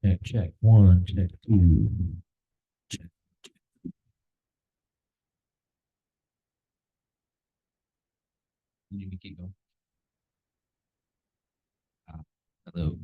Check, check. One, check, two. Check. You need me to keep going. Ah, hello.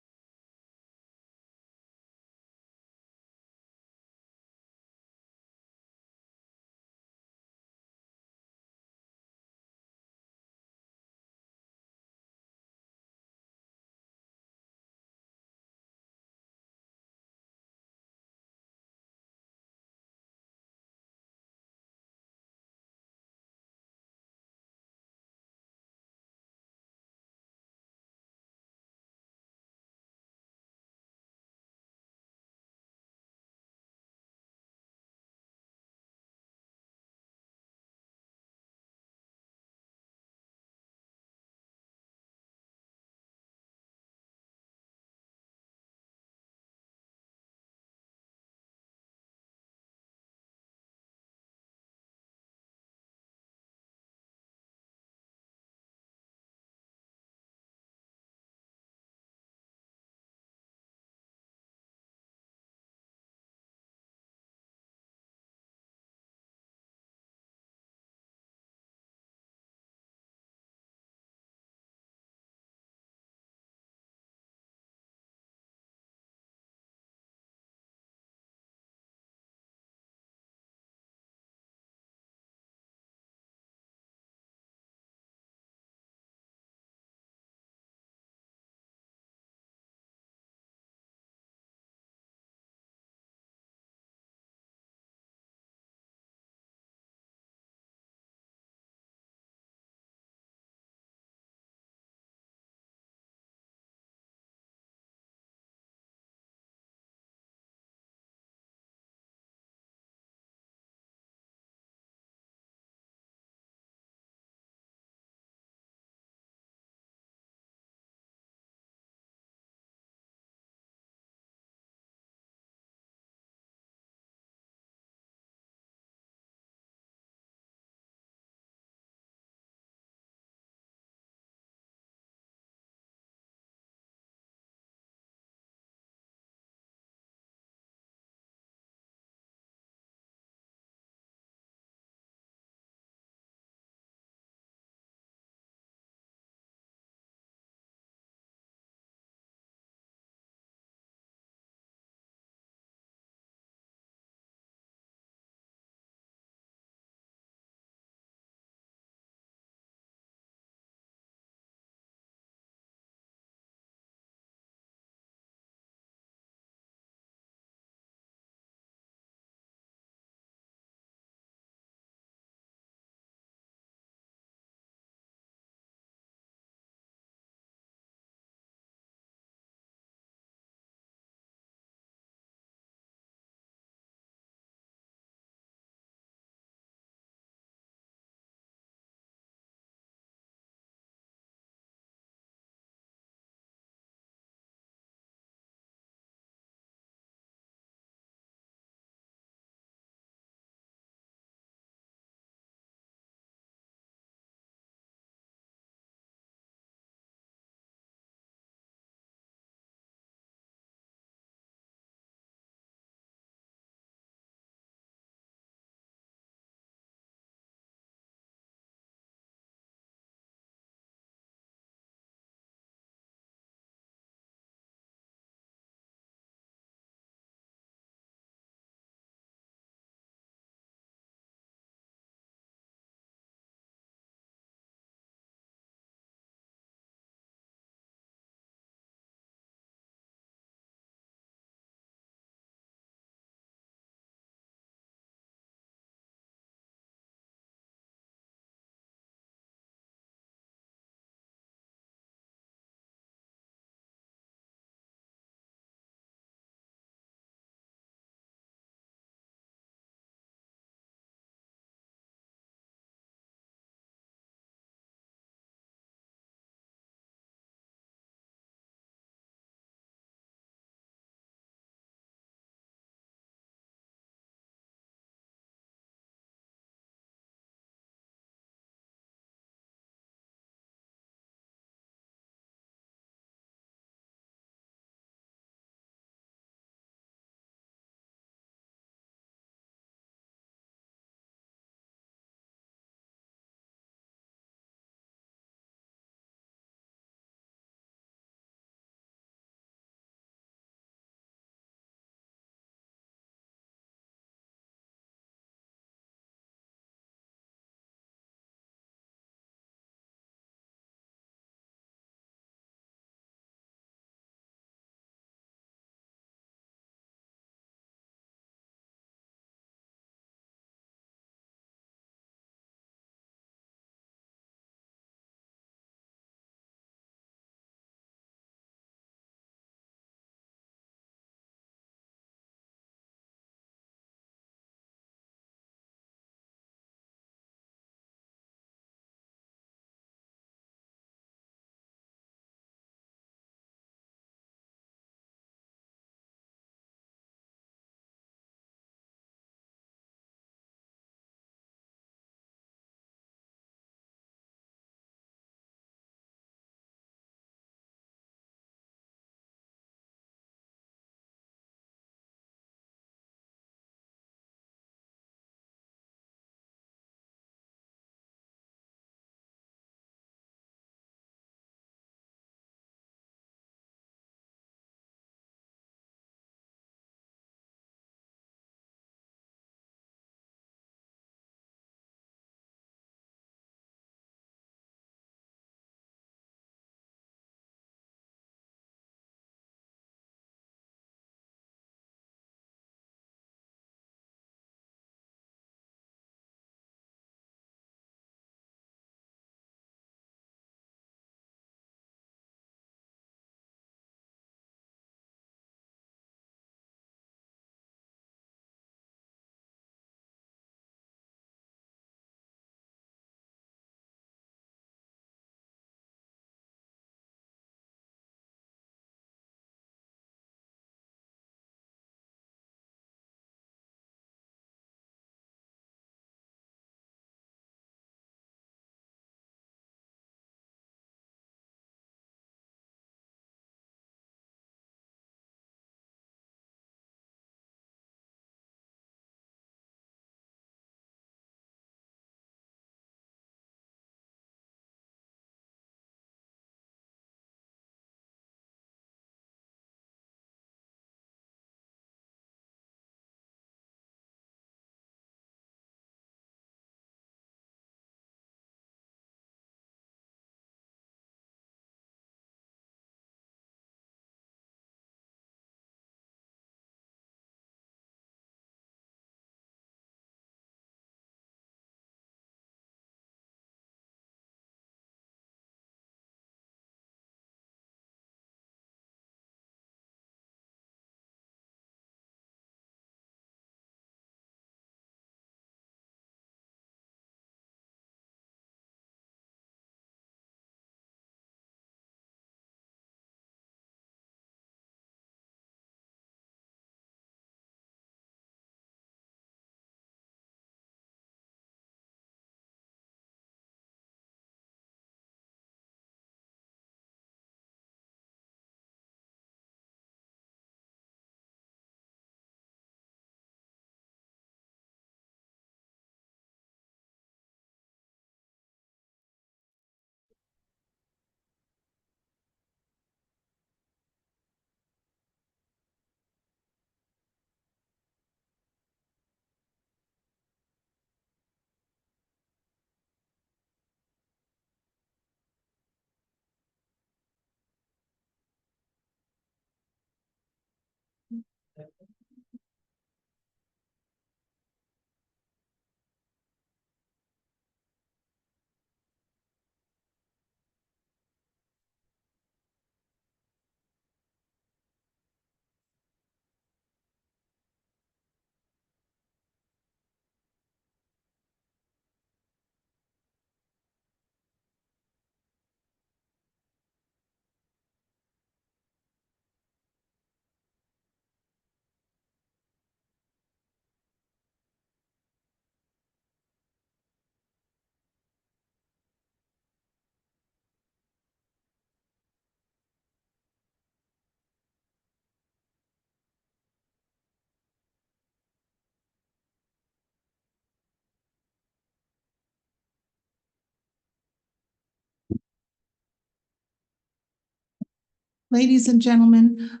Ladies and gentlemen,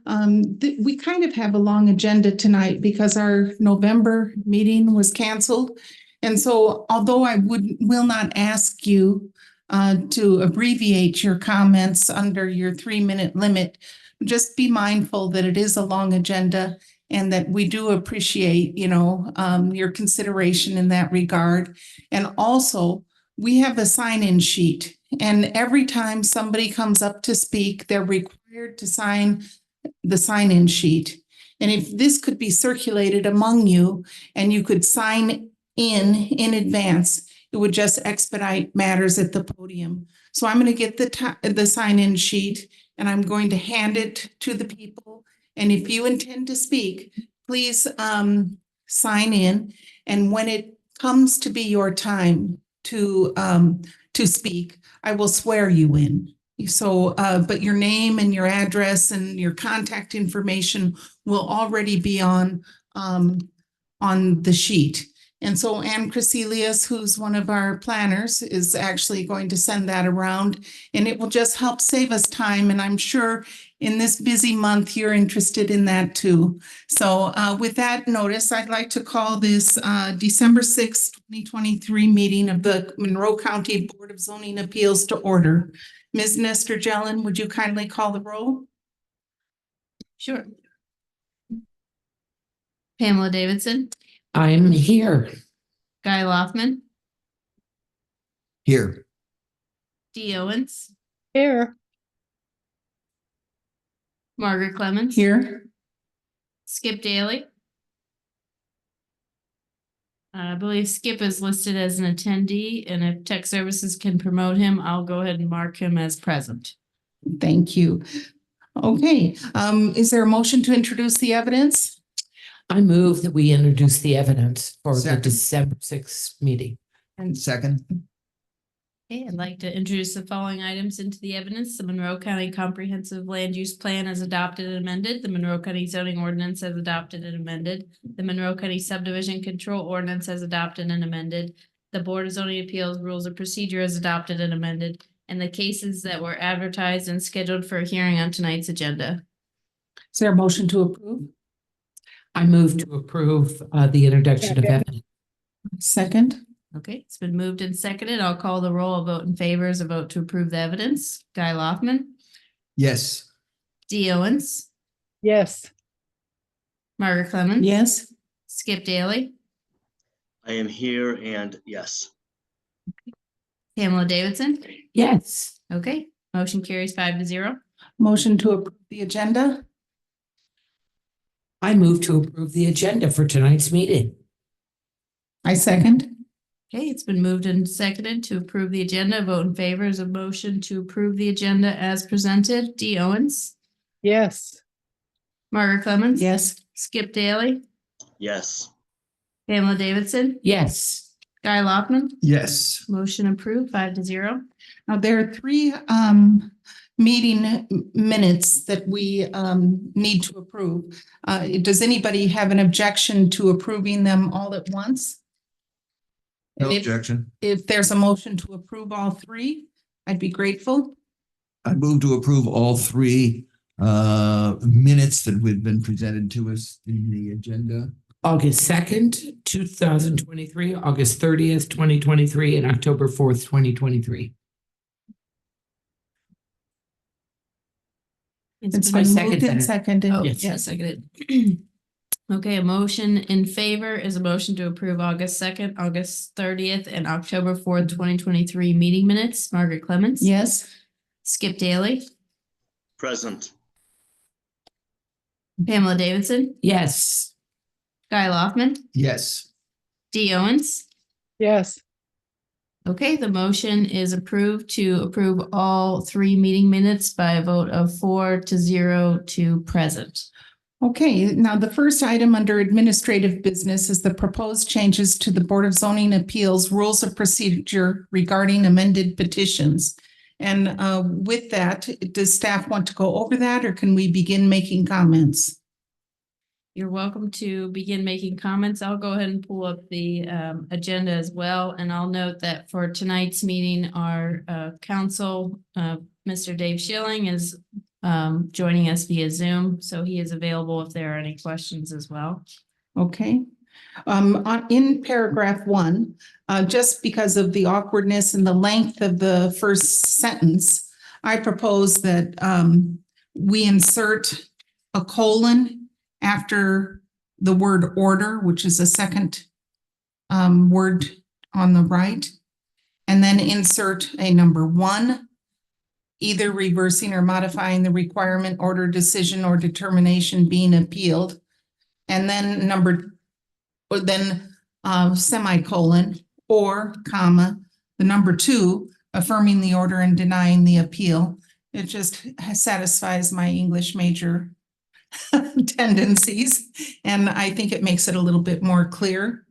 we kind of have a long agenda tonight because our November meeting was canceled. And so although I will not ask you to abbreviate your comments under your 3-minute limit, just be mindful that it is a long agenda and that we do appreciate, your consideration in that regard. And also, we have a sign-in sheet. And every time somebody comes up to speak, they're required to sign the sign-in sheet. And if this could be circulated among you and you could sign in advance, it would just expedite matters at the podium. So I'm going to get the sign-in sheet and I'm going to hand it to the people. And if you intend to speak, please sign in. And when it comes to be your time to speak, I will swear you in. So, but your name and your address and your contact information will already be on the sheet. And so Ann Crecelius, who's one of our planners, is actually going to send that around, and it will just help save us time. And I'm sure in this busy month, you're interested in that too. So with that notice, I'd like to call this December 6th, 2023 meeting of the Monroe County Board of Zoning Appeals to order. Ms. Nestor Jelen, would you kindly call the roll? Sure. Pamela Davidson, I'm here. Guy Loftman, Here. Dee Owens, Here. Margaret Clemens. Here. Skip Daly. I believe Skip is listed as an attendee, and if tech services can promote him, I'll go ahead and mark him as present. Thank you. Okay, is there a motion to introduce the evidence? I move that we introduce the evidence for the Second. December 6th meeting. And Second. Okay, I'd like to introduce the following items into the evidence. The Monroe County Comprehensive Land Use Plan as adopted and amended. The Monroe County Zoning Ordinance as adopted and amended. The Monroe County Subdivision Control Ordinance as adopted and amended. The Board of Zoning Appeals Rules of Procedure as adopted and amended. And the cases that were advertised and scheduled for a hearing on tonight's agenda. is there a motion to approve? I move to approve the introduction of Second. evidence. Second, Okay, it's been moved and seconded. I'll call the roll. A vote in favor is a vote to approve the evidence. Guy Loftman, Yes. Dee Owens, Yes. Margaret Clemens. yes, Skip Daly, I am here and yes. Pamela Davidson. Yes. Okay, motion carries 5-0. motion to approve the agenda? I move to approve the agenda for tonight's meeting. I second. Okay, it's been moved and seconded to approve the agenda. Vote in favor is a motion to approve the agenda as presented. Dee Owens, Yes. Margaret Clemens. Yes, Skip Daly, Yes. Pamela Davidson, Yes. Guy Loftman. Yes. Motion approved 5-0. now there are 3 meeting minutes that we need to approve. Does anybody have an objection to approving them all at once? No And objection. if there's a motion to approve all 3, I'd be grateful. I move to approve all 3 minutes that have been presented to us in the agenda. August 2nd, 2023, August 30th, 2023, and October 4th, 2023. It's I been second moved and that. seconded. Oh, Yes. yeah, seconded. Okay, a motion in favor is a motion to approve August 2nd, August 30th, and October 4th, 2023 meeting minutes. Margaret Clemens. Yes. Skip Daly, Present. Pamela Davidson, Yes. Guy Loftman, Yes. Dee Owens. Yes. Okay, the motion is approved to approve all three meeting minutes by a vote of 4-0 to present. Okay, now the first item under administrative business is the proposed changes to the Board of Zoning Appeals Rules of Procedure regarding amended petitions. And with that, does staff want to go over that, or can we begin making comments? You're welcome to begin making comments. I'll go ahead and pull up the agenda as well. And I'll note that for tonight's meeting, our counsel, Mr. Dave Schilling, is joining us via Zoom. So he is available if there are any questions as well. Okay. In paragraph 1, just because of the awkwardness and the length of the first sentence, I propose that we insert a colon after the word order, which is a second word on the right, and then insert a number 1, either reversing or modifying the requirement, order, decision, or determination being appealed. And then semicolon or comma, the number 2, affirming the order and denying the appeal. It just satisfies my English major tendencies, and I think it makes it a little bit more clear.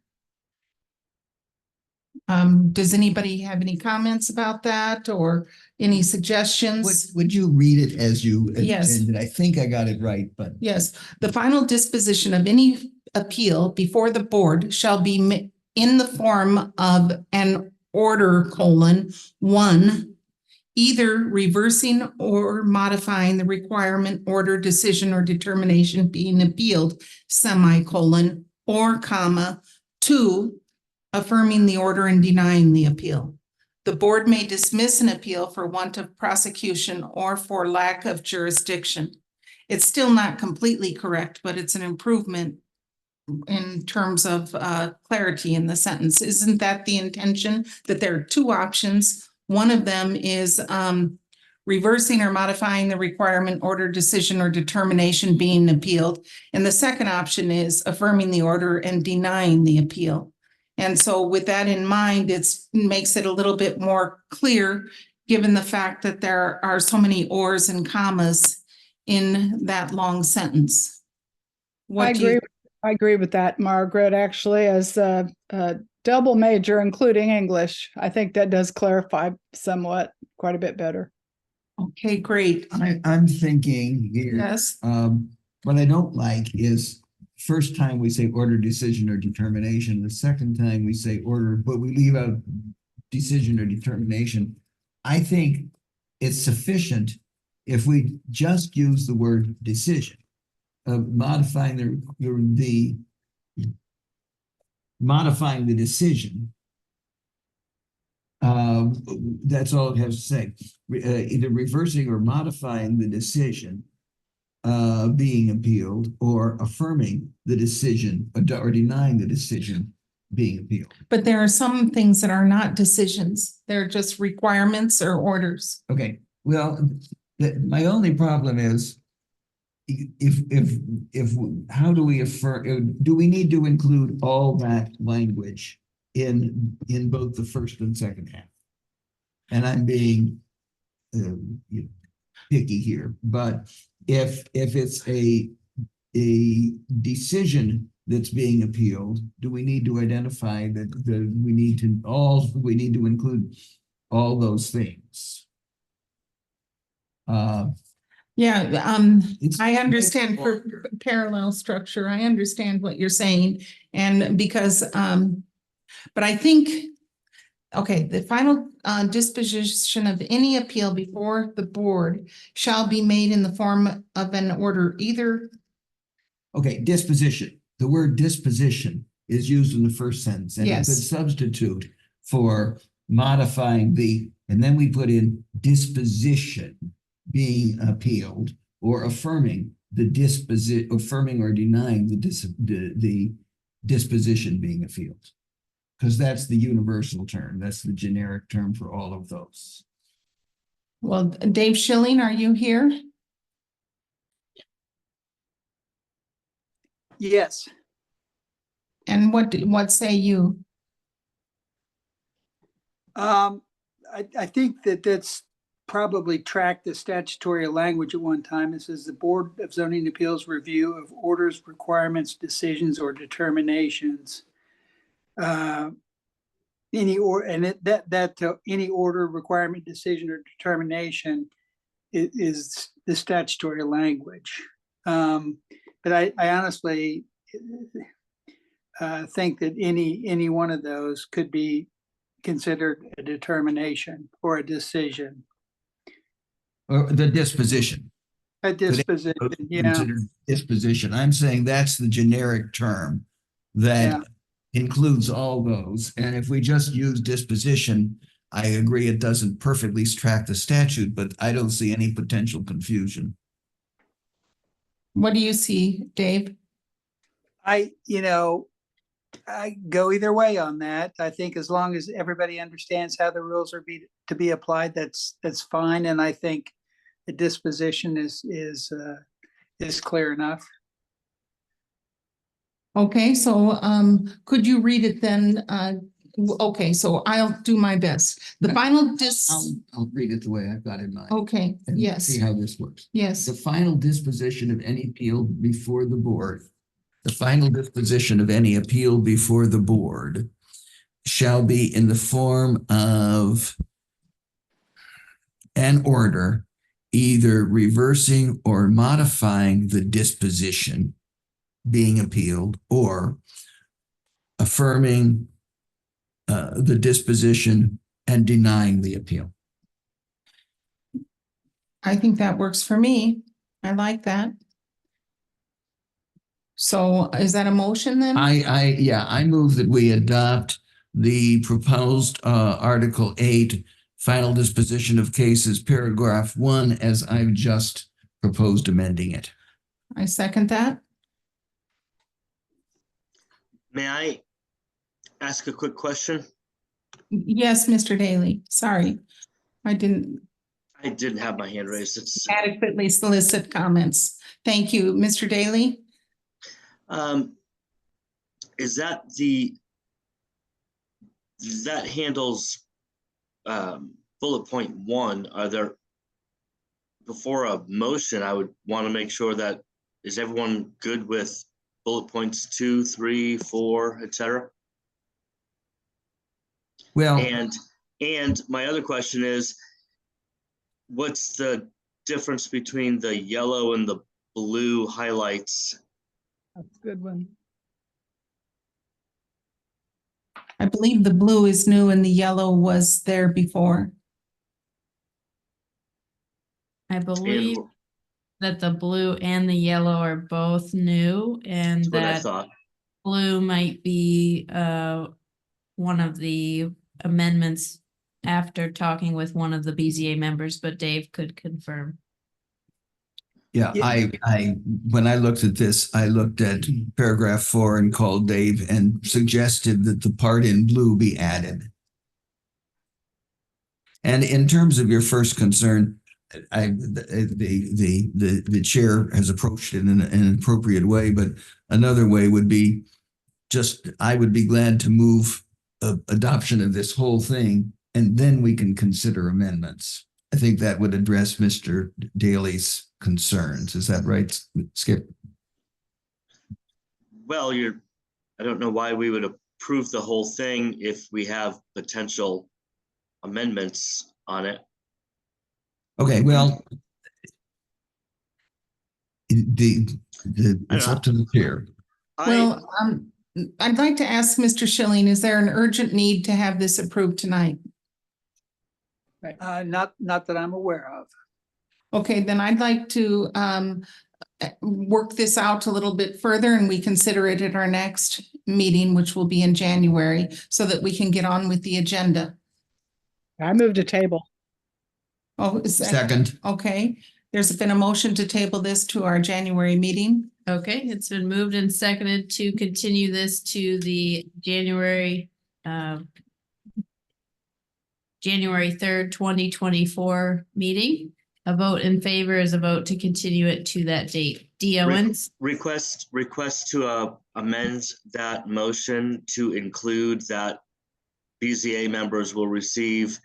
Does anybody have any comments about that or any suggestions? Would you read it as you Yes. intended? I think I got it right, but Yes, the final disposition of any appeal before the board shall be in the form of an order, 1, either reversing or modifying the requirement, order, decision, or determination being appealed, semicolon, or comma, 2, affirming the order and denying the appeal. The board may dismiss an appeal for want of prosecution or for lack of jurisdiction. It's still not completely correct, but it's an improvement in terms of clarity in the sentence. Isn't that the intention, that there are 2 options? One of them is reversing or modifying the requirement, order, decision, or determination being appealed. And the second option is affirming the order and denying the appeal. And so with that in mind, it makes it a little bit more clear, given the fact that there are so many ors and commas in that long sentence. I agree with that, Margaret. Actually, as a double major, including English, I think that does clarify somewhat, quite a bit better. Okay, great. I'm thinking here. Yes. What I don't like is first time we say order, decision, or determination. The second time we say order, but we leave out decision or determination. I think it's sufficient if we just use the word decision, modifying modifying the decision. That's all it has to say. Either reversing or modifying the decision being appealed, or affirming the decision or denying the decision being appealed. But there are some things that are not decisions. They're just requirements or orders. Okay, well, my only problem is if how do we affirm? Do we need to include all that language in both the first and second half? And I'm being picky here, but if it's a decision that's being appealed, do we need to identify that we need to include all those things? I understand for parallel structure. I understand what you're saying. And because, but I think, okay, the final disposition of any appeal before the board shall be made in the form of an order either. Okay, disposition. The word disposition is used in the first sentence, and Yes. it could substitute for modifying and then we put in disposition being appealed or affirming affirming or denying the disposition being appealed. Because that's the universal term. That's the generic term for all of those. Well, Dave Schilling, are you here? Yes, And what say you? I think that's probably tracked the statutory language at one time. It says the Board of Zoning Appeals review of orders, requirements, decisions, or determinations. Any order, requirement, decision, or determination is the statutory language. But I honestly think that any one of those could be considered a determination or a decision. Or the disposition. A disposition, yeah, Considered disposition. I'm saying that's the generic term that Yeah. includes all those. And if we just use disposition, I agree it doesn't perfectly track the statute, but I don't see any potential confusion. What do you see, Dave? I go either way on that. I think as long as everybody understands how the rules are to be applied, that's fine. And I think the disposition is clear enough. Okay, so could you read it then? Okay, so I'll do my best. The final I'll read it the way I've got in mind. okay, and yes, See how this works. yes. The final disposition of any appeal before the board, the final disposition of any appeal before the board shall be in the form of an order either reversing or modifying the disposition being appealed or affirming the disposition and denying the appeal. I think that works for me. I like that. So is that a motion then? I move that we adopt the proposed Article 8 final disposition of cases, paragraph 1, as I've just proposed amending it. I second that. May I ask a quick question? Yes, Mr. Daly. Sorry, I didn't I didn't have my hand raised. It's, adequately solicit comments. Thank you, Mr. Daly. is that that handles bullet point 1? Are there, before a motion, I would want to make sure that, is everyone good with bullet points 2, 3, 4, etc.? Well, And my other question is, what's the difference between the yellow and the blue highlights? That's a good one. I believe the blue is new and the yellow was there before. I And believe that the blue and the yellow are both new and that's what I that thought. blue might be one of the amendments after talking with one of the BZA members, but Dave could confirm. yeah, Yeah. when I looked at this, I looked at paragraph 4 and called Dave and suggested that the part in blue be added. And in terms of your first concern, the chair has approached it in an appropriate way, but another way would be just, I would be glad to move adoption of this whole thing, and then we can consider amendments. I think that would address Mr. Daly's concerns. Is that right, Skip? Well, I don't know why we would approve the whole thing if we have potential amendments on it. Okay, well, it's up to the chair. Well, I'd like to ask Mr. Schilling, is there an urgent need to have this approved tonight? Not that I'm aware of. Okay, then I'd like to work this out a little bit further and we consider it at our next meeting, which will be in January, so that we can get on with the agenda. I moved a table. Oh, is that, Second, okay. There's been a motion to table this to our January meeting. Okay, it's been moved and seconded to continue this to the January 3rd, 2024 meeting. A vote in favor is a vote to continue it to that date. D. Owens, Request to amend that motion to include that BZA members will receive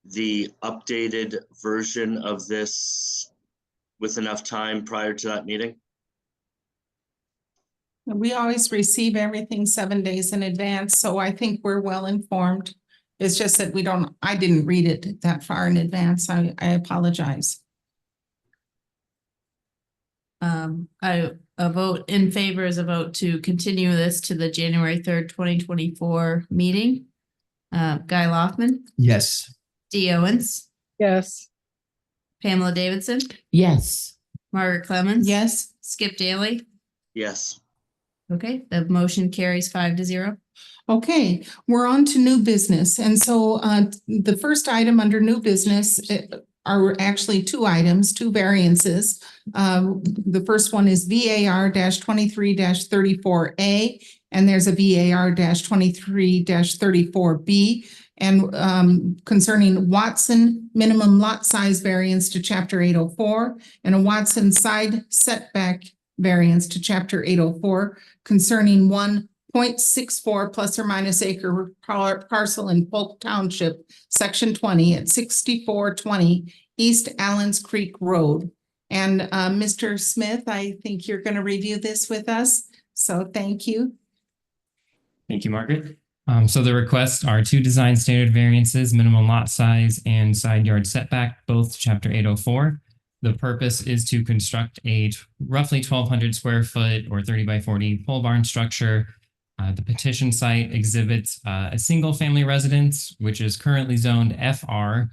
the updated version of this with enough time prior to that meeting. We always receive everything 7 days in advance, so I think we're well informed. It's just that I didn't read it that far in advance. I apologize. A vote in favor is a vote to continue this to the January 3rd, 2024 meeting. Guy Loftman, Yes. D. Owens, Yes. Pamela Davidson, Yes. Margaret Clemens. Yes, Skip Daly. Yes. Okay, the motion carries 5-0. okay, we're on to new business. And so the first item under new business are actually two items, two variances. The first one is VAR 23-34A, and there's a VAR 23-34B. And concerning Watson minimum lot size variance to chapter 804 and a Watson side setback variance to chapter 804 concerning 1.64 plus or minus acre parcel in Polk Township, section 20 at 6420 East Allens Creek Road. And Mr. Smith, I think you're going to review this with us. So thank you. Thank you, Margaret. So the requests are two design standard variances, minimum lot size and side yard setback, both chapter 804. The purpose is to construct a roughly 1,200 square foot or 30 by 40 pole barn structure. The petition site exhibits a single family residence, which is currently zoned FR,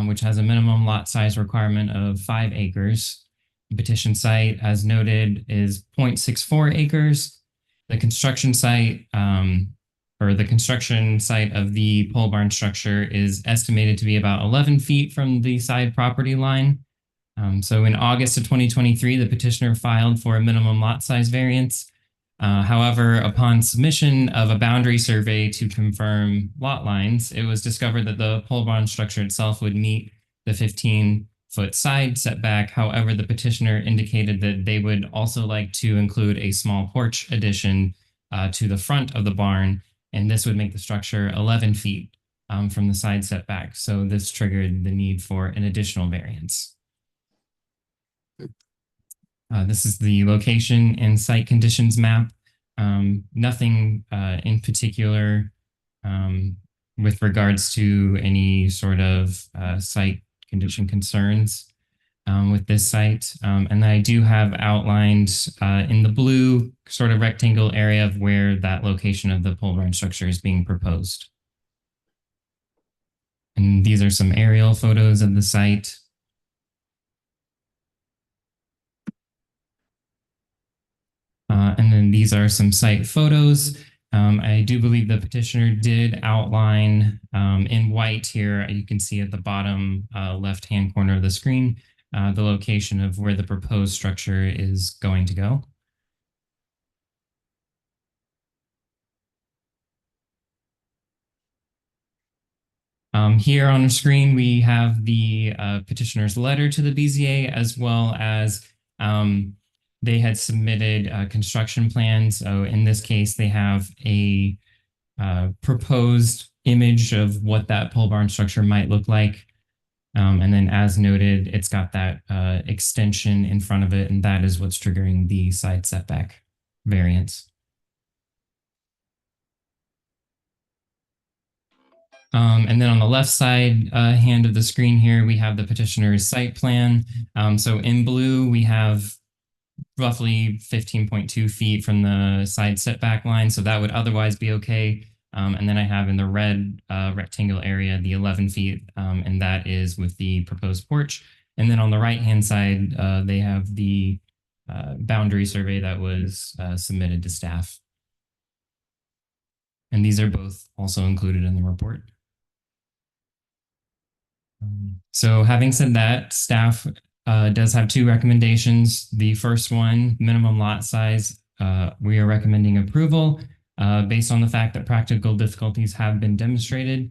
which has a minimum lot size requirement of 5 acres. The petition site, as noted, is 0.64 acres. The construction site the construction site of the pole barn structure is estimated to be about 11 feet from the side property line. So in August of 2023, the petitioner filed for a minimum lot size variance. However, upon submission of a boundary survey to confirm lot lines, it was discovered that the pole barn structure itself would meet the 15-foot side setback. However, the petitioner indicated that they would also like to include a small porch addition to the front of the barn, and this would make the structure 11 feet from the side setback. So this triggered the need for an additional variance. This is the location and site conditions map. Nothing in particular with regards to any sort of site condition concerns with this site. And I do have outlined in the blue sort of rectangle area of where that location of the pole barn structure is being proposed. And these are some aerial photos of the site. And then these are some site photos. I do believe the petitioner did outline in white here. You can see at the bottom left-hand corner of the screen the location of where the proposed structure is going to go. Here on the screen, we have the petitioner's letter to the BZA, as well as they had submitted construction plans. So in this case, they have a proposed image of what that pole barn structure might look like. And then as noted, it's got that extension in front of it, and that is what's triggering the side setback variance. And then on the left side hand of the screen here, we have the petitioner's site plan. So in blue, we have roughly 15.2 feet from the side setback line. So that would otherwise be okay. And then I have in the red rectangle area, the 11 feet, and that is with the proposed porch. And then on the right-hand side, they have the boundary survey that was submitted to staff. And these are both also included in the report. So having said that, staff does have two recommendations. The first one, minimum lot size, we are recommending approval based on the fact that practical difficulties have been demonstrated.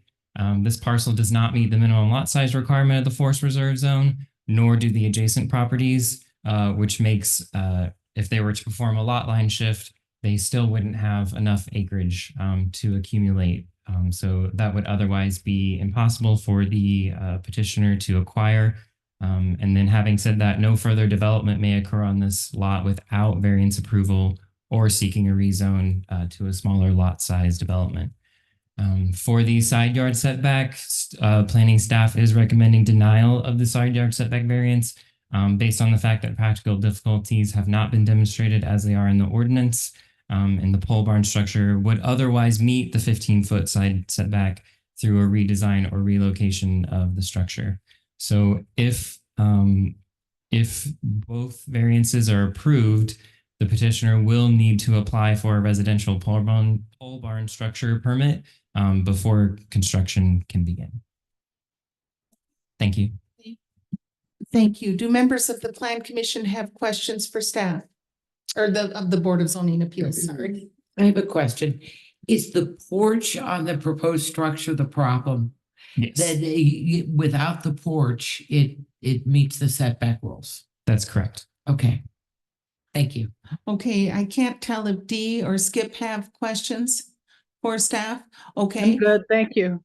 This parcel does not meet the minimum lot size requirement of the Forest Reserve Zone, nor do the adjacent properties, which makes, if they were to perform a lot line shift, they still wouldn't have enough acreage to accumulate. So that would otherwise be impossible for the petitioner to acquire. And then having said that, no further development may occur on this lot without variance approval or seeking a rezone to a smaller lot size development. For the side yard setback, planning staff is recommending denial of the side yard setback variance based on the fact that practical difficulties have not been demonstrated as they are in the ordinance. And the pole barn structure would otherwise meet the 15-foot side setback through a redesign or relocation of the structure. So if both variances are approved, the petitioner will need to apply for a residential pole barn structure permit before construction can begin. Thank you. Thank you. Do members of the Plan Commission have questions for staff? Or of the Board of Zoning Appeals, sorry. I have a question. Is the porch on the proposed structure the problem? Yes, That without the porch, it meets the setback rules? that's correct. Okay. Thank you. Okay, I can't tell if Dee or Skip have questions for staff. Okay. I'm good, thank you.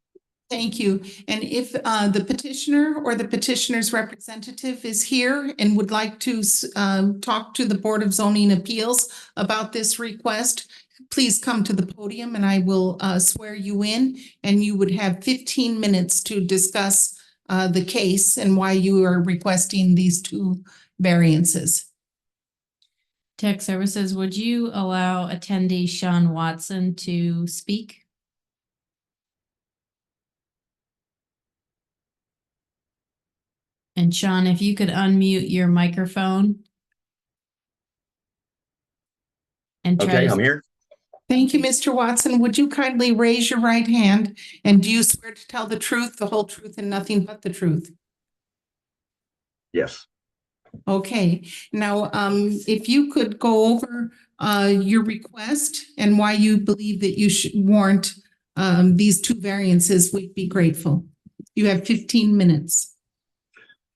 Thank you. And if the petitioner or the petitioner's representative is here and would like to talk to the Board of Zoning Appeals about this request, please come to the podium and I will swear you in, and you would have 15 minutes to discuss the case and why you are requesting these two variances. Tech Services, would you allow attendee Sean Watson to speak? And Sean, if you could unmute your microphone. And try Okay, to I'm here. Thank you, Mr. Watson. Would you kindly raise your right hand? And do you swear to tell the truth, the whole truth, and nothing but the truth? Yes. Okay, now, if you could go over your request and why you believe that you should warrant these two variances, we'd be grateful. You have 15 minutes.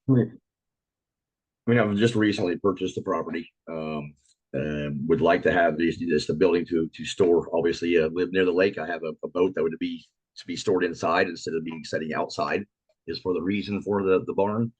I mean, I've just recently purchased the property. Would like to have the building to store. Obviously, live near the lake. I have a boat that would be to be stored inside instead of being sitting outside. Is for the reason for the barn.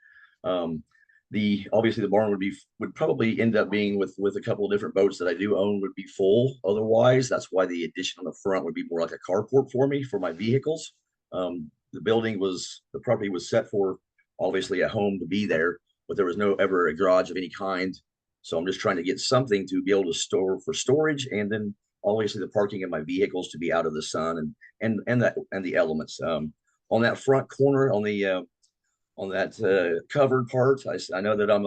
Obviously the barn would probably end up being with a couple of different boats that I do own would be full. Otherwise, that's why the addition on the front would be more like a carport for me for my vehicles. The property was set for obviously a home to be there, but there was no ever a garage of any kind. So I'm just trying to get something to be able to store for storage, and then obviously the parking of my vehicles to be out of the sun and the elements. On that front corner on that covered part, I know that I'm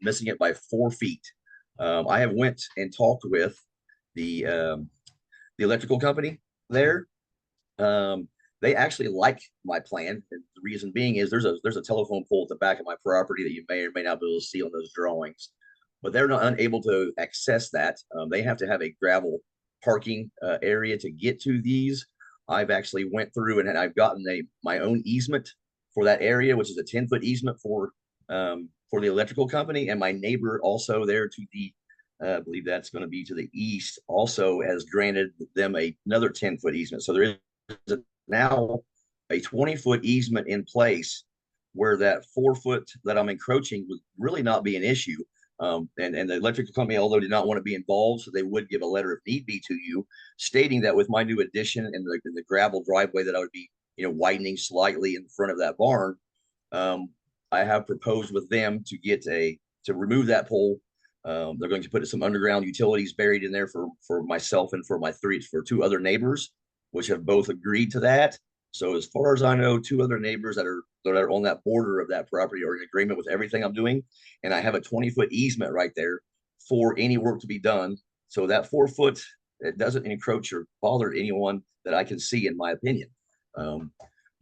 missing it by 4 feet. I have went and talked with the electrical company there. They actually like my plan. And the reason being is there's a telephone pole at the back of my property that you may or may not be able to see on those drawings, but they're not unable to access that. They have to have a gravel parking area to get to these. I've actually went through and I've gotten my own easement for that area, which is a 10-foot easement for the electrical company, and my neighbor also there to the I believe that's going to be to the east also has granted them another 10-foot easement. So there is now a 20-foot easement in place where that 4 foot that I'm encroaching would really not be an issue. And the electrical company, although did not want to be involved, so they would give a letter if need be to you, stating that with my new addition and the gravel driveway that I would be, widening slightly in front of that barn, I have proposed with them to remove that pole. They're going to put some underground utilities buried in there for myself and for for 2 other neighbors, which have both agreed to that. So as far as I know, 2 other neighbors that are on that border of that property are in agreement with everything I'm doing. And I have a 20-foot easement right there for any work to be done. So that 4 foot, it doesn't encroach or bother anyone that I can see, in my opinion.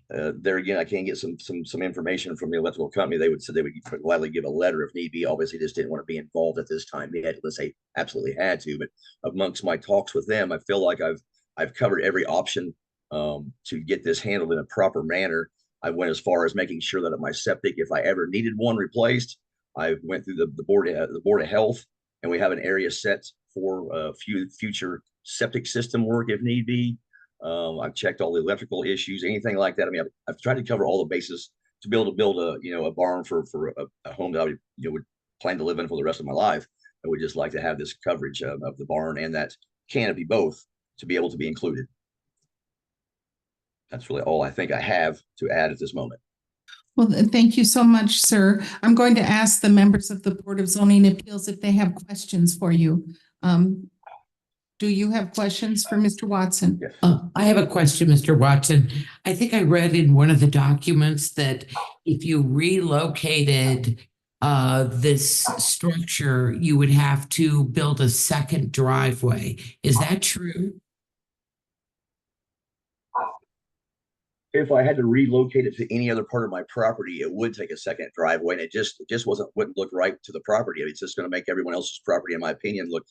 There again, I can get some information from the electrical company. They said they would gladly give a letter if need be. Obviously, just didn't want to be involved at this time. They had, let's say, absolutely had to. But amongst my talks with them, I feel like I've covered every option to get this handled in a proper manner. I went as far as making sure that at my septic, if I ever needed one replaced, I went through the board of health, and we have an area set for future septic system work if need be. I've checked all the electrical issues, anything like that. I mean, I've tried to cover all the bases to be able to build a barn for a home that I would plan to live in for the rest of my life. I would just like to have this coverage of the barn and that canopy both to be able to be included. That's really all I think I have to add at this moment. Well, thank you so much, sir. I'm going to ask the members of the Board of Zoning Appeals if they have questions for you. Do you have questions for Mr. Watson? Yes. I have a question, Mr. Watson. I think I read in one of the documents that if you relocated this structure, you would have to build a second driveway. Is that true? If I had to relocate it to any other part of my property, it would take a second driveway, and it just wouldn't look right to the property. It's just going to make everyone else's property, in my opinion, look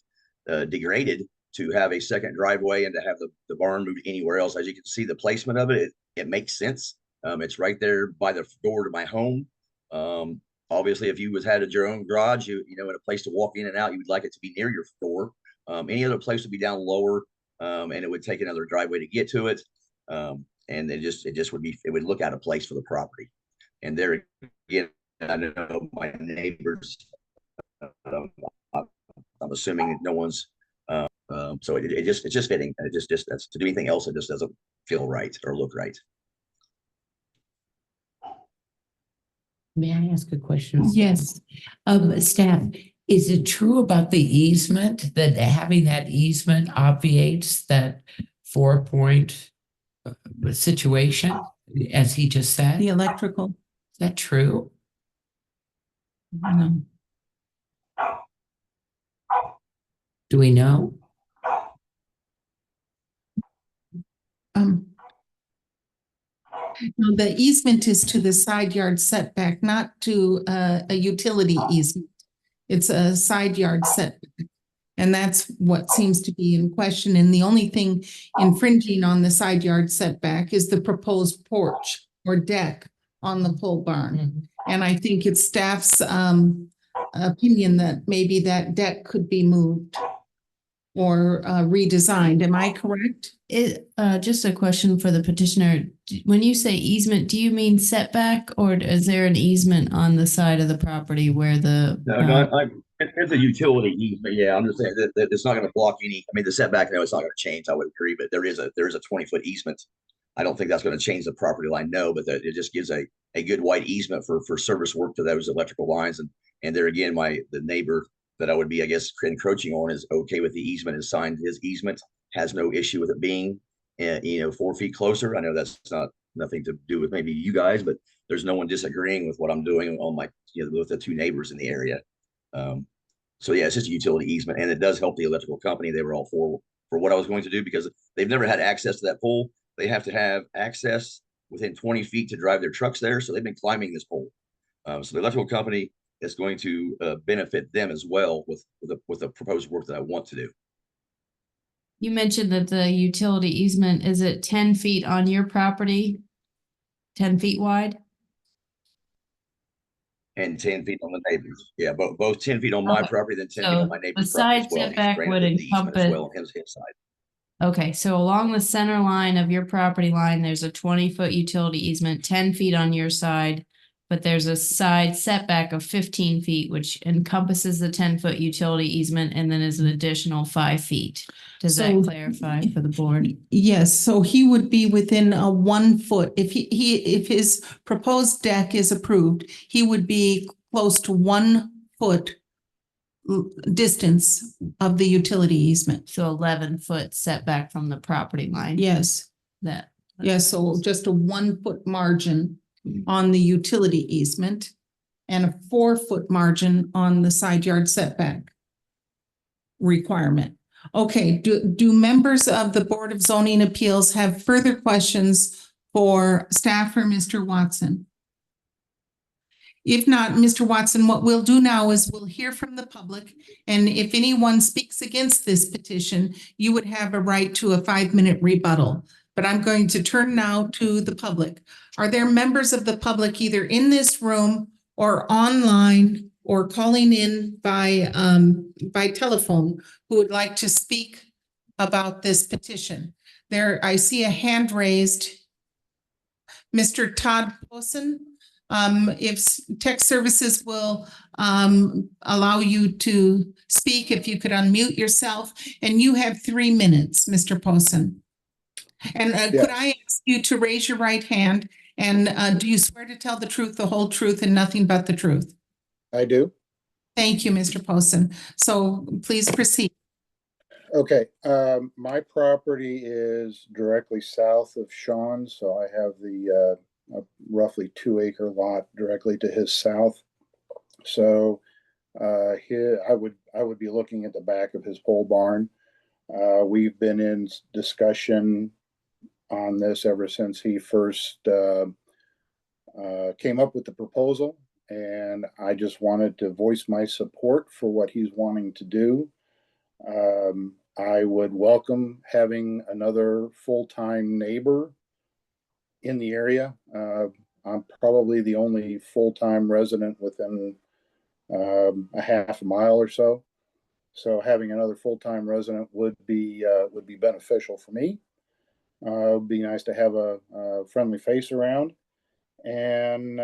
degraded to have a second driveway and to have the barn moved anywhere else. As you can see, the placement of it makes sense. It's right there by the door to my home. Obviously, if you had your own garage, you know, in a place to walk in and out, you would like it to be near your door. Any other place would be down lower, and it would take another driveway to get to it. And it would look out of place for the property. And there again, I know my neighbors, I'm assuming no one's, so it's just fitting. That's to do anything else, it just doesn't feel right or look right. May I ask a question? Yes. Staff, is it true about the easement that having that easement obviates that 4-point situation, as he just said? The electrical? Is that true? No. Do we know? No, the easement is to the side yard setback, not to a utility easement. It's a side yard setback. And that's what seems to be in question. And the only thing infringing on the side yard setback is the proposed porch or deck on the pole barn. And I think it's staff's opinion that maybe that deck could be moved or redesigned. Am I correct? Just a question for the petitioner. When you say easement, do you mean setback, or is there an easement on the side of the property where the? It's a utility easement. Yeah, I'm just saying that it's not going to block any. I mean, the setback, no, it's not going to change. I would agree, but there is a 20-foot easement. I don't think that's going to change the property line, no, but it just gives a good wide easement for service work to those electrical lines. And there again, the neighbor that I would be, I guess, encroaching on is okay with the easement and signed his easement, has no issue with it being, 4 feet closer. I know that's nothing to do with maybe you guys, but there's no one disagreeing with what I'm doing on my, with the two neighbors in the area. So yeah, it's just a utility easement, and it does help the electrical company. They were all for what I was going to do because they've never had access to that pole. They have to have access within 20 feet to drive their trucks there. So they've been climbing this pole. So the electrical company is going to benefit them as well with the proposed work that I want to do. You mentioned that the utility easement, is it 10 feet on your property? 10 feet wide? And 10 feet on the neighbors. Yeah, both 10 feet on my Okay. property, then 10 So feet on my neighbor's the property as side well. He's setback granted would the easement as encompass- well on his side. Okay, so along the center line of your property line, there's a 20-foot utility easement, 10 feet on your side, but there's a side setback of 15 feet, which encompasses the 10-foot utility easement and then is an additional 5 feet. Does that So- clarify for the board? Yes, so he would be within a 1 foot. If if his proposed deck is approved, he would be close to 1 foot distance of the utility easement. So 11-foot setback from the property line. Yes, That. yes, so just a 1 foot margin on the utility easement and a 4 foot margin on the side yard setback requirement. Okay, do members of the Board of Zoning Appeals have further questions for staff or Mr. Watson? If not, Mr. Watson, what we'll do now is we'll hear from the public. And if anyone speaks against this petition, you would have a right to a 5-minute rebuttal. But I'm going to turn now to the public. Are there members of the public either in this room or online or calling in by telephone who would like to speak about this petition? There, I see a hand raised. Mr. Todd Posen, if tech services will allow you to speak, if you could unmute yourself, and you have 3 minutes, Mr. Posen. And could I ask you to raise your right hand? And do you swear to tell the truth, the whole truth, and nothing but the truth? I do. Thank you, Mr. Posen. So please proceed. Okay, my property is directly south of Sean, so I have the roughly 2-acre lot directly to his south. So here I would be looking at the back of his pole barn. We've been in discussion on this ever since he first came up with the proposal, and I just wanted to voice my support for what he's wanting to do. I would welcome having another full-time neighbor in the area. I'm probably the only full-time resident within a half a mile or so. So having another full-time resident would be beneficial for me. It'd be nice to have a friendly face around. And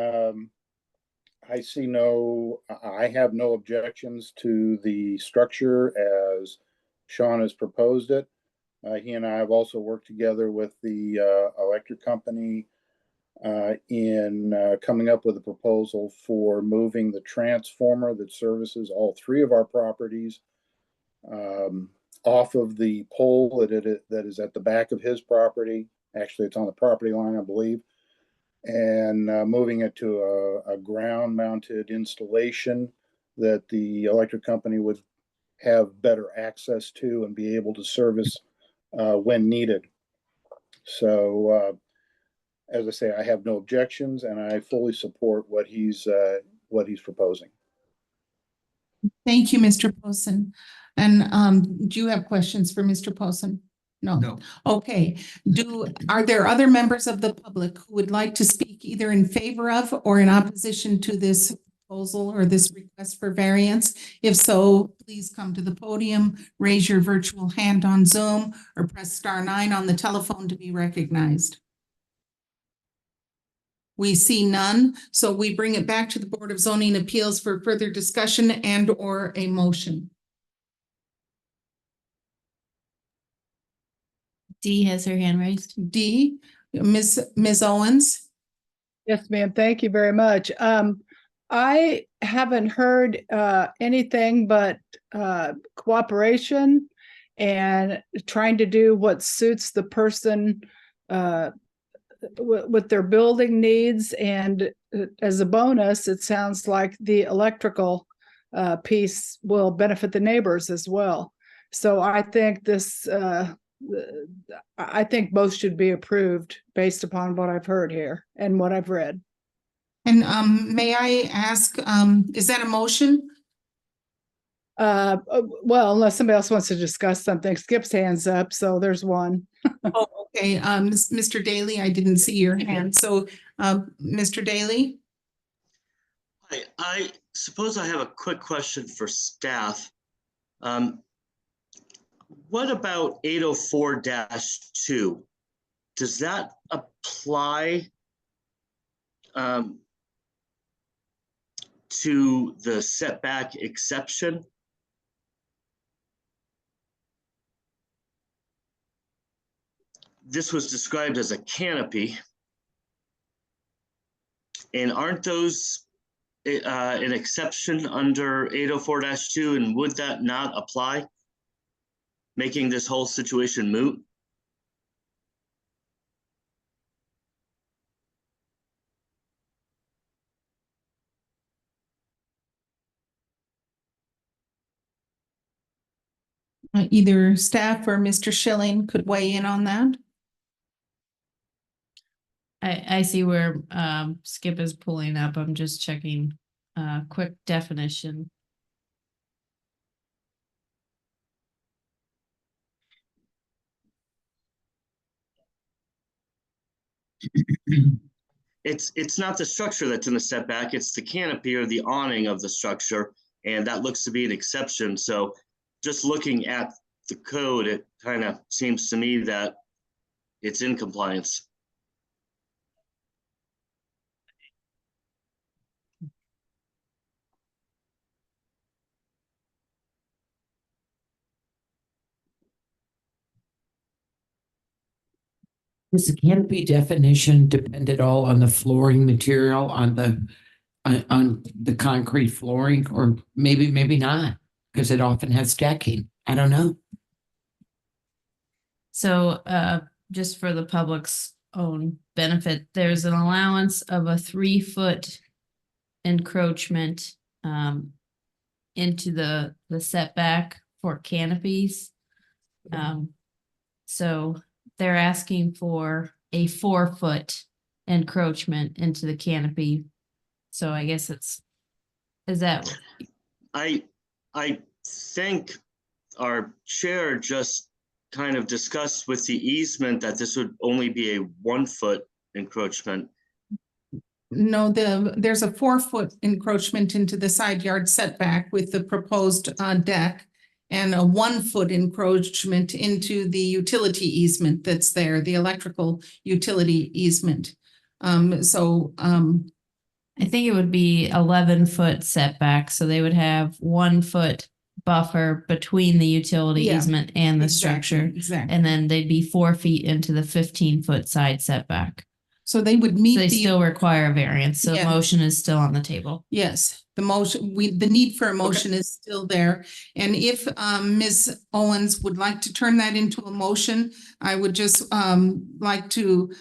I have no objections to the structure as Sean has proposed it. He and I have also worked together with the electric company in coming up with a proposal for moving the transformer that services all 3 of our properties off of the pole that is at the back of his property. Actually, it's on the property line, I believe, and moving it to a ground-mounted installation that the electric company would have better access to and be able to service when needed. So, as I say, I have no objections, and I fully support what he's proposing. Thank you, Mr. Posen. And do you have questions for Mr. Posen? No. No. Okay. Are there other members of the public who would like to speak either in favor of or in opposition to this proposal or this request for variance? If so, please come to the podium, raise your virtual hand on Zoom, or press *9 on the telephone to be recognized. We see none, so we bring it back to the Board of Zoning Appeals for further discussion and or a motion. Dee has her hand raised. D, Ms. Owens? Yes, ma'am. Thank you very much. I haven't heard anything but cooperation and trying to do what suits the person with their building needs. And as a bonus, it sounds like the electrical piece will benefit the neighbors as well. So I think I think both should be approved based upon what I've heard here and what I've read. And may I ask, is that a motion? Well, unless somebody else wants to discuss something, Skip's hand's up, so there's one. Oh, okay. Mr. Daly, I didn't see your hand. So, Mr. Daly? Hi, I suppose I have a quick question for staff. What about 804-2? Does that apply to the setback exception? This was described as a canopy. And aren't those an exception under 804-2, and would that not apply, making this whole situation moot? Either staff or Mr. Schilling could weigh in on that. I see where Skip is pulling up. I'm just checking quick definition. It's not the structure that's in the setback, it's the canopy or the awning of the structure, and that looks to be an exception. So just looking at the code, it kind of seems to me that it's in compliance. Does the canopy definition depend at all on the flooring material, on the concrete flooring, or maybe not? Because it often has decking. I don't know. So just for the public's own benefit, there's an allowance of a 3-foot encroachment into the setback for canopies. So they're asking for a 4-foot encroachment into the canopy. So I guess is that? I think our chair just kind of discussed with the easement that this would only be a 1-foot encroachment. No, there's a 4-foot encroachment into the side yard setback with the proposed deck, and a 1-foot encroachment into the utility easement that's there, the electrical utility easement. I think it would be 11-foot setback, so they would have 1-foot buffer between the utility Yeah, easement and the exactly, structure. exactly. And then they'd be 4 feet into the 15-foot side setback. So they would So meet they the. still require a variance, so Yeah. motion is still on the table. Yes, the motion, the need for a motion is still there. And if Ms. Owens would like to turn that into a motion, I would just like to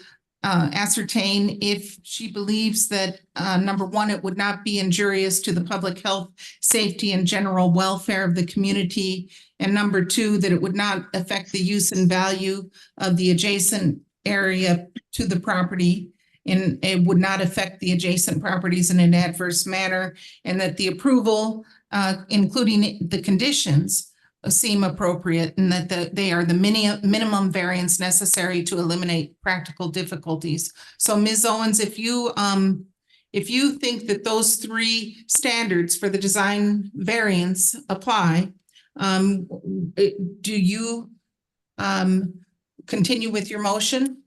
ascertain if she believes that number one, it would not be injurious to the public health, safety, and general welfare of the community. And number two, that it would not affect the use and value of the adjacent area to the property, and it would not affect the adjacent properties in an adverse manner, and that the approval, including the conditions, seem appropriate, and that they are the minimum variance necessary to eliminate practical difficulties. So Ms. Owens, if you think that those 3 standards for the design variance apply, do you continue with your motion?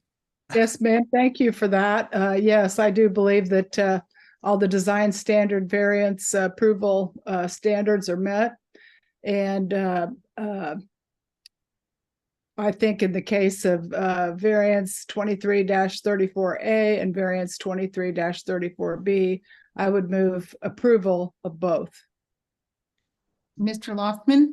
Yes, ma'am. Thank you for that. Yes, I do believe that all the design standard variance approval standards are met. And I think in the case of variance 23-34A and variance 23-34B, I would move approval of both. Mr. Loftman?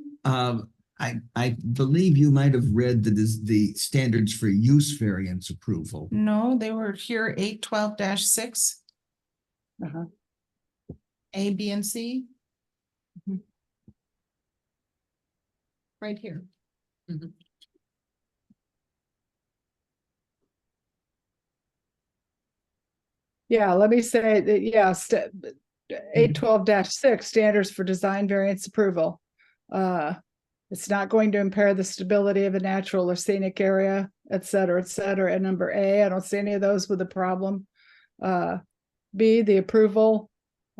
I believe you might have read the standards for use variance approval. No, they were here 812-6. Uh-huh. A, B, and C. Right here. Yeah, let me say that, yes, 812-6 standards for design variance approval. It's not going to impair the stability of a natural or scenic area, et cetera, et cetera. And number A, I don't see any of those with a problem. B, the approval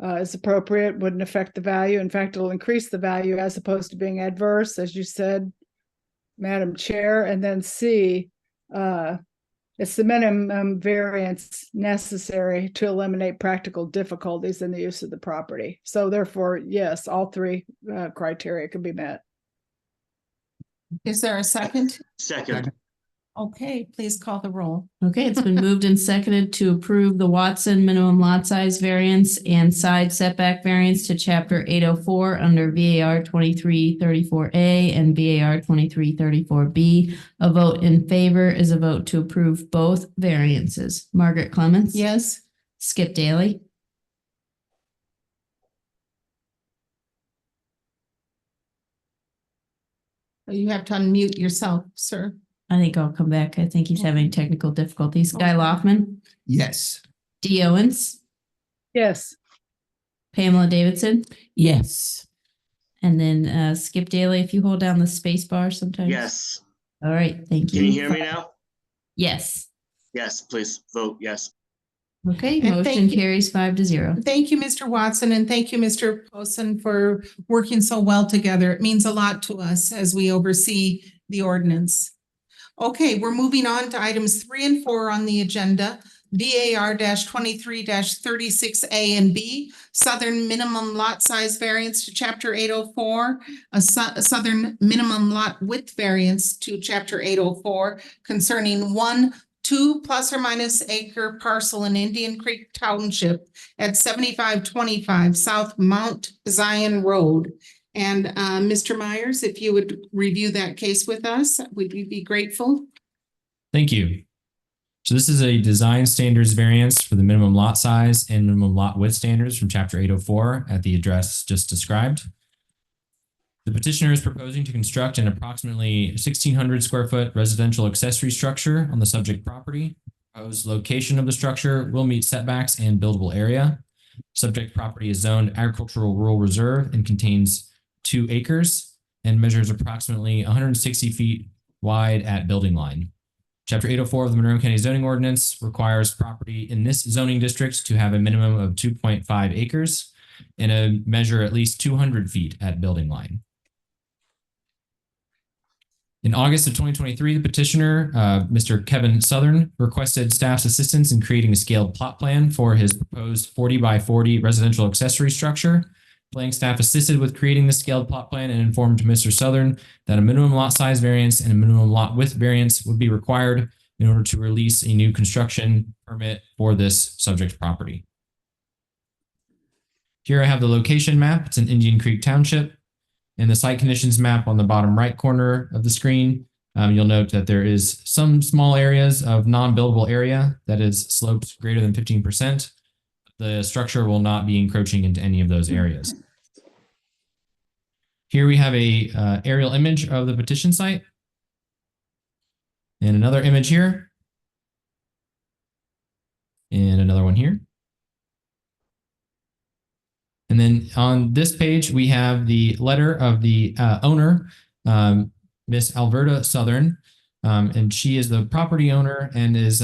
is appropriate, wouldn't affect the value. In fact, it'll increase the value as opposed to being adverse, as you said, Madam Chair. And then C, it's the minimum variance necessary to eliminate practical difficulties in the use of the property. So therefore, yes, all 3 criteria can be met. Is there a second? Second, Okay, please call the roll. Okay, it's been moved and seconded to approve the Watson minimum lot size variance and side setback variance to chapter 804 under VAR 2334A and VAR 2334B. A vote in favor is a vote to approve both variances. Margaret Clements? Yes? Skip Daly? You have to unmute yourself, sir. I think I'll come back. I think he's having technical difficulties. Guy Loftman, Yes. Dee Owens, Yes. Pamela Davidson, Yes. and then Skip Daly, if you hold down the space bar sometimes. Yes. All right, thank you. Can you hear me now? Yes. Yes, please vote yes. Okay, And thank motion you. carries 5-0. Thank you, Mr. Watson, and thank you, Mr. Posen, for working so well together. It means a lot to us as we oversee the ordinance. Okay, we're moving on to items 3 and 4 on the agenda. DAR 23-36 A and B, Southern Minimum Lot Size Variance to Chapter 804, a Southern Minimum Lot Width Variance to Chapter 804 concerning 2 plus or minus acre parcel in Indian Creek Township at 7525 South Mount Zion Road. And Mr. Myers, if you would review that case with us, would we be grateful? Thank you. So this is a design standards variance for the minimum lot size and minimum lot width standards from chapter 804 at the address just described. The petitioner is proposing to construct an approximately 1,600 square foot residential accessory structure on the subject property. Proposed location of the structure will meet setbacks and buildable area. Subject property is zoned agricultural rural reserve and contains 2 acres and measures approximately 160 feet wide at building line. Chapter 804 of the Monroe County Zoning Ordinance requires property in this zoning district to have a minimum of 2.5 acres and a measure at least 200 feet at building line. In August of 2023, the petitioner, Mr. Kevin Southern, requested staff's assistance in creating a scaled plot plan for his proposed 40 by 40 residential accessory structure. Planning staff assisted with creating the scaled plot plan and informed Mr. Southern that a minimum lot size variance and a minimum lot width variance would be required in order to release a new construction permit for this subject property. Here I have the location map. It's in Indian Creek Township. And the site conditions map on the bottom right corner of the screen. You'll note that there is some small areas of non-buildable area that is sloped greater than 15%. The structure will not be encroaching into any of those areas. Here we have a aerial image of the petition site. And another image here. And another one here. And then on this page, we have the letter of the owner, Miss Alberta Southern, and she is the property owner and is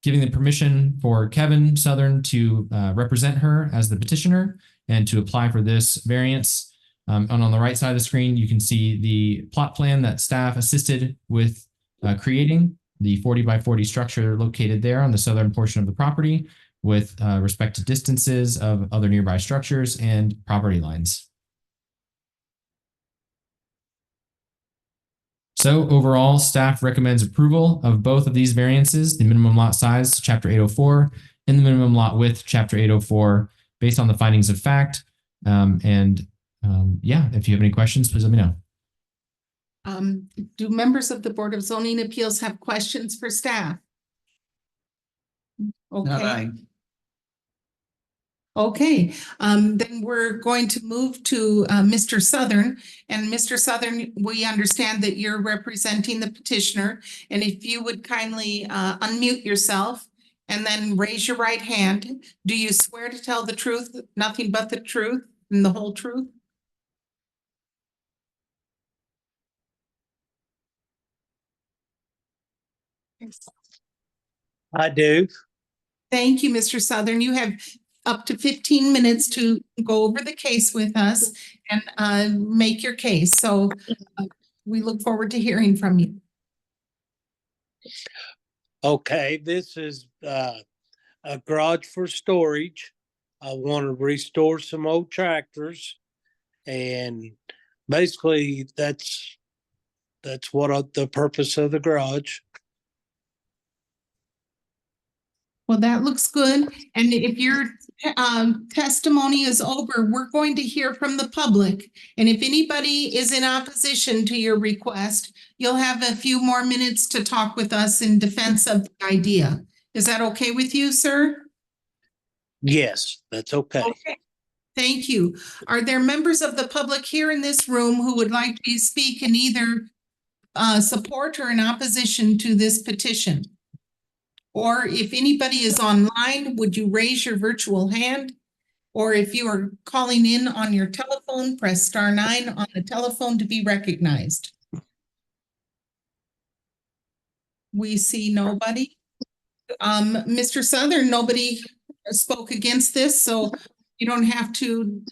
giving the permission for Kevin Southern to represent her as the petitioner and to apply for this variance. And on the right side of the screen, you can see the plot plan that staff assisted with creating, the 40 by 40 structure located there on the southern portion of the property with respect to distances of other nearby structures and property lines. So overall, staff recommends approval of both of these variances, the minimum lot size, chapter 804, and the minimum lot width, chapter 804, based on the findings of fact. Yeah, if you have any questions, please let me know. Do members of the Board of Zoning Appeals have questions for staff? Not Okay. I. Okay, then we're going to move to Mr. Southern. And Mr. Southern, we understand that you're representing the petitioner. And if you would kindly unmute yourself and then raise your right hand. Do you swear to tell the truth, nothing but the truth and the whole truth? I do. Thank you, Mr. Southern. You have up to 15 minutes to go over the case with us and make your case. So we look forward to hearing from you. Okay, this is a garage for storage. I want to restore some old tractors, and basically that's what the purpose of the garage. Well, that looks good. And if your testimony is over, we're going to hear from the public. And if anybody is in opposition to your request, you'll have a few more minutes to talk with us in defense of the idea. Is that okay with you, sir? Yes, that's okay. Okay. Thank you. Are there members of the public here in this room who would like to speak in either support or in opposition to this petition? Or if anybody is online, would you raise your virtual hand? Or if you are calling in on your telephone, press *9 on the telephone to be recognized. We see nobody. Mr. Southern, nobody spoke against this, so you don't have to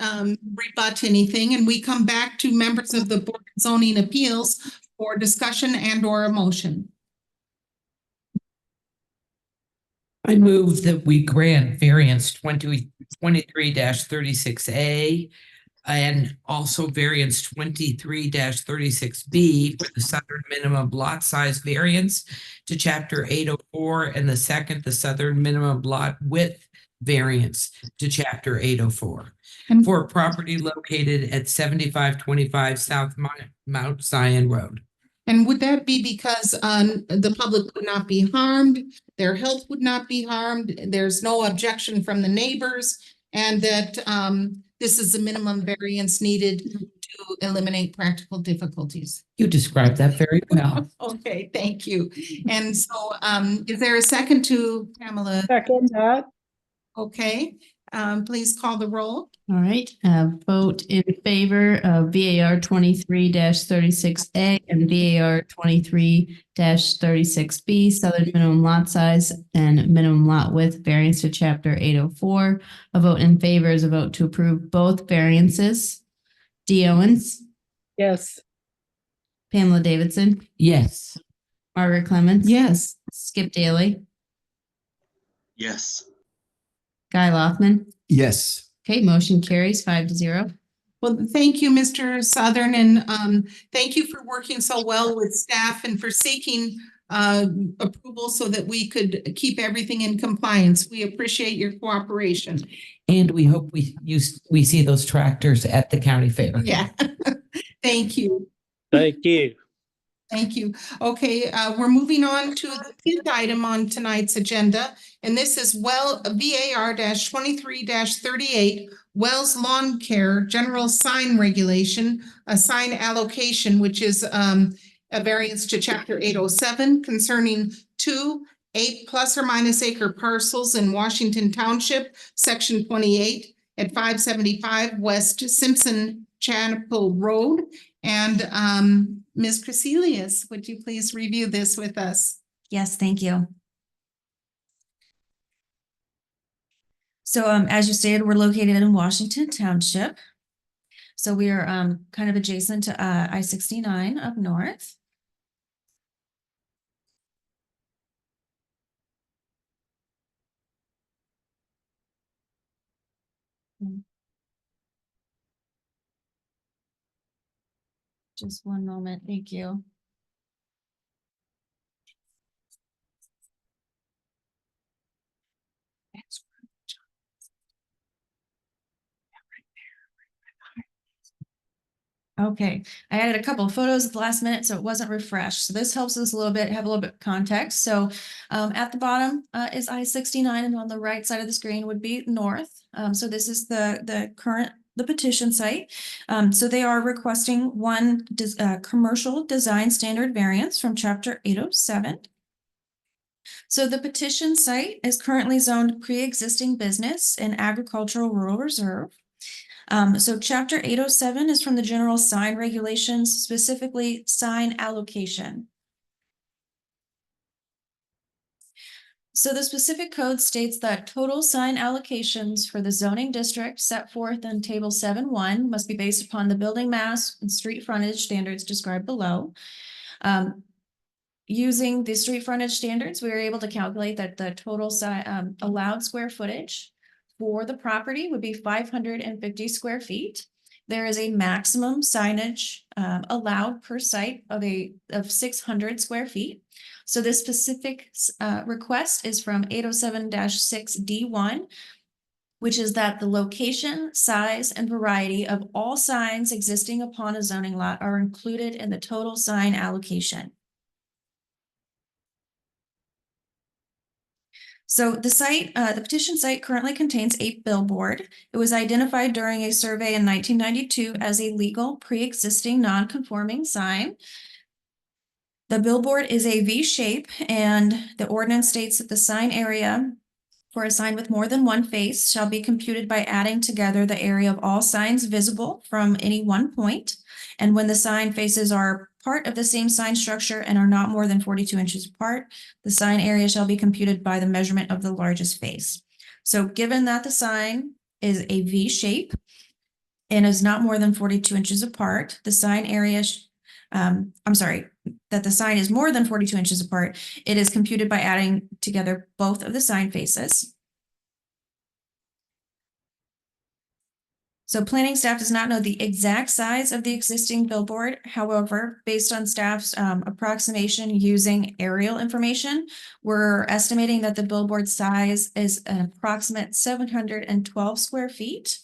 rebut anything. And we come back to members of the Board of Zoning Appeals for discussion and or a motion. I move that we grant variance 23-36A and also variance 23-36B for the southern minimum lot size variance to chapter 804, and the southern minimum lot width variance to chapter 804 And- for property located at 7525 South Mount Zion Road. And would that be because the public would not be harmed, their health would not be harmed, there's no objection from the neighbors, and that this is the minimum variance needed to eliminate practical difficulties? You described that very well. Okay, thank you. And so is there a second to Pamela? Second that. Okay, please call the roll. All right, vote in favor of VAR 23-36A and VAR 23-36B, southern minimum lot size and minimum lot width variance to chapter 804. A vote in favor is a vote to approve both variances. Dee Owens, Yes. Pamela Davidson, Yes. Margaret Clemens. Yes. Skip Daly, Yes. Guy Lothman. Yes. Okay, motion carries 5-0. Well, thank you, Mr. Southern, and thank you for working so well with staff and for seeking approval so that we could keep everything in compliance. We appreciate your cooperation. And we hope we see those tractors at the county fair. Yeah, thank you. Thank you. Thank you. Okay, we're moving on to the fifth item on tonight's agenda, and this is VAR 23-38 Wells Lawn Care General Sign Regulation, a sign allocation, which is a variance to chapter 807 concerning 2 8± acre parcels in Washington Township, section 28 at 575 West Simpson Chapel Road. And Ms. Crecelius, would you please review this with us? Yes, thank you. So as you stated, we're located in Washington Township. So we are kind of adjacent to I-69 up north. Just one moment, thank you. Okay, I added a couple of photos at the last minute, so it wasn't refreshed. So this helps us a little bit, have a little bit of context. So at the bottom is I-69, and on the right side of the screen would be north. So this is the petition site. So they are requesting one commercial design standard variance from chapter 807. So the petition site is currently zoned pre-existing business and agricultural rural reserve. So chapter 807 is from the general sign regulations, specifically sign allocation. So the specific code states that total sign allocations for the zoning district set forth in table 7.1 must be based upon the building mass and street frontage standards described below. Using the street frontage standards, we were able to calculate that the total allowed square footage for the property would be 550 square feet. There is a maximum signage allowed per site of 600 square feet. So this specific request is from 807-6D1, which is that the location, size, and variety of all signs existing upon a zoning lot are included in the total sign allocation. So the petition site currently contains 8 billboard. It was identified during a survey in 1992 as a legal pre-existing non-conforming sign. The billboard is a V shape, and the ordinance states that the sign area for a sign with more than one face shall be computed by adding together the area of all signs visible from any one point. And when the sign faces are part of the same sign structure and are not more than 42 inches apart, the sign area shall be computed by the measurement of the largest face. So given that the sign is a V shape and is not more than 42 inches apart, the sign area, that the sign is more than 42 inches apart, it is computed by adding together both of the sign faces. So planning staff does not know the exact size of the existing billboard. However, based on staff's approximation using aerial information, we're estimating that the billboard size is an approximate 712 square feet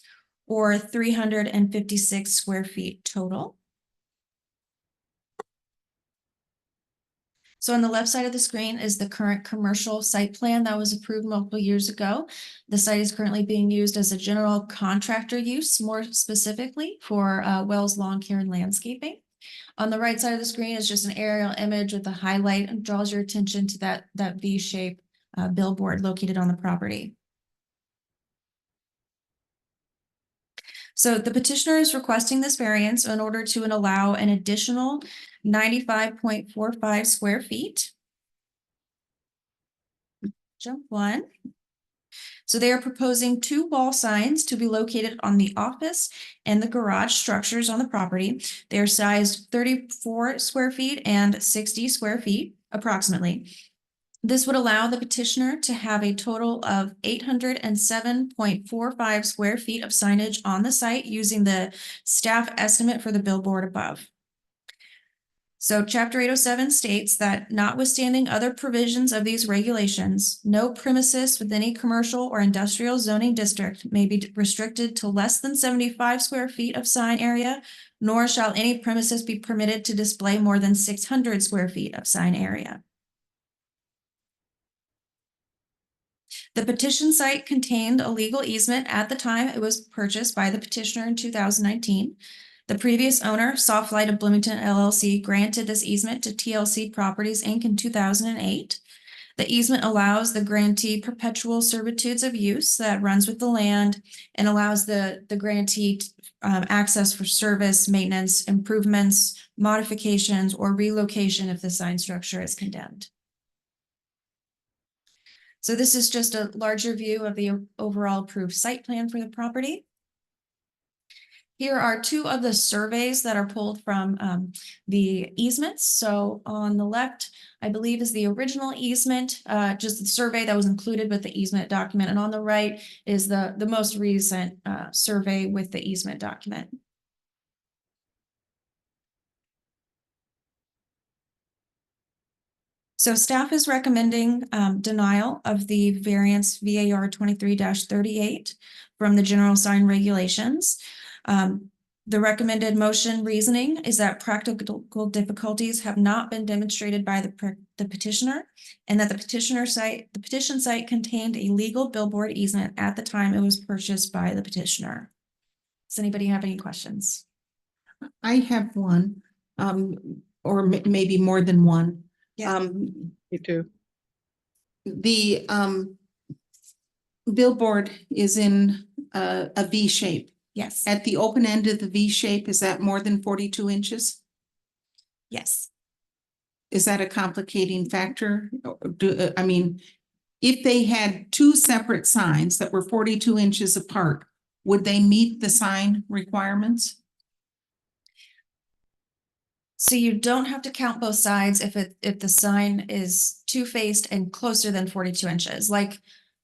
or 356 square feet total. So on the left side of the screen is the current commercial site plan that was approved multiple years ago. The site is currently being used as a general contractor use, more specifically for Wells Lawn Care and Landscaping. On the right side of the screen is just an aerial image with a highlight and draws your attention to that V-shape billboard located on the property. So the petitioner is requesting this variance in order to allow an additional 95.45 square feet. Jump one. So they are proposing 2 wall signs to be located on the office and the garage structures on the property. They are sized 34 square feet and 60 square feet approximately. This would allow the petitioner to have a total of 807.45 square feet of signage on the site using the staff estimate for the billboard above. So Chapter 807 states that notwithstanding other provisions of these regulations, no premises with any commercial or industrial zoning district may be restricted to less than 75 square feet of sign area, nor shall any premises be permitted to display more than 600 square feet of sign area. The petition site contained a legal easement at the time it was purchased by the petitioner in 2019. The previous owner, Softlight of Bloomington LLC, granted this easement to TLC Properties Inc. in 2008. The easement allows the grantee perpetual servitudes of use that runs with the land and allows the grantee access for service, maintenance, improvements, modifications, or relocation if the sign structure is condemned. So this is just a larger view of the overall approved site plan for the property. Here are 2 of the surveys that are pulled from the easements. So on the left, I believe is the original easement, just the survey that was included with the easement document. And on the right is the most recent survey with the easement document. So staff is recommending denial of the variance VAR 23-38 from the general sign regulations. The recommended motion reasoning is that practical difficulties have not been demonstrated by the petitioner, and that the petition site contained a legal billboard easement at the time it was purchased by the petitioner. Does anybody have any questions? I have one, or maybe more than one. Yeah. Me too. The billboard is in a V shape. Yes. At the open end of the V shape, is that more than 42 inches? Yes. Is that a complicating factor? I mean, if they had 2 separate signs that were 42 inches apart, would they meet the sign requirements? So you don't have to count both sides if the sign is 2-faced and closer than 42 inches, like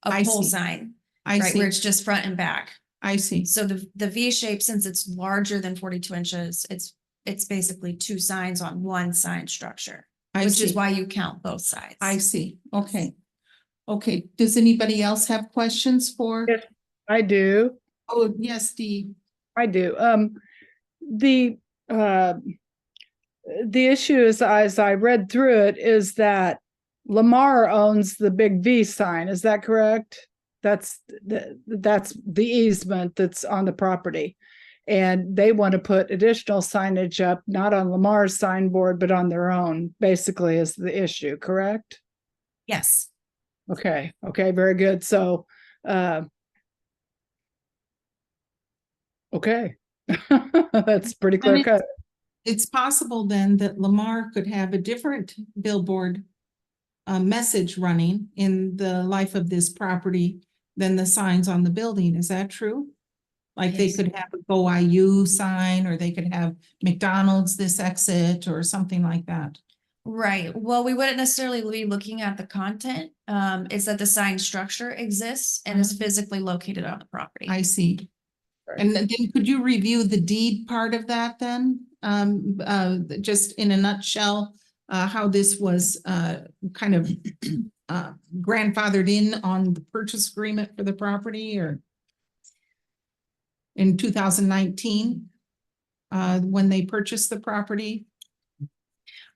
a I pole see. sign, I right, see. where it's just front and back. I see. So the V shape, since it's larger than 42 inches, it's basically 2 signs on one sign structure, which is why you count both sides. I see. Okay. Okay. Does anybody else have questions for? Yes, I do. Oh, yes, Dee. I do. The issue is, as I read through it, is that Lamar owns the big V sign. Is that correct? That's the easement that's on the property. And they want to put additional signage up, not on Lamar's signboard, but on their own, basically is the issue, correct? Yes. Okay, very good. So, okay. That's pretty clear cut. It's possible then that Lamar could have a different billboard message running in the life of this property than the signs on the building. Is that true? Like they Yes. could have a Go IU sign, or they could have McDonald's this exit or something like that. Right. Well, we wouldn't necessarily be looking at the content. It's that the sign structure exists and is physically located on the property. I see. Right. And then could you review the deed part of that then? Just in a nutshell, how this was kind of grandfathered in on the purchase agreement for the property, or in 2019, when they purchased the property?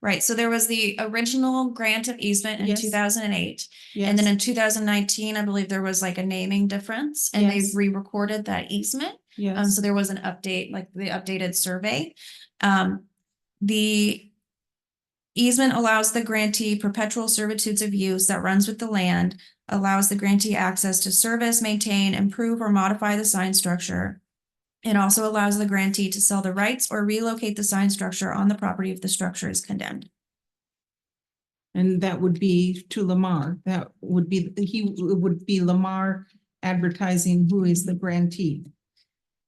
Right. So there was the original grant of easement in Yes. 2008. Yes. And then in 2019, I believe there was like a naming difference and they Yes. re-recorded that easement. Yes. So there was an update, like the updated survey. The easement allows the grantee perpetual servitudes of use that runs with the land, allows the grantee access to service, maintain, improve, or modify the sign structure. It also allows the grantee to sell the rights or relocate the sign structure on the property if the structure is condemned. And that would be to Lamar. That would be, would be Lamar advertising who is the grantee.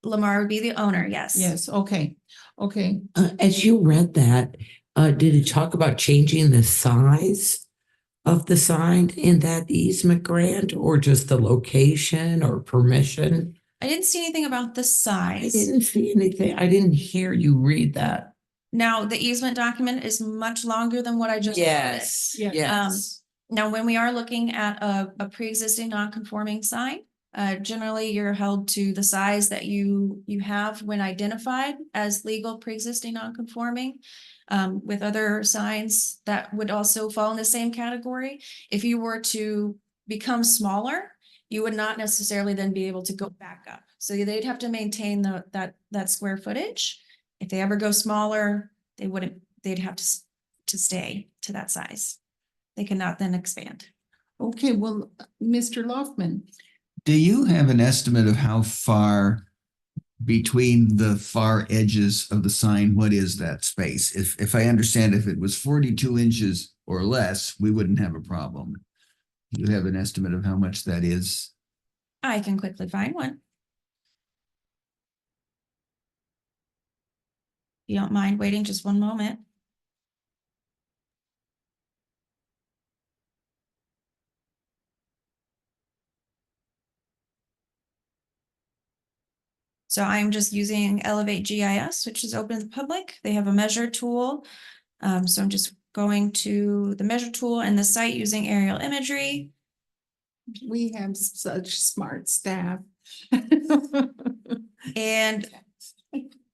Lamar would be the owner, yes. Yes, okay, okay. As you read that, did it talk about changing the size of the sign in that easement grant, or just the location or permission? I didn't see anything about the I size. didn't see anything. I didn't hear you read that. Now, the easement document is much longer than what I just quoted. Yes, Yeah. yes. Now, when we are looking at a pre-existing non-conforming sign, generally you're held to the size that you have when identified as legal pre-existing non-conforming. With other signs that would also fall in the same category. If you were to become smaller, you would not necessarily then be able to go back up. So they'd have to maintain that square footage. If they ever go smaller, they'd have to stay to that size. They cannot then expand. Okay, well, Mr. Loftman, Do you have an estimate of how far between the far edges of the sign, what is that space? If I understand, if it was 42 inches or less, we wouldn't have a problem. You have an estimate of how much that is? I can quickly find one. You don't mind waiting just one moment? So I'm just using Elevate GIS, which is open to the public. They have a measure tool. So I'm just going to the measure tool and the site using aerial imagery. we have such smart staff. And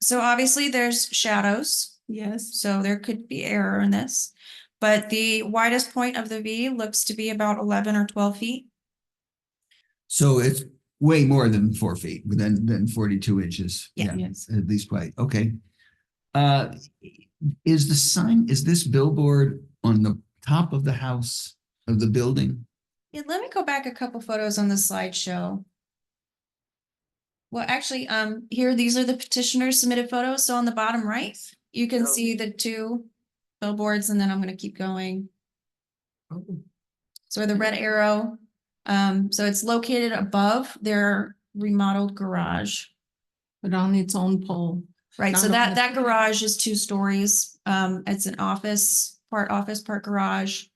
so obviously there's shadows, Yes, so there could be error in this. But the widest point of the V looks to be about 11 or 12 feet. So it's way more than 4 feet, than 42 inches. Yeah. yes. At least quite, okay. Is this billboard on the top of the house of the building? Yeah, let me go back a couple photos on the slideshow. Well, actually, here, these are the petitioners submitted photos. So on the bottom right, you can see the two billboards, and then I'm gonna keep going. So the red arrow, so it's located above their remodeled garage. But on its own pole. Right, so Not on that the- garage is 2 stories. It's an office, part garage,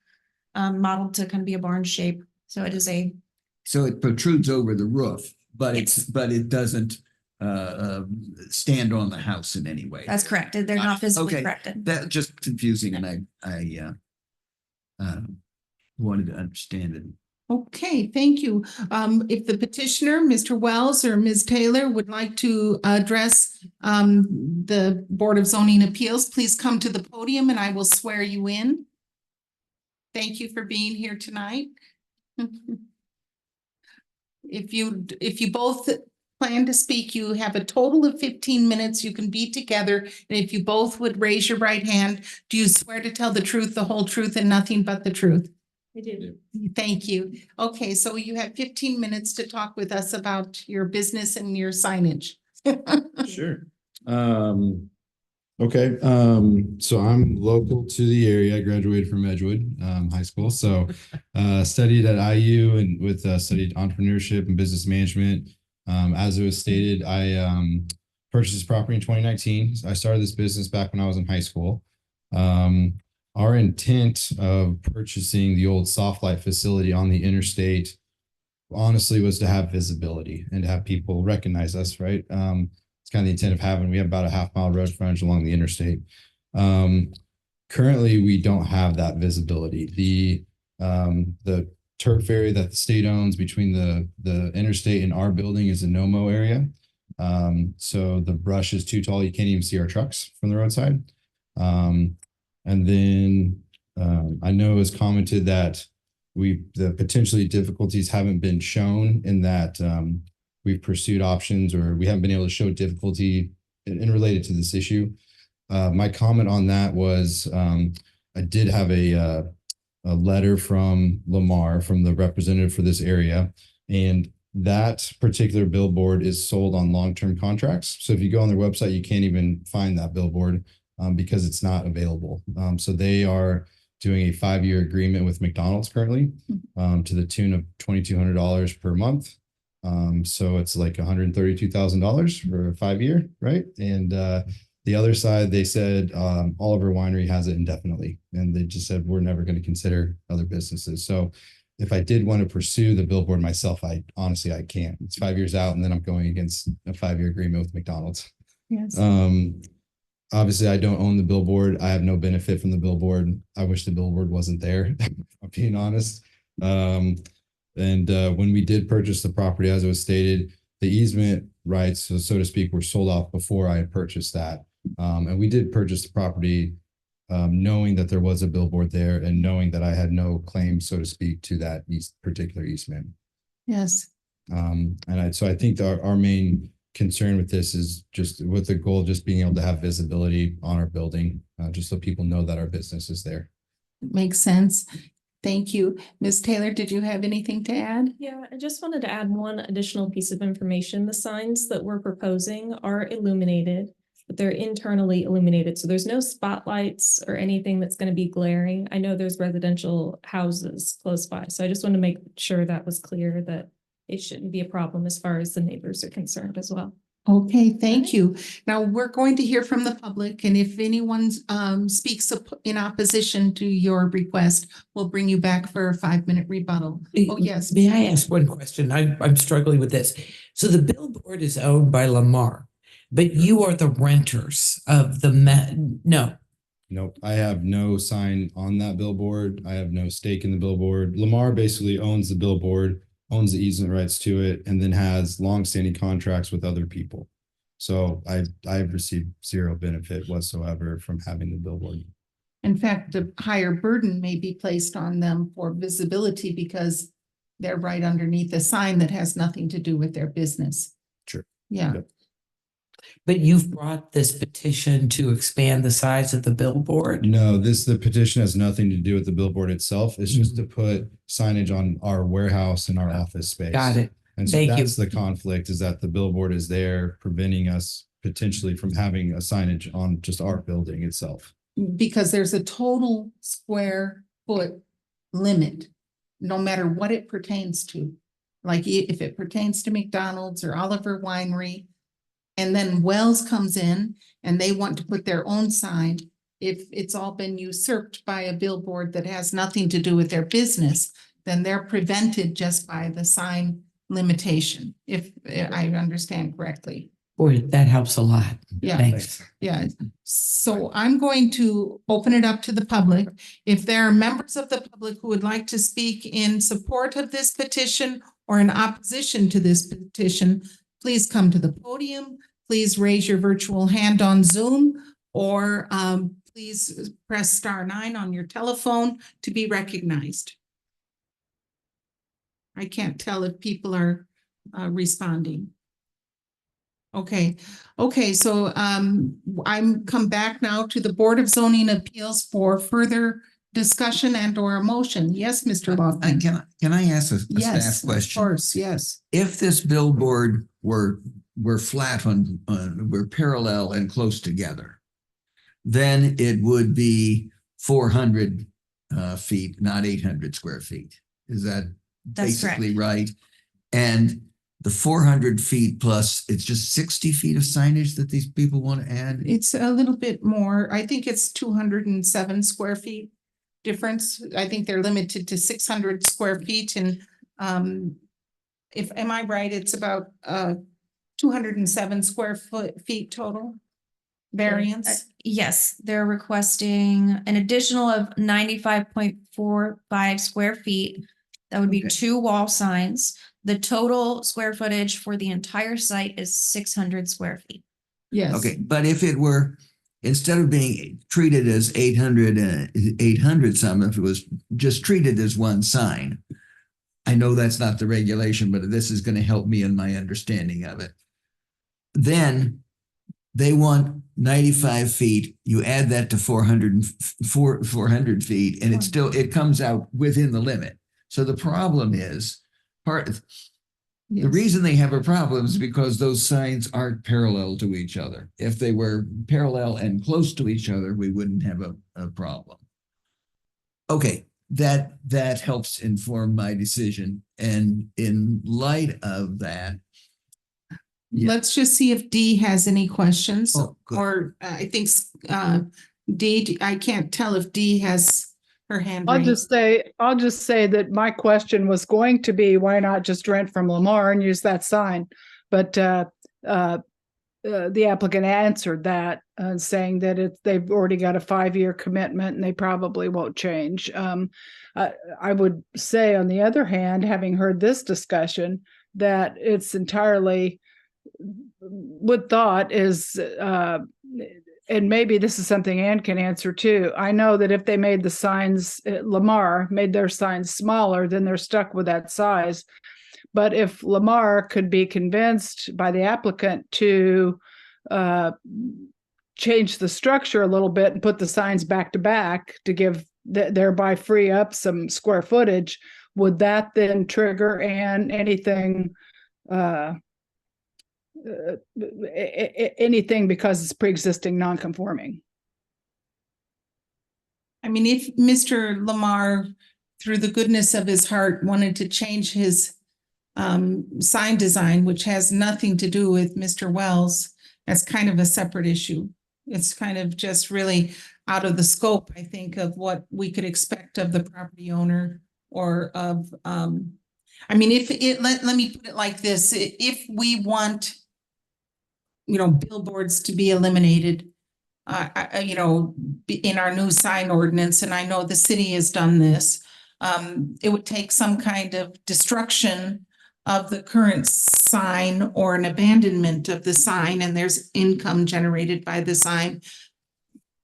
modeled to kind of be a barn shape. So it is So it protrudes over the roof, but Yes. it doesn't stand on the house in any way. that's correct. They're not physically Okay. corrected. That just confusing, and I wanted to understand it. Okay, thank you. If the petitioner, Mr. Wells or Ms. Taylor, would like to address the Board of Zoning Appeals, please come to the podium and I will swear you in. Thank you for being here tonight. If you both plan to speak. You have a total of 15 minutes. You can be together. And if you both would raise your right hand, do you swear to tell the truth, the whole truth, and nothing but the truth? I do. Thank you. Okay, so you have 15 minutes to talk with us about your business and your signage. Sure. Okay, so I'm local to the area. I graduated from Edgewood High School. So studied at IU and studied entrepreneurship and business management. As it was stated, I purchased this property in 2019. I started this business back when I was in high school. Our intent of purchasing the old Softlight facility on the interstate honestly was to have visibility and to have people recognize us, right? It's kind of the intent of having, we have about a half-mile road frontage along the interstate. Currently, we don't have that visibility. The turf area that the state owns between the interstate and our building is a no-mow area. So the brush is too tall. You can't even see our trucks from the roadside. And then I know it was commented that the potentially difficulties haven't been shown in that we've pursued options or we haven't been able to show difficulty in related to this issue. My comment on that was I did have a letter from Lamar, from the representative for this area, and that particular billboard is sold on long-term contracts. So if you go on their website, you can't even find that billboard because it's not available. So they are doing a 5-year agreement with McDonald's currently to the tune of $2,200 per month. So it's like $132,000 for a 5-year, right? And the other side, they said Oliver Winery has it indefinitely, and they just said we're never going to consider other businesses. So if I did want to pursue the billboard myself, I can't. It's 5 years out, and then I'm going against a 5-year agreement with McDonald's. Yes. Obviously, I don't own the billboard. I have no benefit from the billboard. I wish the billboard wasn't there, I'm being honest. And when we did purchase the property, as it was stated, the easement rights, so to speak, were sold off before I had purchased that. And we did purchase the property knowing that there was a billboard there and knowing that I had no claim, so to speak, to that particular easement. Yes. So I think our main concern with this is just with the goal of just being able to have visibility on our building, just so people know that our business is there. Makes sense. Thank you. Ms. Taylor, did you have anything to add? Yeah, I just wanted to add one additional piece of information. The signs that we're proposing are illuminated, but they're internally illuminated. So there's no spotlights or anything that's going to be glaring. I know there's residential houses close by, so I just want to make sure that was clear, that it shouldn't be a problem as far as the neighbors are concerned as well. Okay, thank you. Now we're going to hear from the public, and if anyone speaks in opposition to your request, we'll bring you back for a 5-minute rebuttal. Oh, yes. May I ask one question? I'm struggling with this. So the billboard is owned by Lamar, but you are the renters of the no. Nope, I have no sign on that billboard. I have no stake in the billboard. Lamar basically owns the billboard, owns the easement rights to it, and then has longstanding contracts with other people. So I've received zero benefit whatsoever from having the billboard. In fact, a higher burden may be placed on them for visibility because they're right underneath a sign that has nothing to do with their business. Sure. Yeah. Yep. But you've brought this petition to expand the size of the billboard? No, the petition has nothing to do with the billboard itself. It's just to put signage on our warehouse and our office space. Got it. And so Thank you. that's the conflict, is that the billboard is there preventing us potentially from having a signage on just our building itself. Because there's a total square foot limit, no matter what it pertains to. Like if it pertains to McDonald's or Oliver Winery, and then Wells comes in and they want to put their own sign, if it's all been usurped by a billboard that has nothing to do with their business, then they're prevented just by the sign limitation, if I understand correctly. Boy, that helps a lot. Yeah. Thanks. Yeah, so I'm going to open it up to the public. If there are members of the public who would like to speak in support of this petition or in opposition to this petition, please come to the podium. Please raise your virtual hand on Zoom, or please press *9 on your telephone to be recognized. I can't tell if people are responding. Okay, okay, so I'm come back now to the Board of Zoning Appeals for further discussion and or a motion. Yes, Mr. Loughlin. Can I ask a Yes, staff of question? course, yes. If this billboard were flat were parallel and close together, then it would be 400 feet, not 800 square feet. Is that That's correct. basically right? And the 400 feet plus, it's just 60 feet of signage that these people want to add? It's a little bit more. I think it's 207 square feet difference. I think they're limited to 600 square feet and if, am I right? It's about 207 square feet total variance. Yes, they're requesting an additional of 95.45 square feet. That would be Okay. 2 wall signs. The total square footage for the entire site is 600 square feet. Yes. Okay, but if it were, instead of being treated as 800 some, if it was just treated as one sign, I know that's not the regulation, but this is going to help me in my understanding of it. Then they want 95 feet. You add that to 400 feet, and it comes out within the limit. So the problem is the reason they have a problem is because those signs aren't parallel to each other. If they were parallel and close to each other, we wouldn't have a problem. Okay, that helps inform my decision. And in light of that, Let's just see if Dee has any questions. Oh, good. Or I think Dee, I can't tell if Dee has her hand I'll raised. just say that my question was going to be, why not just rent from Lamar and use that sign? But the applicant answered that, saying that they've already got a 5-year commitment and they probably won't change. I would say, on the other hand, having heard this discussion, that it's entirely what thought is, and maybe this is something Ann can answer too. I know that if they made the signs, Lamar made their signs smaller, then they're stuck with that size. But if Lamar could be convinced by the applicant to change the structure a little bit and put the signs back to back to give thereby free up some square footage, would that then trigger anything because it's pre-existing non-conforming? I mean, if Mr. Lamar, through the goodness of his heart, wanted to change his sign design, which has nothing to do with Mr. Wells, that's kind of a separate issue. It's kind of just really out of the scope, I think, of what we could expect of the property owner or of, I mean, let me put it like this. If we want, billboards to be eliminated, in our new sign ordinance, and I know the city has done this, it would take some kind of destruction of the current sign or an abandonment of the sign, and there's income generated by the sign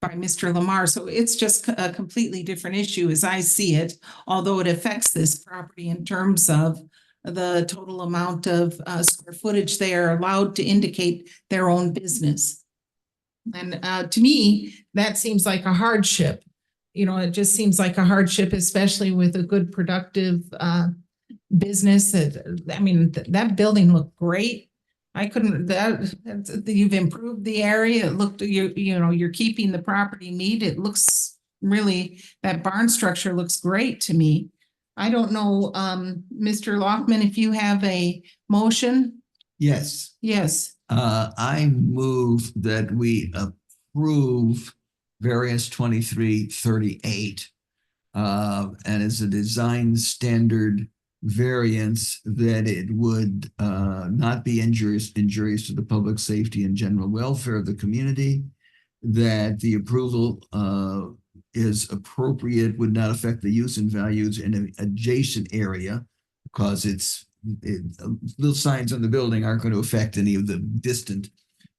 by Mr. Lamar. So it's just a completely different issue as I see it, although it affects this property in terms of the total amount of square footage they are allowed to indicate their own business. And to me, that seems like a hardship. It just seems like a hardship, especially with a good productive business. That building looked great. You've improved the area. It looked, you're keeping the property neat. It looks really, that barn structure looks great to me. I don't know, Mr. Loughlin, if you have a motion? yes. Yes. I move that we approve variance 2338 and as a design standard variance, that it would not be injurious to the public safety and general welfare of the community, that the approval is appropriate, would not affect the use and values in an adjacent area, because little signs on the building aren't going to affect any of the distant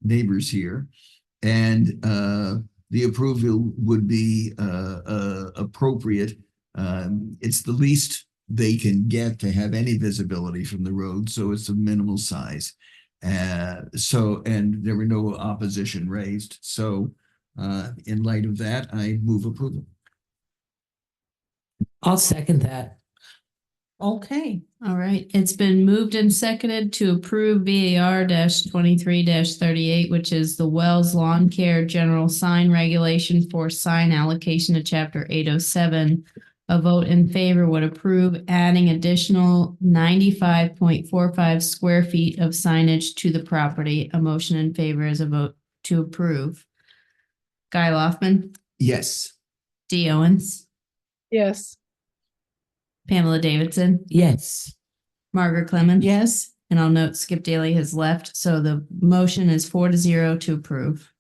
neighbors here. And the approval would be appropriate. It's the least they can get to have any visibility from the road, so it's a minimal size. And there were no opposition raised. So in light of that, I move approval. I'll second that. Okay, All right, it's been moved and seconded to approve VAR 23 38, which is the Wells Lawn Care General Sign Regulation for sign allocation to chapter 807. A vote in favor would approve adding additional 95.45 square feet of signage to the property. A motion in favor is a vote to approve. Guy Loftman, Yes. Dee Owens, Yes. Pamela Davidson, Yes. Margaret Clemens. yes. And I'll note Skip Daly has left, so the motion is 4-0 to approve.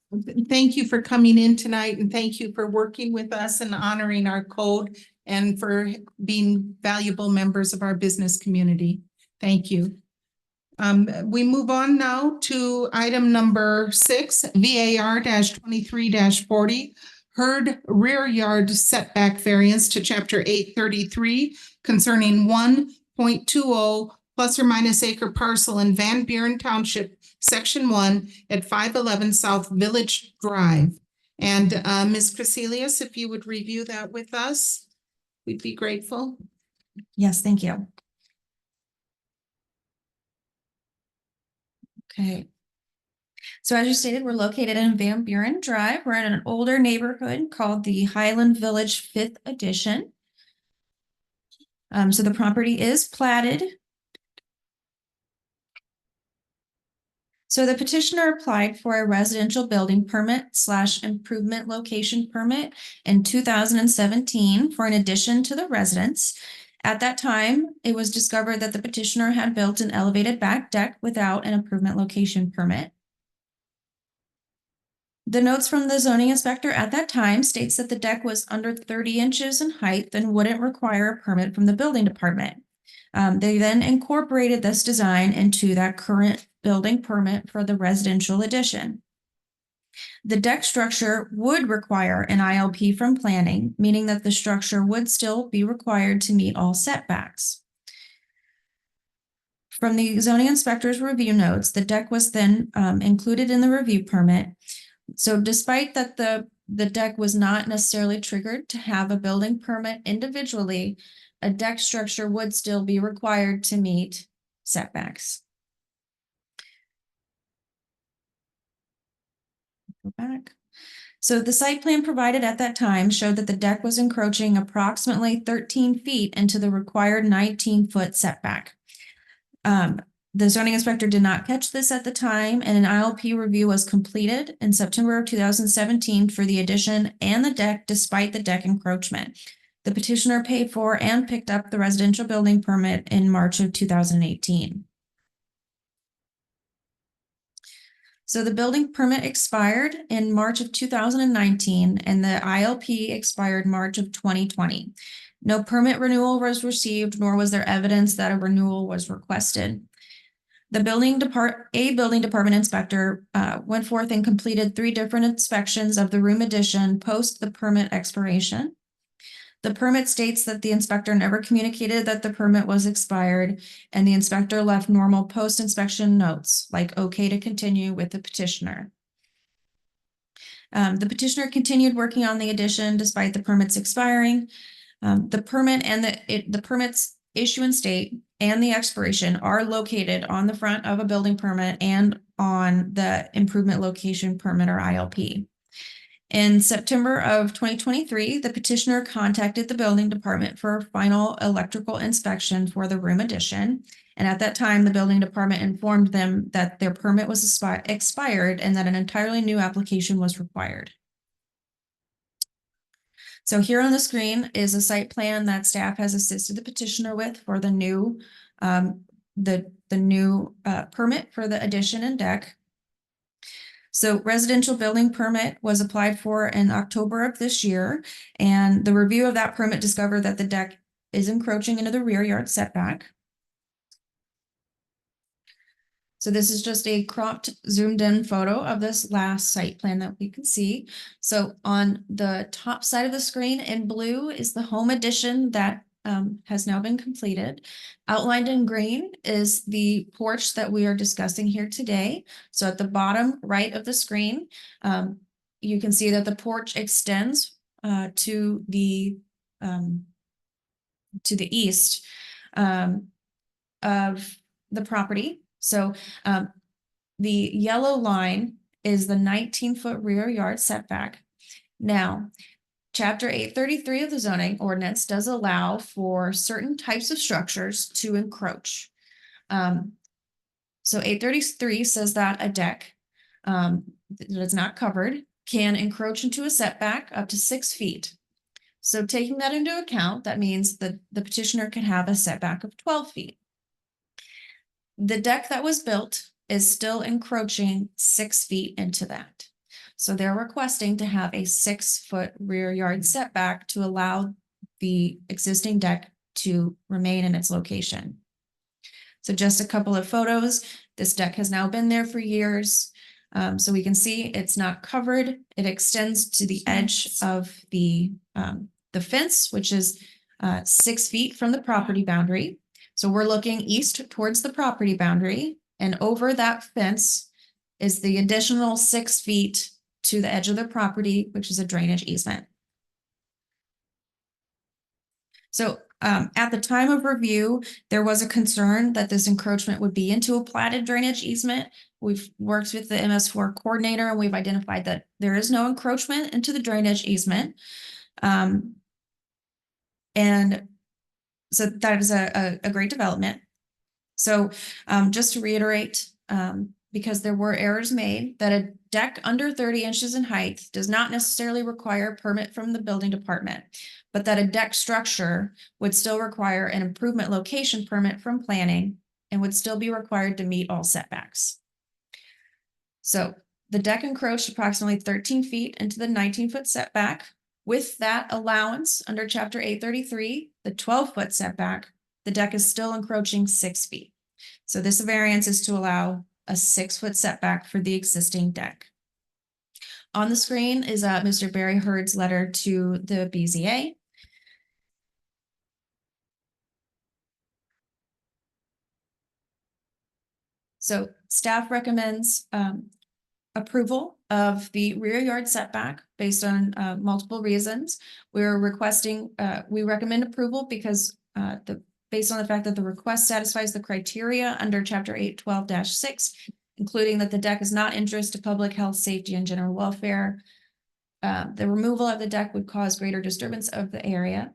Thank you for coming in tonight and thank you for working with us and honoring our code and for being valuable members of our business community. Thank you. We move on now to item number 6, VAR 23 40. Heard rear yard setback variance to chapter 833 concerning 1.20 plus or minus acre parcel in Van Buren Township, section 1 at 511 South Village Drive. And Ms. Crecelius, if you would review that with us, we'd be grateful. Yes, thank you. Okay. So as you stated, we're located in Van Buren Drive. We're in an older neighborhood called the Highland Village 5th Edition. So the property is platted. So the petitioner applied for a residential building permit / improvement location permit in 2017 for an addition to the residence. At that time, it was discovered that the petitioner had built an elevated back deck without an improvement location permit. The notes from the zoning inspector at that time states that the deck was under 30 inches in height and wouldn't require a permit from the building department. They then incorporated this design into that current building permit for the residential addition. The deck structure would require an ILP from planning, meaning that the structure would still be required to meet all setbacks. From the zoning inspector's review notes, the deck was then included in the review permit. So despite that the deck was not necessarily triggered to have a building permit individually, a deck structure would still be required to meet setbacks. Go back. So the site plan provided at that time showed that the deck was encroaching approximately 13 feet into the required 19-foot setback. The zoning inspector did not catch this at the time, and an ILP review was completed in September of 2017 for the addition and the deck despite the deck encroachment. The petitioner paid for and picked up the residential building permit in March of 2018. So the building permit expired in March of 2019 and the ILP expired March of 2020. No permit renewal was received, nor was there evidence that a renewal was requested. The building department inspector went forth and completed 3 different inspections of the room addition post the permit expiration. The permit states that the inspector never communicated that the permit was expired, and the inspector left normal post-inspection notes, like okay to continue with the petitioner. The petitioner continued working on the addition despite the permits expiring. The permit and the permit's issuance date and the expiration are located on the front of a building permit and on the improvement location permit or ILP. In September of 2023, the petitioner contacted the building department for a final electrical inspection for the room addition. And at that time, the building department informed them that their permit was expired and that an entirely new application was required. So here on the screen is a site plan that staff has assisted the petitioner with for the new permit for the addition and deck. So residential building permit was applied for in October of this year, and the review of that permit discovered that the deck is encroaching into the rear yard setback. So this is just a cropped, zoomed in photo of this last site plan that we can see. So on the top side of the screen in blue is the home addition that has now been completed. Outlined in green is the porch that we are discussing here today. So at the bottom right of the screen, you can see that the porch extends to the east of the property. So the yellow line is the 19-foot rear yard setback. Now, Chapter 833 of the zoning ordinance does allow for certain types of structures to encroach. So 833 says that a deck that is not covered can encroach into a setback up to 6 feet. So taking that into account, that means that the petitioner can have a setback of 12 feet. The deck that was built is still encroaching 6 feet into that. So they're requesting to have a 6-foot rear yard setback to allow the existing deck to remain in its location. So just a couple of photos. This deck has now been there for years. So we can see it's not covered. It extends to the edge of the fence, which is 6 feet from the property boundary. So we're looking east towards the property boundary, and over that fence is the additional 6 feet to the edge of the property, which is a drainage easement. So at the time of review, there was a concern that this encroachment would be into a platted drainage easement. We've worked with the MS4 coordinator and we've identified that there is no encroachment into the drainage easement. And so that is a great development. So just to reiterate, because there were errors made, that a deck under 30 inches in height does not necessarily require a permit from the building department, but that a deck structure would still require an improvement location permit from planning and would still be required to meet all setbacks. So the deck encroached approximately 13 feet into the 19-foot setback. With that allowance under Chapter 833, the 12-foot setback, the deck is still encroaching 6 feet. So this variance is to allow a 6-foot setback for the existing deck. On the screen is Mr. Barry Hurd's letter to the BZA. So staff recommends approval of the rear yard setback based on multiple reasons. We're requesting, we recommend approval because based on the fact that the request satisfies the criteria under Chapter 812-6, including that the deck is not injurious to public health, safety, and general welfare. The removal of the deck would cause greater disturbance of the area.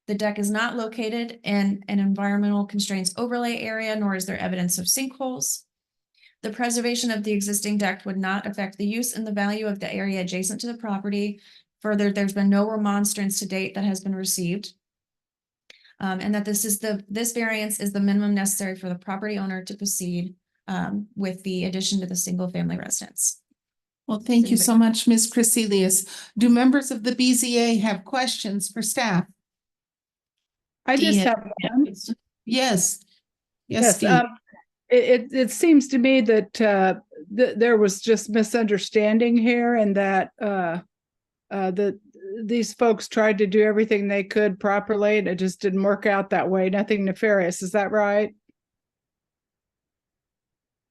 The deck is not located in an environmental constraints overlay area, nor is there evidence of sinkholes. The preservation of the existing deck would not affect the use and the value of the area adjacent to the property. Further, there's been no remonstrance to date that has been received. And that this variance is the minimum necessary for the property owner to proceed with the addition to the single family residence. Well, thank you so much, Ms. Crecelius. Do members of the BZA have questions for staff? I just have one. Yes. Yes, Steve. it seems to me that there was just misunderstanding here, and that these folks tried to do everything they could properly, and it just didn't work out that way. Nothing nefarious, is that right?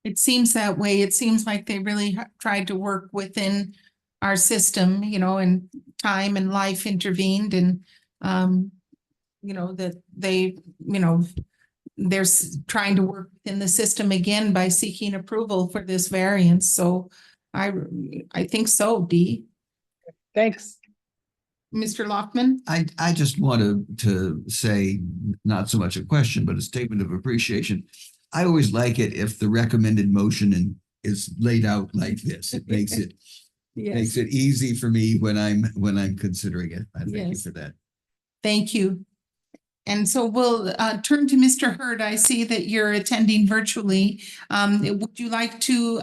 It seems that way. It seems like they really tried to work within our system, you know, and time and life intervened, and you know, that they, you know, they're trying to work within the system again by seeking approval for this variance. So I think so, Dee. Thanks. Mr. Lockman? I just wanted to say, not so much a question, but a statement of appreciation. I always like it if the recommended motion is laid out like this. It makes it makes it easy for me when I'm considering it. I thank you for that. Thank you. And so we'll turn to Mr. Hurd. I see that you're attending virtually. Would you like to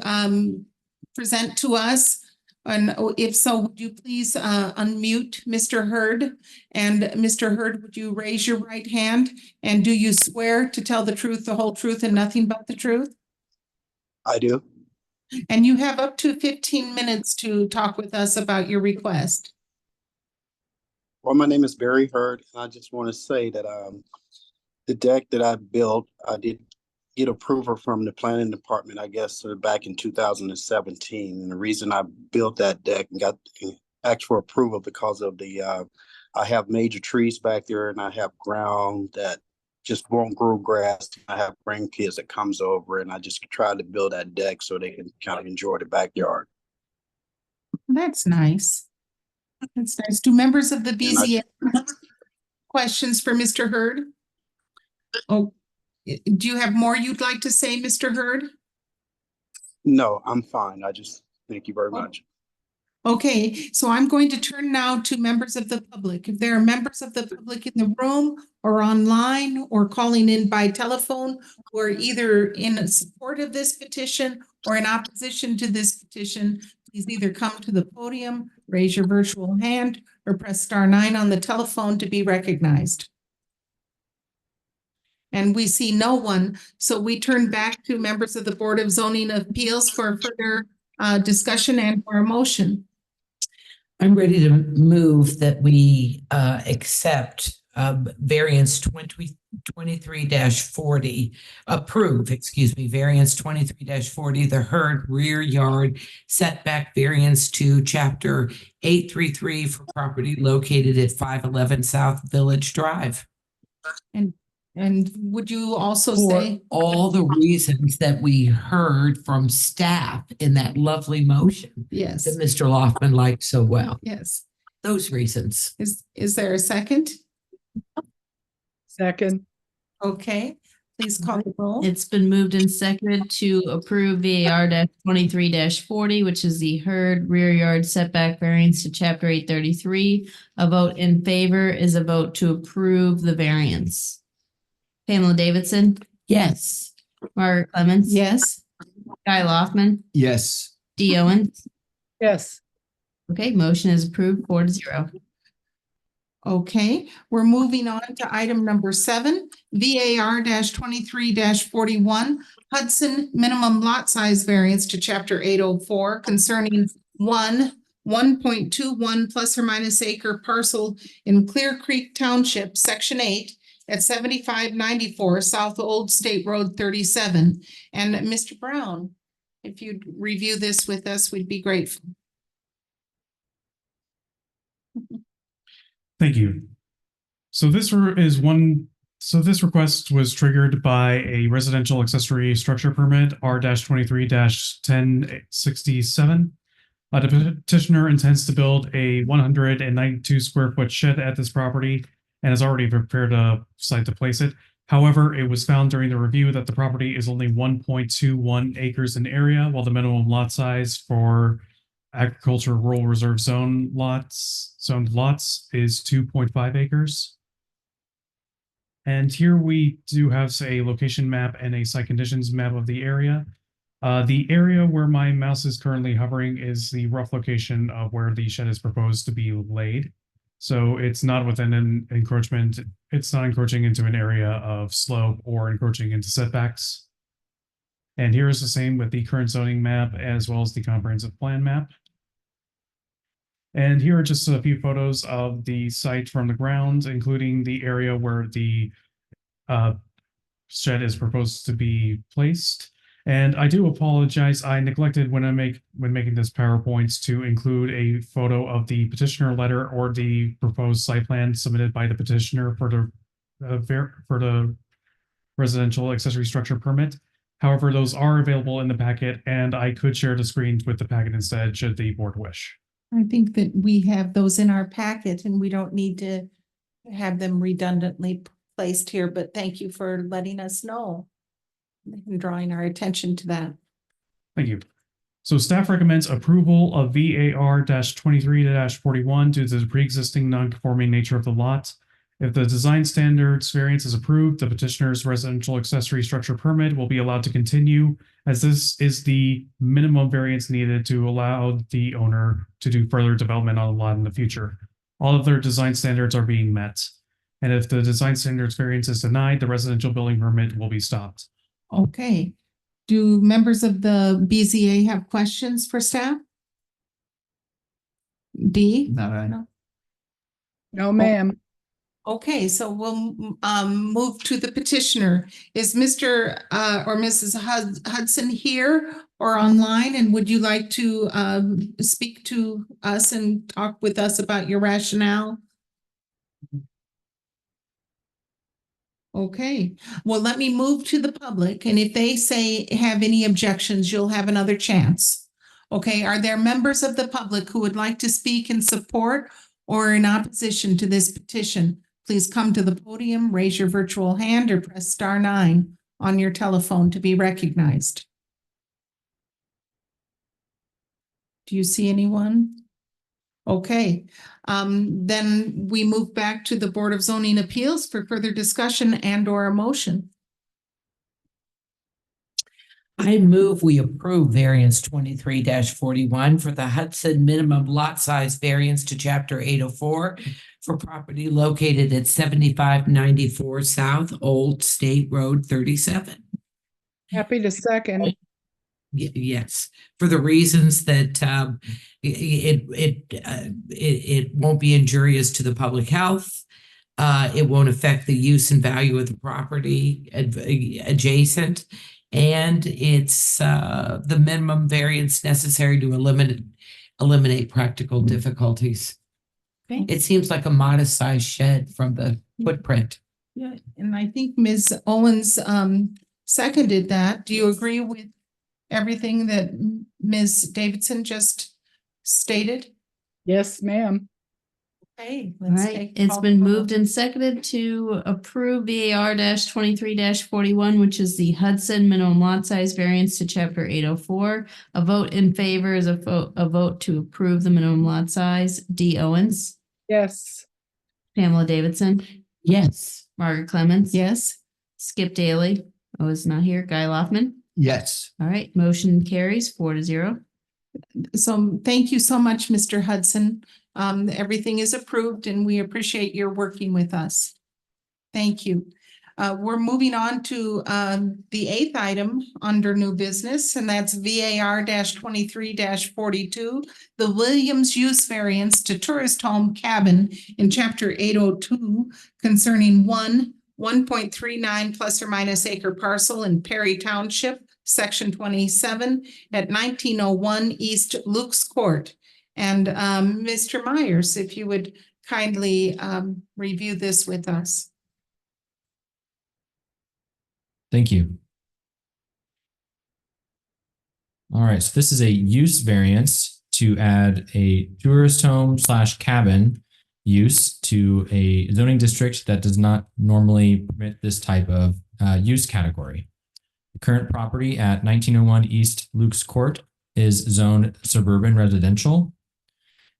present to us? And if so, would you please unmute Mr. Hurd? And Mr. Hurd, would you raise your right hand? And do you swear to tell the truth, the whole truth, and nothing but the truth? I do. And you have up to 15 minutes to talk with us about your request. Well, my name is Barry Hurd, and I just want to say that the deck that I built, I did get approval from the planning department, I guess, back in 2017. And the reason I built that deck and got asked for approval because of the I have major trees back there, and I have ground that just won't grow grass. I have grandkids that comes over, and I just tried to build that deck so they can kind of enjoy the backyard. That's nice. That's nice. Do members of the BZA have questions for Mr. Hurd? Oh, do you have more you'd like to say, Mr. Hurd? No, I'm fine. I just thank you very much. Okay, so I'm going to turn now to members of the public. If there are members of the public in the room or online or calling in by telephone who are either in support of this petition or in opposition to this petition, please either come to the podium, raise your virtual hand, or press *9 on the telephone to be recognized. And we see no one, so we turn back to members of the Board of Zoning Appeals for further discussion and for a motion. I'm ready to move that we accept variance 23-40, variance 23-40, the Hurd rear yard setback variance to chapter 833 for property located at 511 South Village Drive. And would you also For say? all the reasons that we heard from staff in that lovely motion Yes, that Mr. Loftman liked so well. yes. Those reasons. Is there a second? Second. Okay, please call the roll. It's been moved and seconded to approve VAR 23-40, which is the Hurd rear yard setback variance to chapter 833. A vote in favor is a vote to approve the variance. Pamela Davidson, Yes. Margaret Clemens. Yes, Guy Loftman, Yes. Dee Owens. Yes. Okay, motion is approved 4-0. okay, we're moving on to item number 7, VAR 23-41, Hudson minimum lot size variance to chapter 804 concerning 1.21 plus or minus acre parcel in Clear Creek Township, section 8, at 7594 South Old State Road 37. And Mr. Brown, if you'd review this with us, we'd be grateful. Thank you. So this request was triggered by a residential accessory structure permit R-23-1067. The petitioner intends to build a 192 square foot shed at this property and has already prepared a site to place it. However, it was found during the review that the property is only 1.21 acres in area, while the minimum lot size for agriculture rural reserve zoned lots is 2.5 acres. And here we do have a location map and a site conditions map of the area. The area where my mouse is currently hovering is the rough location of where the shed is proposed to be laid. So it's not within an encroachment. It's not encroaching into an area of slope or encroaching into setbacks. And here is the same with the current zoning map as well as the comprehensive plan map. And here are just a few photos of the site from the ground, including the area where the shed is proposed to be placed. And I do apologize, I neglected when making this PowerPoint to include a photo of the petitioner letter or the proposed site plan submitted by the petitioner for the residential accessory structure permit. However, those are available in the packet, and I could share the screen with the packet instead, should the board wish. I think that we have those in our packet and we don't need to have them redundantly placed here, but thank you for letting us know and drawing our attention to that. Thank you. So staff recommends approval of VAR-23-41 due to the pre-existing non-conforming nature of the lot. If the design standards variance is approved, the petitioner's residential accessory structure permit will be allowed to continue, as this is the minimum variance needed to allow the owner to do further development on the lot in the future. All of their design standards are being met. And if the design standards variance is denied, the residential building permit will be stopped. Okay. Do members of the BZA have questions for staff? D? Not I. No. No, ma'am. Okay, so we'll move to the petitioner. Is Mr. Or Mrs. Hudson here or online? And would you like to speak to us and talk with us about your rationale? Okay, well, let me move to the public, and if they say have any objections, you'll have another chance. Okay, are there members of the public who would like to speak in support or in opposition to this petition? Please come to the podium, raise your virtual hand, or press *9 on your telephone to be recognized. Do you see anyone? Okay, then we move back to the Board of Zoning Appeals for further discussion and or a motion. I move we approve variance 23-41 for the Hudson minimum lot size variance to chapter 804 for property located at 7594 South Old State Road 37. Happy to second. Yes, for the reasons that it won't be injurious to the public health. It won't affect the use and value of the property adjacent. And it's the minimum variance necessary to eliminate practical difficulties. Okay. It seems like a modest sized shed from the footprint. Yeah, and I think Ms. Owens seconded that. Do you agree with everything that Ms. Davidson just stated? Yes, ma'am. Okay, All let's right, take. it's call been for- moved and seconded to approve VAR 23-41, which is the Hudson minimum lot size variance to chapter 804. A vote in favor is a vote to approve the minimum lot size. Dee Owens, Yes. Pamela Davidson, Yes. Margaret Clemens. Yes. Skip Daly, oh, is not here. Guy Loftman. Yes. All right, motion carries 4-0. So thank you so much, Mr. Hudson. Everything is approved and we appreciate your working with us. Thank you. We're moving on to the 8th item under new business, and that's VAR 23-42, the Williams use variance to tourist home cabin in chapter 802 concerning 1.39 plus or minus acre parcel in Perry Township, section 27 at 1901 East Luke's Court. And Mr. Myers, if you would kindly review this with us. Thank you. All right, so this is a use variance to add a tourist home / cabin use to a zoning district that does not normally permit this type of use category. The current property at 1901 East Luke's Court is zoned suburban residential,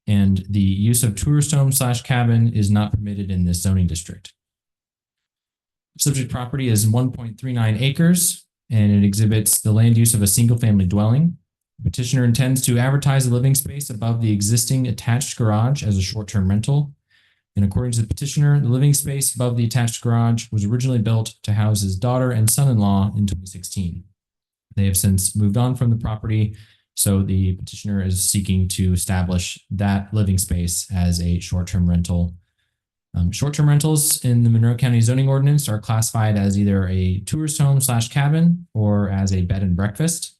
and the use of tourist home / cabin is not permitted in this zoning district. Subject property is 1.39 acres, and it exhibits the land use of a single-family dwelling. The petitioner intends to advertise the living space above the existing attached garage as a short-term rental. And according to the petitioner, the living space above the attached garage was originally built to house his daughter and son-in-law in 2016. They have since moved on from the property, so the petitioner is seeking to establish that living space as a short-term rental. Short-term rentals in the Monroe County zoning ordinance are classified as either a tourist home / cabin or as a bed and breakfast.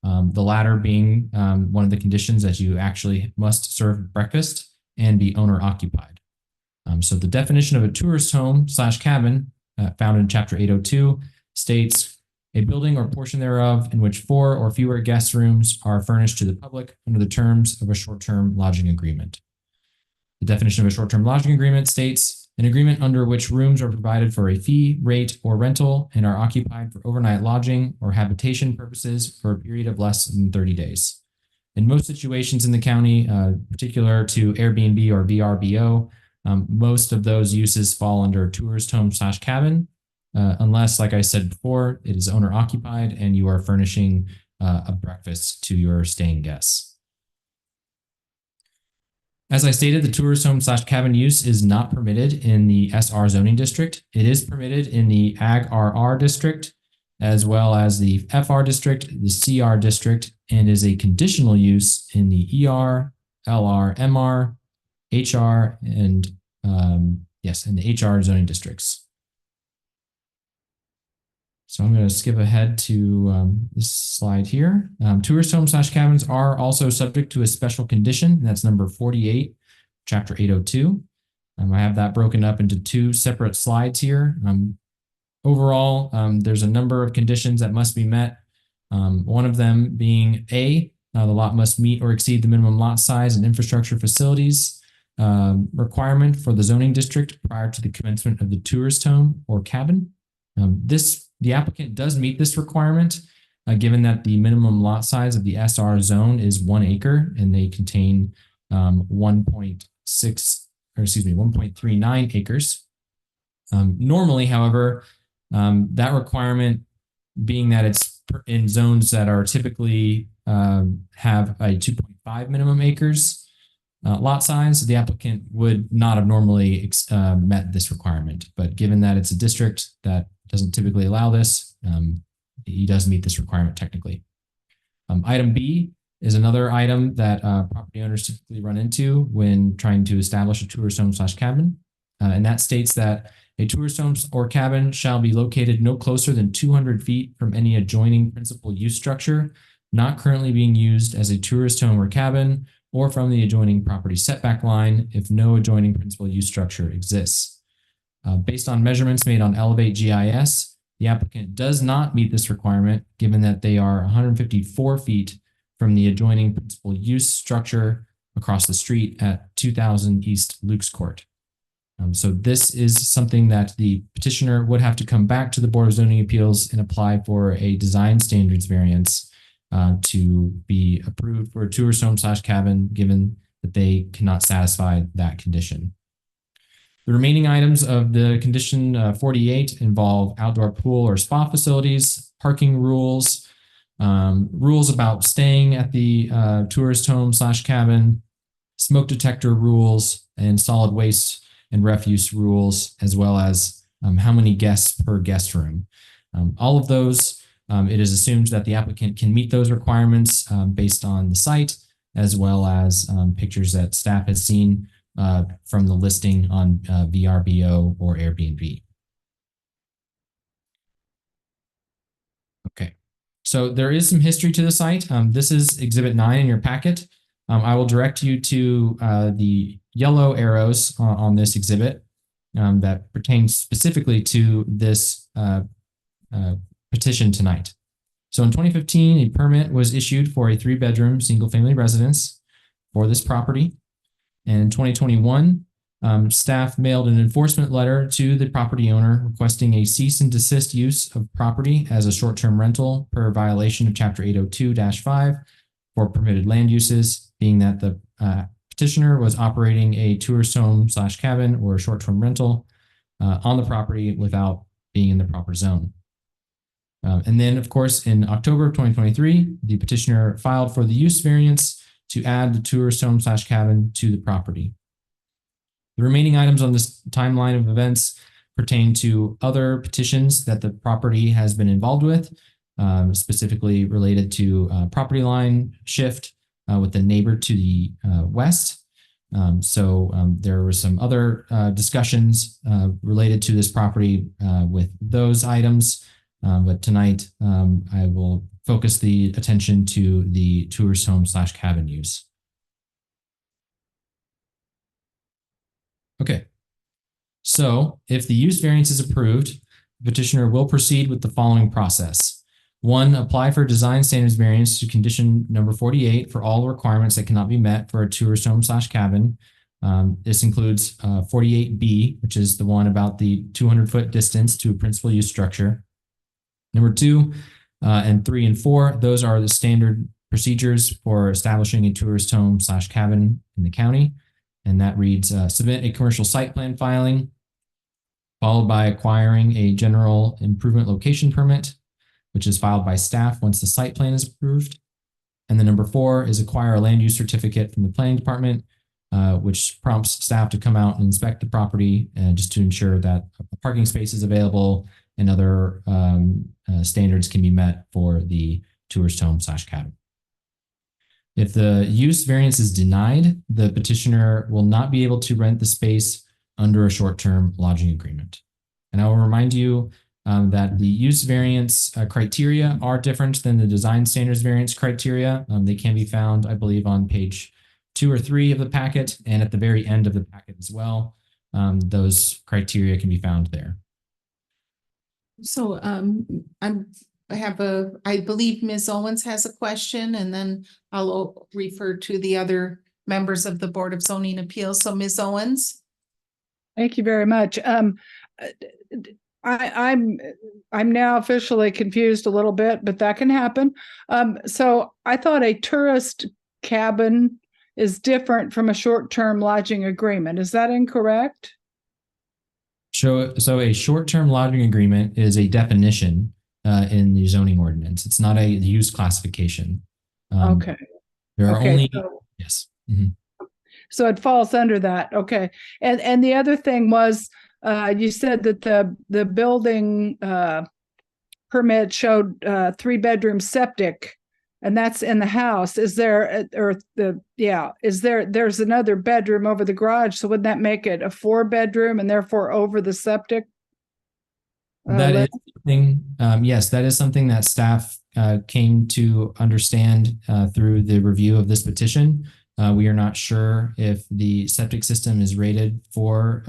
The latter being one of the conditions that you actually must serve breakfast and be owner occupied. So the definition of a tourist home / cabin found in chapter 802 states a building or portion thereof in which 4 or fewer guest rooms are furnished to the public under the terms of a short-term lodging agreement. The definition of a short-term lodging agreement states an agreement under which rooms are provided for a fee, rate, or rental and are occupied for overnight lodging or habitation purposes for a period of less than 30 days. In most situations in the county, particular to Airbnb or VRBO, most of those uses fall under tourist home / cabin, unless, like I said before, it is owner occupied and you are furnishing a breakfast to your staying guests. As I stated, the tourist home / cabin use is not permitted in the SR zoning district. It is permitted in the Ag RR district, as well as the FR district, the CR district, and is a conditional use in the ER, LR, MR, HR, and yes, in the HR zoning districts. So I'm going to skip ahead to this slide here. Tourist homes / cabins are also subject to a special condition. And that's number 48, chapter 802. I have that broken up into two separate slides here. Overall, there's a number of conditions that must be met. One of them being A, the lot must meet or exceed the minimum lot size and infrastructure facilities requirement for the zoning district prior to the commencement of the tourist home or cabin. The applicant does meet this requirement, given that the minimum lot size of the SR zone is 1 acre and they contain 1.39 acres. Normally, however, that requirement, being that it's in zones that are typically have a 2.5 minimum acres lot size, the applicant would not have normally met this requirement. But given that it's a district that doesn't typically allow this, he does meet this requirement technically. Item B is another item that property owners typically run into when trying to establish a tourist home / cabin. And that states that a tourist home or cabin shall be located no closer than 200 feet from any adjoining principal use structure not currently being used as a tourist home or cabin, or from the adjoining property setback line if no adjoining principal use structure exists. Based on measurements made on Elevate GIS, the applicant does not meet this requirement, given that they are 154 feet from the adjoining principal use structure across the street at 2000 East Luke's Court. So this is something that the petitioner would have to come back to the Board of Zoning Appeals and apply for a design standards variance to be approved for a tourist home / cabin, given that they cannot satisfy that condition. The remaining items of the condition 48 involve outdoor pool or spa facilities, parking rules, rules about staying at the tourist home / cabin, smoke detector rules, and solid waste and refuse rules, as well as how many guests per guest room. All of those, it is assumed that the applicant can meet those requirements based on the site, as well as pictures that staff has seen from the listing on VRBO or Airbnb. Okay, so there is some history to the site. This is Exhibit 9 in your packet. I will direct you to the yellow arrows on this exhibit that pertains specifically to this petition tonight. So in 2015, a permit was issued for a 3-bedroom single-family residence for this property. And in 2021, staff mailed an enforcement letter to the property owner requesting a cease and desist use of property as a short-term rental per violation of Chapter 802-5 for permitted land uses, being that the petitioner was operating a tourist home / cabin or a short-term rental on the property without being in the proper zone. And then, of course, in October of 2023, the petitioner filed for the use variance to add the tourist home / cabin to the property. The remaining items on this timeline of events pertain to other petitions that the property has been involved with, specifically related to property line shift with the neighbor to the west. There were some other discussions related to this property with those items. But tonight, I will focus the attention to the tourist home / cabin use. Okay, so if the use variance is approved, the petitioner will proceed with the following process. 1, apply for design standards variance to condition number 48 for all requirements that cannot be met for a tourist home / cabin. This includes 48B, which is the one about the 200-foot distance to a principal use structure. Number 2 and 3 and 4, those are the standard procedures for establishing a tourist home / cabin in the county. And that reads, submit a commercial site plan filing, followed by acquiring a general improvement location permit, which is filed by staff once the site plan is approved. And then number 4 is acquire a land use certificate from the planning department, which prompts staff to come out and inspect the property just to ensure that a parking space is available and other standards can be met for the tourist home / cabin. If the use variance is denied, the petitioner will not be able to rent the space under a short-term lodging agreement. And I will remind you that the use variance criteria are different than the design standards variance criteria. They can be found, I believe, on page 2 or 3 of the packet, and at the very end of the packet as well. Those criteria can be found there. So I believe Ms. Owens has a question, and then I'll refer to the other members of the Board of Zoning Appeals. So Ms. Owens? Thank you very much. I'm now officially confused a little bit, but that can happen. So I thought a tourist cabin is different from a short-term lodging agreement. Is that incorrect? So a short-term lodging agreement is a definition in the zoning ordinance. It's not a use classification. Okay. There are Okay, only, so- yes. Mhm. So it falls under that. Okay. And the other thing was, you said that the building permit showed 3-bedroom septic, and that's in the house. Is there, there's another bedroom over the garage, so would that make it a 4-bedroom and therefore over the septic? That is something, yes, that is something that staff came to understand through the review of this petition. We are not sure if the septic system is rated for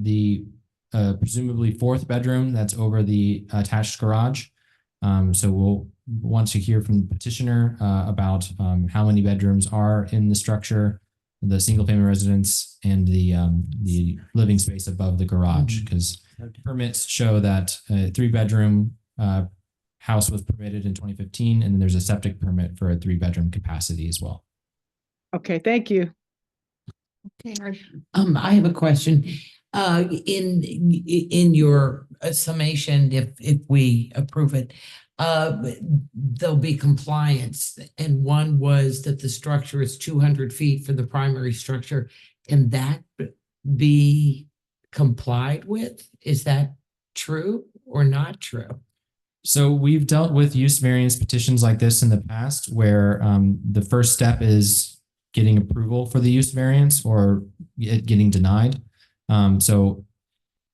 the presumably 4th bedroom that's over the attached garage. So we'll want to hear from the petitioner about how many bedrooms are in the structure, the single family residence, and the living space above the garage, because permits show that a 3-bedroom house was permitted in 2015, and then there's a septic permit for a 3-bedroom capacity as well. Okay, thank you. Okay. I have a question. In your summation, if we approve it, there'll be compliance. And one was that the structure is 200 feet from the primary structure. Can that be complied with? Is that true or not true? So we've dealt with use variance petitions like this in the past, where the first step is getting approval for the use variance or it getting denied. So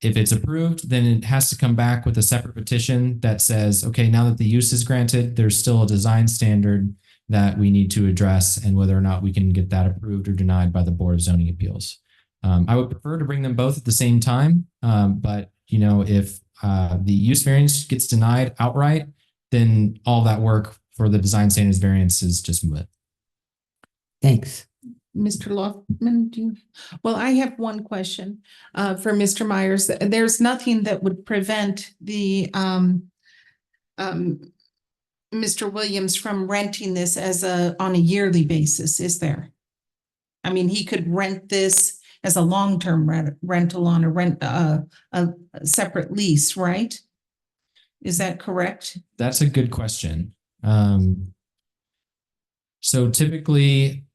if it's approved, then it has to come back with a separate petition that says, okay, now that the use is granted, there's still a design standard that we need to address, and whether or not we can get that approved or denied by the Board of Zoning Appeals. I would prefer to bring them both at the same time, but if the use variance gets denied outright, then all that work for the design standards variance is just moot. Thanks. Mr. Loftman, well, I have one question for Mr. Myers. There's nothing that would prevent the Mr. Williams from renting this on a yearly basis, is there? I mean, he could rent this as a long-term rental on a separate lease, right? Is that correct? That's a good question. So typically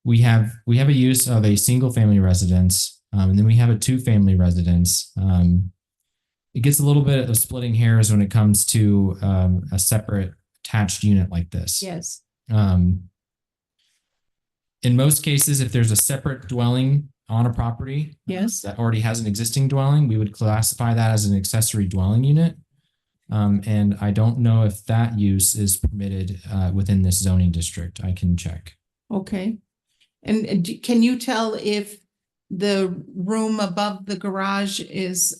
we have a use of a single family residence, and then we have a 2-family residence. It gets a little bit of splitting hairs when it comes to a separate attached unit like this. Yes. In most cases, if there's a separate dwelling on a property Yes. that already has an existing dwelling, we would classify that as an accessory dwelling unit. And I don't know if that use is permitted within this zoning district. I can check. Okay. And can you tell if the room above the garage is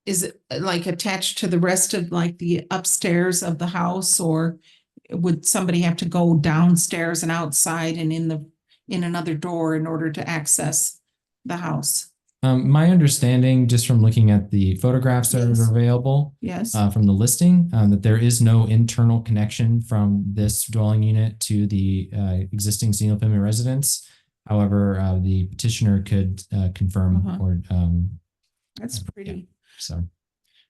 it like attached to the rest of like the upstairs of the house, or would somebody have to go downstairs and outside and in another door in order to access the house? My understanding, just from looking at the photographs that Yes. are available Yes. from the listing, that there is no internal connection from this dwelling unit to the existing single family residence. However, the petitioner could confirm Uh-huh. or That's pretty. so.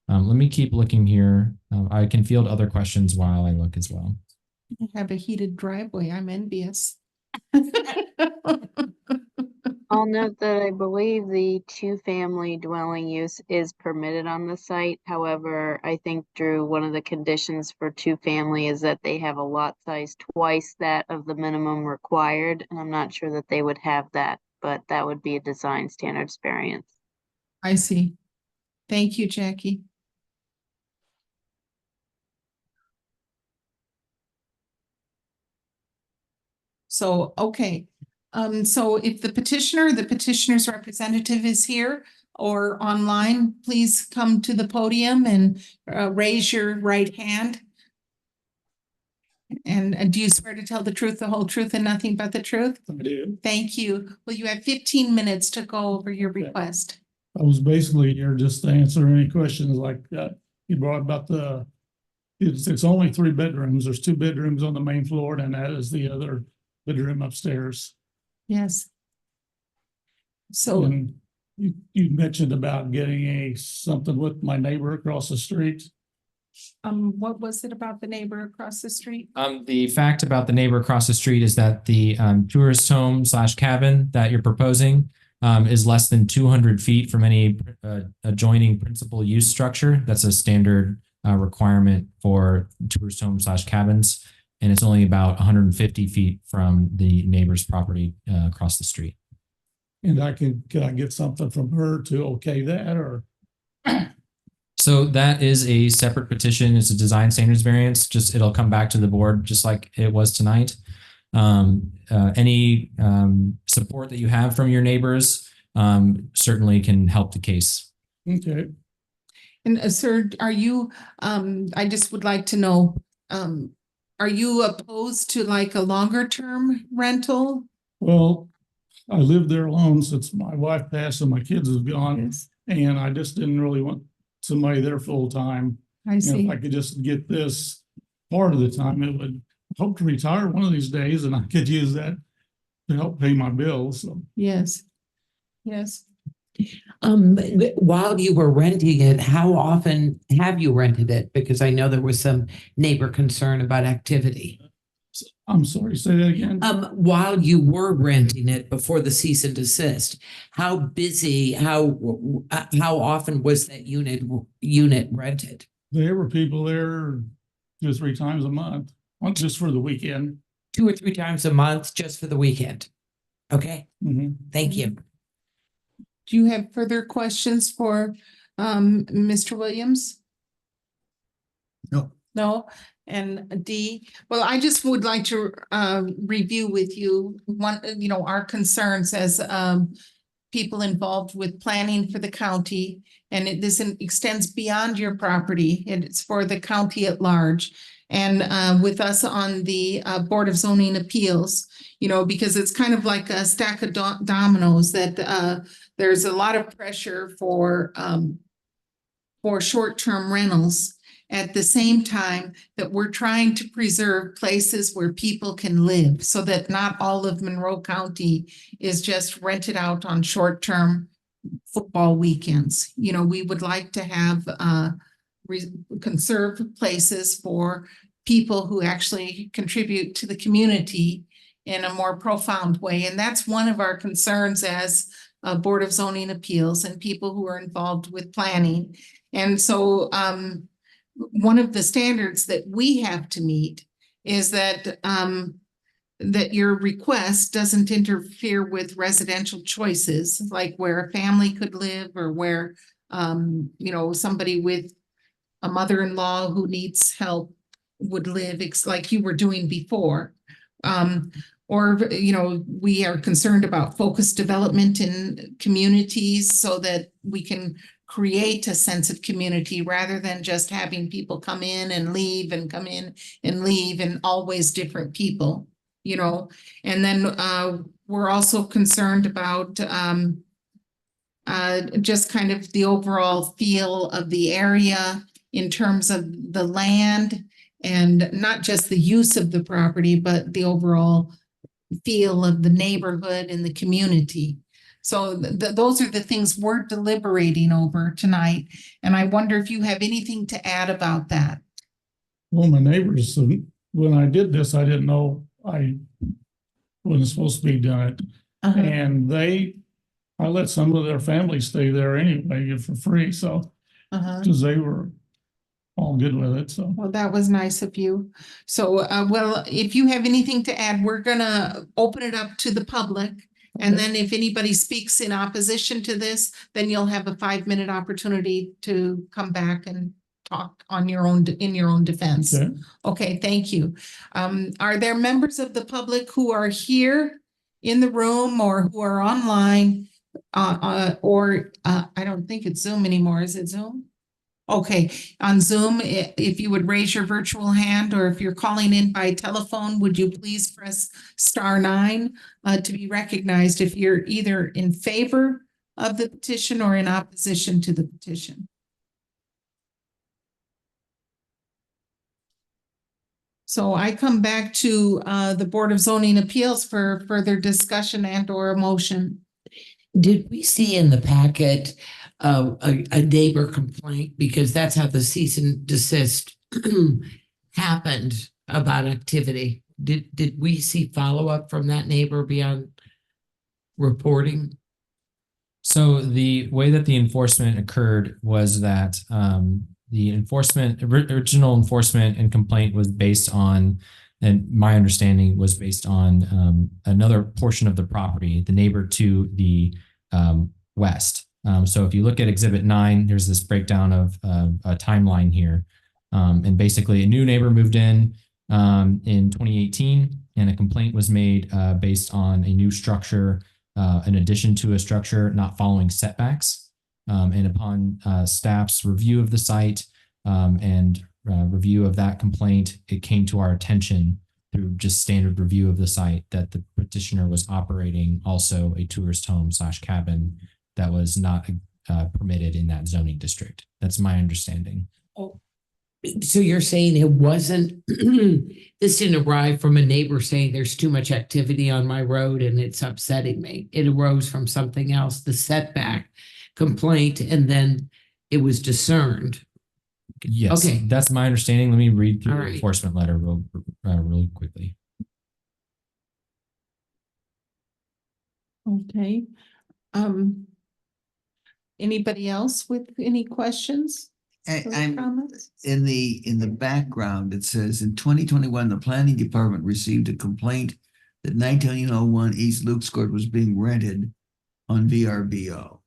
Let me keep looking here. I can field other questions while I look as well. I have a heated driveway. I'm envious. I'll note that I believe the 2-family dwelling use is permitted on the site. However, I think, Drew, one of the conditions for 2-family is that they have a lot size twice that of the minimum required, and I'm not sure that they would have that but that would be a design standards variance. I see. Thank you, Jackie. So, okay, so if the petitioner's representative is here or online, please come to the podium and raise your right hand. And do you swear to tell the truth, the whole truth, and nothing but the truth? I do. Thank you. Well, you have 15 minutes to go over your request. I was basically here just to answer any questions like you brought about it's only 3 bedrooms. There's 2 bedrooms on the main floor, and that is the other bedroom upstairs. Yes. So And you mentioned about getting something with my neighbor across the street. what was it about the neighbor across the street? The fact about the neighbor across the street is that the tourist home / cabin that you're proposing is less than 200 feet from any adjoining principal use structure. That's a standard requirement for tourist home / cabins. And it's only about 150 feet from the neighbor's property across the street. And can I get something from her to okay that, or? So that is a separate petition. It's a design standards variance. Just it'll come back to the board just like it was tonight. Any support that you have from your neighbors certainly can help the case. Okay. And sir, are you, I just would like to know, are you opposed to like a longer term rental? Well, I lived there alone since my wife passed and my kids have gone. Yes. And I just didn't really want somebody there full time. I see. If I could just get this part of the time, it would hope to retire one of these days and I could use that to help pay my bills. So. Yes. Yes. While you were renting it, how often have you rented it? Because I know there was some neighbor concern about activity. I'm sorry, say that again. While you were renting it before the cease and desist, how busy, how often was that unit rented? There were people there 2 or 3 times a month, not just for the weekend. 2 or 3 times a month just for the weekend. Okay, thank you. Do you have further questions for Mr. Williams? No. No? And D, well, I just would like to review with you our concerns as people involved with planning for the county. And this extends beyond your property, and it's for the county at large. And with us on the Board of Zoning Appeals, because it's kind of like a stack of dominoes that there's a lot of pressure for short-term rentals at the same time that we're trying to preserve places where people can live so that not all of Monroe County is just rented out on short-term football weekends. We would like to have conserved places for people who actually contribute to the community in a more profound way. And that's one of our concerns as a Board of Zoning Appeals and people who are involved with planning. And so one of the standards that we have to meet is that that your request doesn't interfere with residential choices, like where a family could live or where somebody with a mother-in-law who needs help would live, like you were doing before. Or we are concerned about focused development in communities so that we can create a sense of community rather than just having people come in and leave and come in and leave and always different people, And then we're also concerned about just kind of the overall feel of the area in terms of the land and not just the use of the property, but the overall feel of the neighborhood and the community. So those are the things we're deliberating over tonight. And I wonder if you have anything to add about that. Well, my neighbors, when I did this, I didn't know I wasn't supposed to be doing it. And I let some of their family stay there anyway for free. So, because they were all good with it. So, well, that was nice of you. So, well, if you have anything to add, we're gonna open it up to the public. And then if anybody speaks in opposition to this, then you'll have a 5-minute opportunity to come back and talk on your own, in your own defense. Okay. Okay, thank you. Are there members of the public who are here in the room or who are online? I don't think it's Zoom anymore. Is it Zoom? Okay, on Zoom, if you would raise your virtual hand, or if you're calling in by telephone, would you please press *9 to be recognized if you're either in favor of the petition or in opposition to the petition? So I come back to the Board of Zoning Appeals for further discussion and or a motion. Did we see in the packet a neighbor complaint? Because that's how the cease and desist happened about activity. Did we see follow-up from that neighbor beyond reporting? So the way that the enforcement occurred was that the original enforcement and complaint was based on, and my understanding was based on another portion of the property, the neighbor to the west. So if you look at Exhibit 9, there's this breakdown of a timeline here. And basically a new neighbor moved in 2018, and a complaint was made based on a new structure, in addition to a structure not following setbacks. And upon staff's review of the site and review of that complaint, it came to our attention through just standard review of the site that the petitioner was operating also a tourist home / cabin that was not permitted in that zoning district. That's my understanding. Oh, so you're saying it wasn't, this didn't arrive from a neighbor saying there's too much activity on my road and it's upsetting me. It arose from something else, the setback complaint, and then it was discerned. Yes, Okay. that's my understanding. Let me read through All the right. enforcement letter really quickly. Okay. Anybody else with any questions? or I'm comments? in the background, it says in 2021, the planning department received a complaint that 1901 East Luke's Court was being rented on VRBO.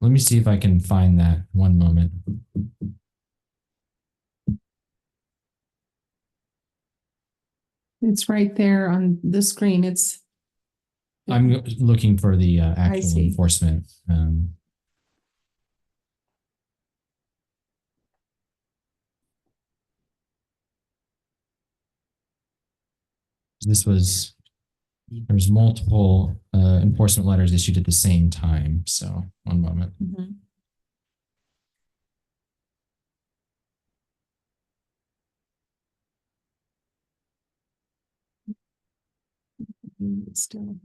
Let me see if I can find that. One moment. It's right there on the screen. It's. I'm looking for the actual see. enforcement. There's multiple enforcement letters issued at the same time. So one moment. Mhm. Still.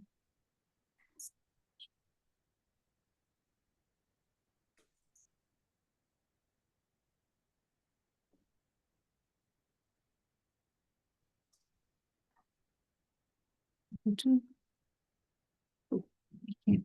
Oh, I can't.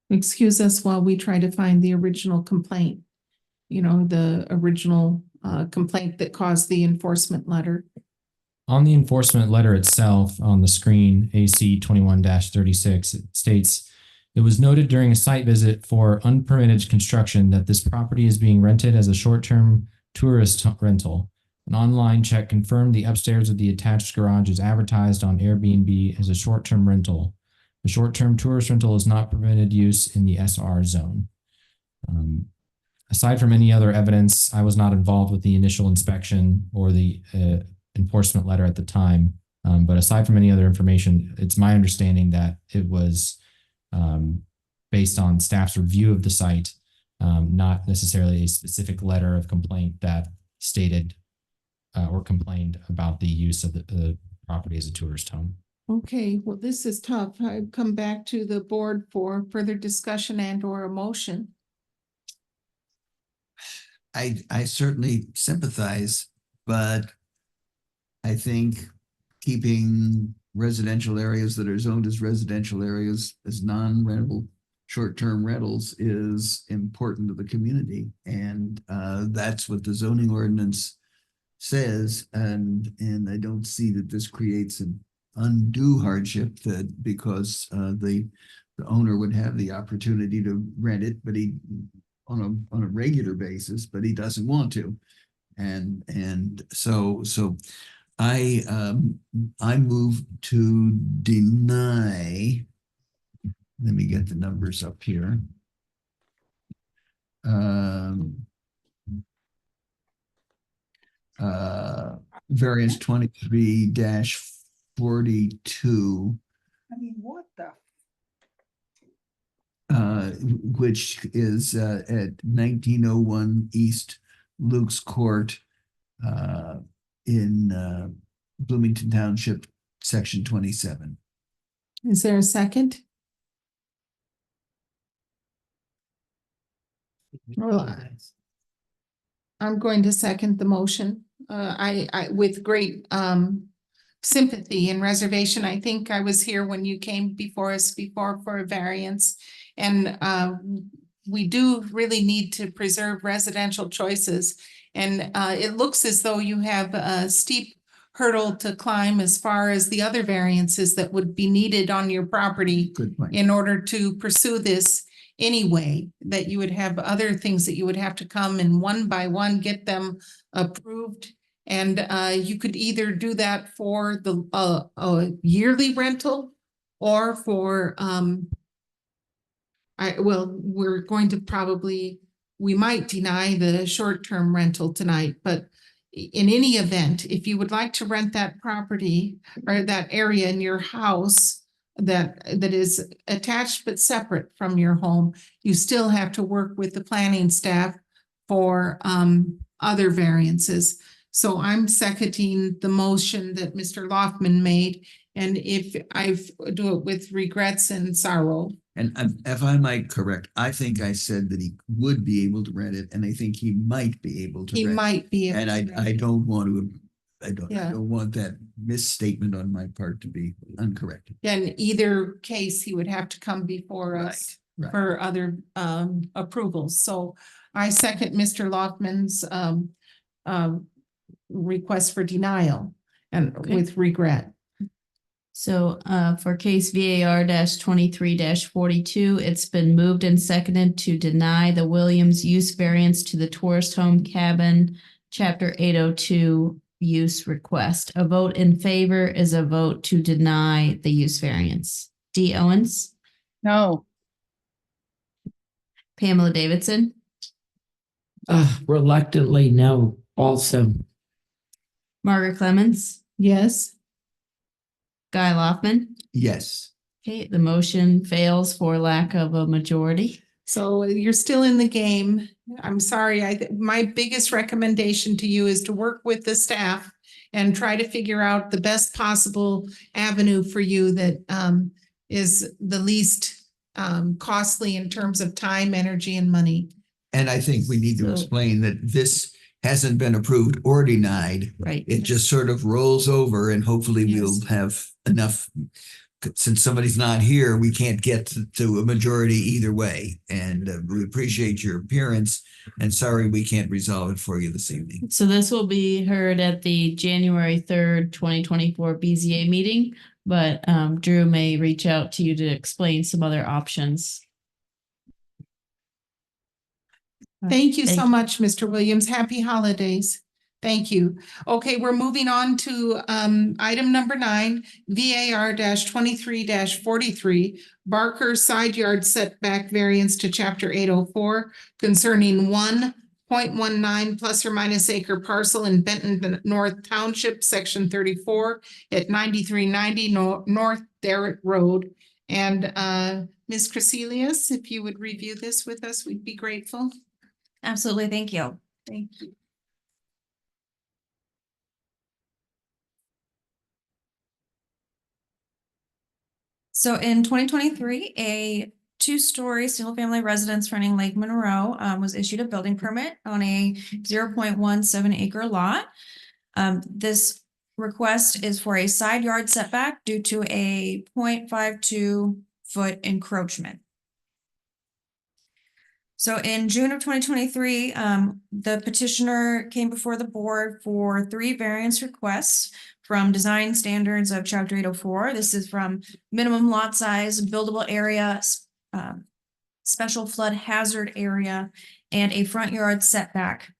Excuse us while we try to find the original complaint. You know, the original complaint that caused the enforcement letter. On the enforcement letter itself on the screen, AC 21-36, it states, it was noted during a site visit for unpermitted construction that this property is being rented as a short-term tourist rental. An online check confirmed the upstairs of the attached garage is advertised on Airbnb as a short-term rental. The short-term tourist rental is not permitted use in the SR zone. Aside from any other evidence, I was not involved with the initial inspection or the enforcement letter at the time. But aside from any other information, it's my understanding that it was based on staff's review of the site, not necessarily a specific letter of complaint that stated or complained about the use of the property as a tourist home. Okay, well, this is tough. I come back to the board for further discussion and or a motion. I certainly sympathize, but I think keeping residential areas that are zoned as residential areas as non-rentable short-term rentals is important to the community. And that's what the zoning ordinance says. And I don't see that this creates an undue hardship that because the owner would have the opportunity to rent it, but he on a regular basis, but he doesn't want to. And so I move to deny. Let me get the numbers up here. Variance 23-42. I mean, what the? Which is at 1901 East Luke's Court in Bloomington Township, Section 27. Is there a second? Well, I'm going to second the motion. I with great sympathy and reservation. I think I was here when you came before us before for a variance. And we do really need to preserve residential choices. And it looks as though you have a steep hurdle to climb as far as the other variances that would be needed on your property in order to pursue this anyway, that you would have other things that you would have to come and one by one get them approved. And you could either do that for the yearly rental or for we're going to we might deny the short-term rental tonight, but in any event, if you would like to rent that property or that area in your house that is attached but separate from your home, you still have to work with the planning staff for other variances. So I'm seconding the motion that Mr. Loftman made, and if I do it with regrets and sorrow. And if I might correct, I think I said that he would be able to rent it, and I think he might be able to. He might be. And I don't want to. I don't want that misstatement on my part to be uncorrected. In either case, he would have to come before us for other approvals. So I second Mr. Loftman's request for denial and with regret. So for case VAR 23-42, it's been moved and seconded to deny the Williams use variance to the tourist home cabin, chapter 802 use request. A vote in favor is a vote to deny the use variance. Dee Owens? No. Pamela Davidson? Reluctantly, no, also. Margaret Clemens? Yes. Guy Loftman? Yes. Okay, the motion fails for lack of a majority. So you're still in the game. I'm sorry. My biggest recommendation to you is to work with the staff and try to figure out the best possible avenue for you that is the least costly in terms of time, energy, and money. And I think we need to explain that this hasn't been approved or denied. Right. It just sort of rolls over, and hopefully we'll have enough. Since somebody's not here, we can't get to a majority either way. And we appreciate your appearance, and sorry we can't resolve it for you this evening. So this will be heard at the January 3rd, 2024 BZA meeting, but Drew may reach out to you to explain some other options. Thank you so much, Mr. Williams. Happy holidays. Thank you. Okay, we're moving on to item number 9, VAR 23-43, Barker side yard setback variance to chapter 804 concerning 1.19 plus or minus acre parcel in Benton North Township, section 34 at 9390 North Derrick Road. And Ms. Crecelius, if you would review this with us, we'd be grateful. Absolutely. Thank you. Thank you. So in 2023, a two-story single-family residence fronting Lake Monroe was issued a building permit on a 0.17 acre lot. This request is for a side yard setback due to a 0.52 foot encroachment. So in June of 2023, the petitioner came before the board for 3 variance requests from design standards of Chapter 804. This is from minimum lot size, buildable area, special flood hazard area, and a front yard setback.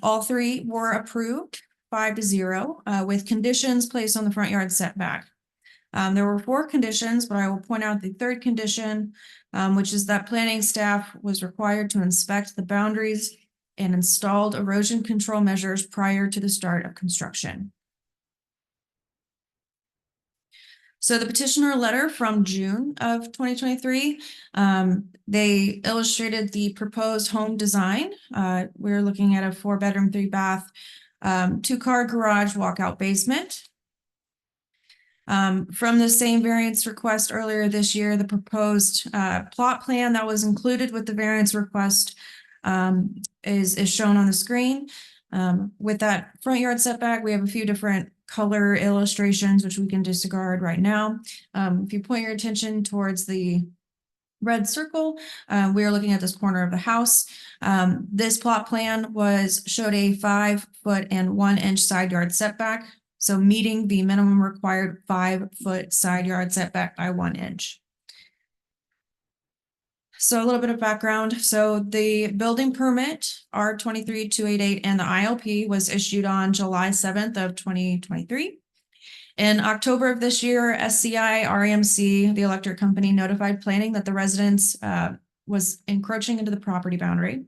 All 3 were approved 5-0 with conditions placed on the front yard setback. There were 4 conditions, but I will point out the 3rd condition, which is that planning staff was required to inspect the boundaries and installed erosion control measures prior to the start of construction. So the petitioner letter from June of 2023, they illustrated the proposed home design. We're looking at a 4-bedroom, 3-bath, 2-car garage, walkout basement. From the same variance request earlier this year, the proposed plot plan that was included with the variance request is shown on the screen. With that front yard setback, we have a few different color illustrations, which we can disregard right now. If you point your attention towards the red circle, we are looking at this corner of the house. This plot plan showed a 5 foot and 1 inch side yard setback. So meeting the minimum required 5 foot side yard setback by 1 inch. So a little bit of background. So the building permit R23288 and the ILP was issued on July 7th of 2023. In October of this year, SCI REMC, the electric company, notified planning that the residence was encroaching into the property boundary,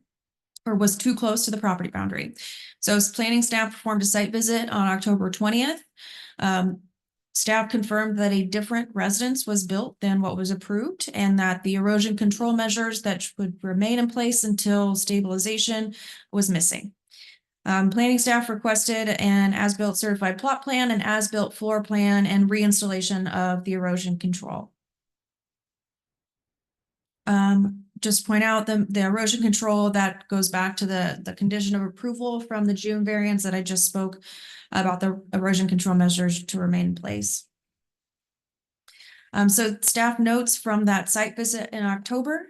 or was too close to the property boundary. So planning staff performed a site visit on October 20th. Staff confirmed that a different residence was built than what was approved, and that the erosion control measures that would remain in place until stabilization was missing. Planning staff requested an as-built certified plot plan, an as-built floor plan, and reinstallation of the erosion control. Just point out the erosion control that goes back to the condition of approval from the June variance that I just spoke about, the erosion control measures to remain in place. So staff notes from that site visit in October,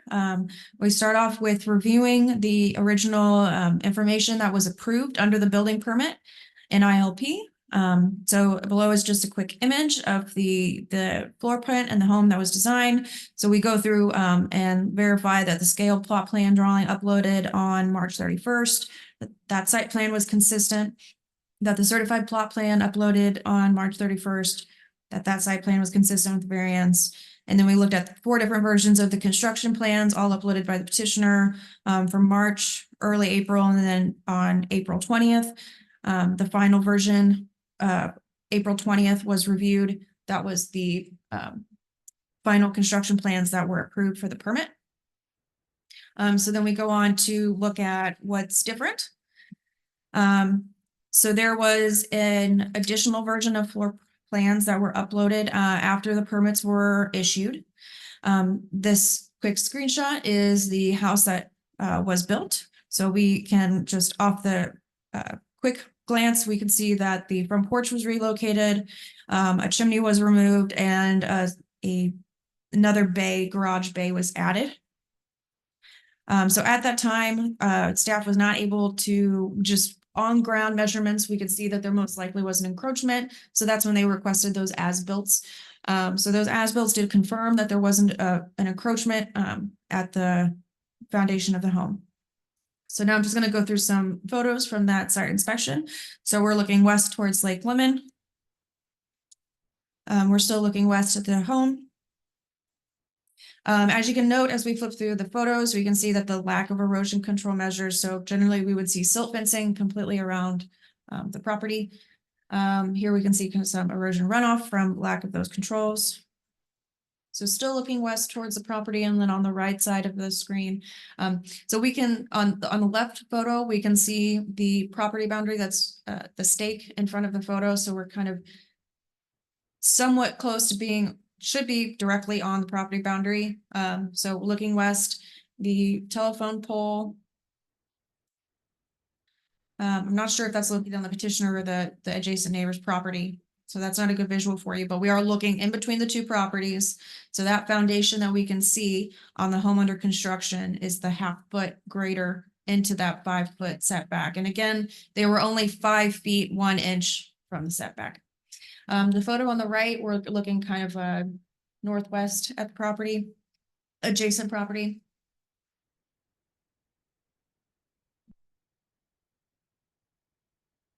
we start off with reviewing the original information that was approved under the building permit and ILP. So below is just a quick image of the floor plan and the home that was designed. So we go through and verify that the scale plot plan drawing uploaded on March 31st, that site plan was consistent, that the certified plot plan uploaded on March 31st, that site plan was consistent with the variance. And then we looked at 4 different versions of the construction plans, all uploaded by the petitioner from March, early April, and then on April 20th. The final version, April 20th, was reviewed. That was the final construction plans that were approved for the permit. So then we go on to look at what's different. So there was an additional version of floor plans that were uploaded after the permits were issued. This quick screenshot is the house that was built. So we can just off the quick glance, we can see that the front porch was relocated, a chimney was removed, and another garage bay was added. So at that time, staff was not able to just on ground measurements. We could see that there most likely was an encroachment. So that's when they requested those as-builts. So those as-builts did confirm that there wasn't an encroachment at the foundation of the home. So now I'm just going to go through some photos from that site inspection. So we're looking west towards Lake Lemon. We're still looking west at the home. As you can note, as we flip through the photos, we can see that the lack of erosion control measures. So generally we would see silt fencing completely around the property. Here we can see some erosion runoff from lack of those controls. So still looking west towards the property, and then on the right side of the screen. So we can, on the left photo, we can see the property boundary. That's the stake in front of the photo. So we're kind of somewhat close to being should be directly on the property boundary. So looking west, the telephone pole. I'm not sure if that's located on the petitioner or the adjacent neighbor's property. So that's not a good visual for you, but we are looking in between the two properties. So that foundation that we can see on the home under construction is the 1/2 foot greater into that 5 foot setback. And again, they were only 5 feet, 1 inch from the setback. The photo on the right, we're looking kind of northwest at the property, adjacent property.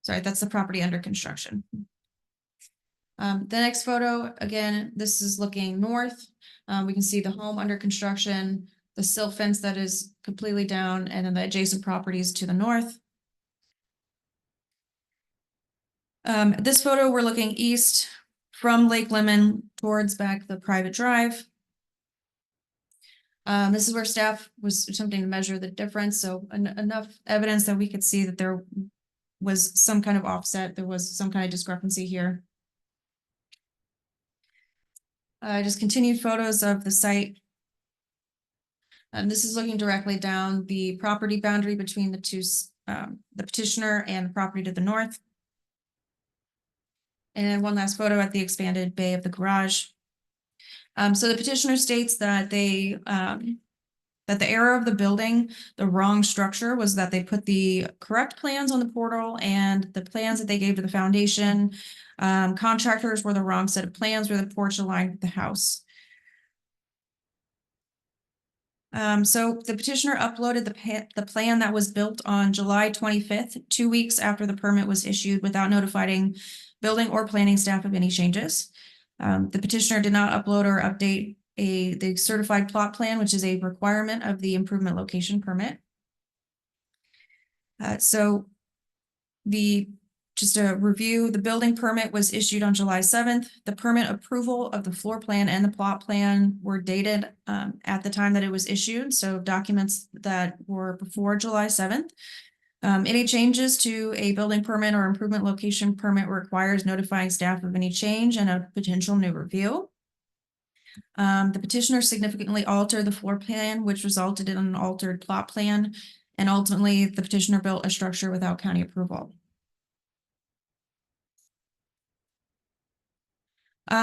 Sorry, that's the property under construction. The next photo, again, this is looking north. We can see the home under construction, the silt fence that is completely down, and then the adjacent properties to the north. This photo, we're looking east from Lake Lemon towards back the private drive. This is where staff was attempting to measure the difference. So enough evidence that we could see that there was some kind of offset. There was some kind of discrepancy here. Just continued photos of the site. And this is looking directly down the property boundary between the two, the petitioner and the property to the north. And then one last photo at the expanded bay of the garage. So the petitioner states that they that the error of the building, the wrong structure, was that they put the correct plans on the portal, and the plans that they gave to the foundation contractors were the wrong set of plans where the porch aligned with the house. So the petitioner uploaded the plan that was built on July 25th, 2 weeks after the permit was issued, without notifying building or planning staff of any changes. The petitioner did not upload or update the certified plot plan, which is a requirement of the improvement location permit. So just a review, the building permit was issued on July 7th. The permit approval of the floor plan and the plot plan were dated at the time that it was issued. So documents that were before July 7th. Any changes to a building permit or improvement location permit requires notifying staff of any change and a potential new review. The petitioner significantly altered the floor plan, which resulted in an altered plot plan. And ultimately, the petitioner built a structure without county approval.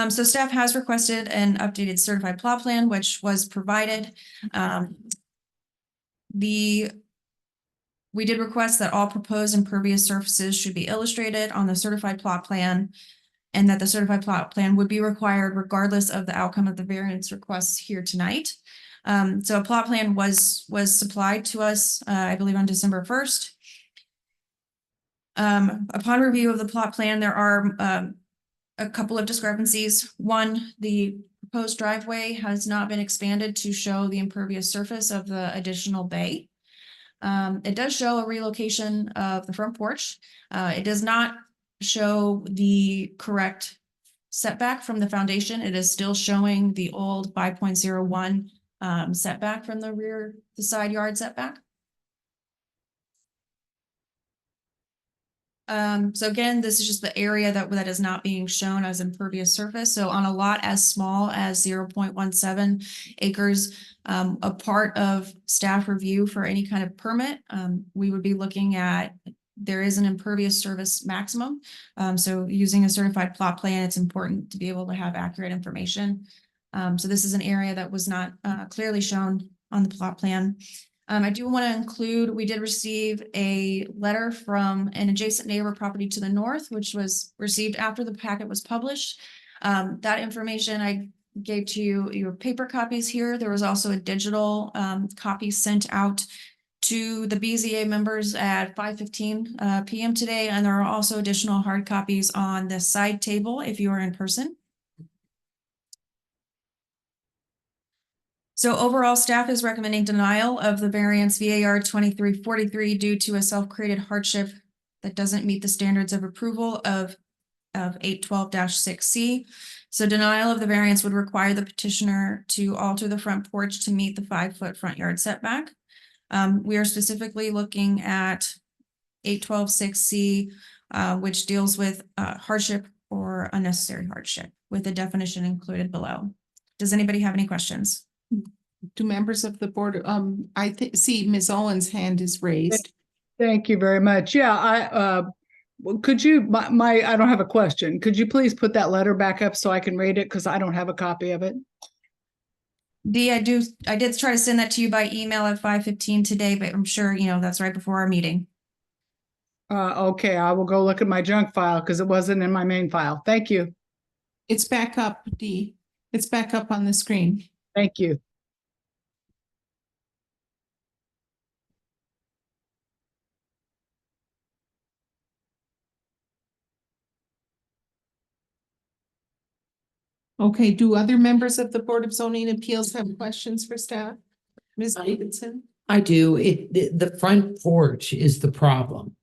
So staff has requested an updated certified plot plan, which was provided. We did request that all proposed impervious surfaces should be illustrated on the certified plot plan, and that the certified plot plan would be required regardless of the outcome of the variance requests here tonight. So a plot plan was supplied to us, I believe, on December 1st. Upon review of the plot plan, there are a couple of discrepancies. One, the proposed driveway has not been expanded to show the impervious surface of the additional bay. It does show a relocation of the front porch. It does not show the correct setback from the foundation. It is still showing the old 5.01 setback from the side yard setback. So again, this is just the area that is not being shown as impervious surface. So on a lot as small as 0.17 acres, a part of staff review for any kind of permit, we would be looking at, there is an impervious surface maximum. So using a certified plot plan, it's important to be able to have accurate information. So this is an area that was not clearly shown on the plot plan. I do want to include, we did receive a letter from an adjacent neighbor property to the north, which was received after the packet was published. That information I gave to you, your paper copies here. There was also a digital copy sent out to the BZA members at 5:15 p.m. today. And there are also additional hard copies on the side table if you are in person. So overall, staff is recommending denial of the variance VAR 2343 due to a self-created hardship that doesn't meet the standards of approval of 812-6C. So denial of the variance would require the petitioner to alter the front porch to meet the 5-foot front yard setback. We are specifically looking at 812-6C, which deals with hardship or for unnecessary hardship with the definition included below. Does anybody have any questions? Do members of the board, see Ms. Owen's hand is raised. Thank you very much. Yeah, well, could you, I don't have a question. Could you please put that letter back up so I can read it? Because I don't have a copy of it. Dee, I did try to send that to you by email at 5:15 today, but I'm sure, that's right before our meeting. Okay, I will go look at my junk file because it wasn't in my main file. Thank you. It's back up, Dee. It's back up on the screen. Thank you. Okay, do other members of the Board of Zoning Appeals have questions for staff? Ms. Davidson? I do. The front porch is the problem.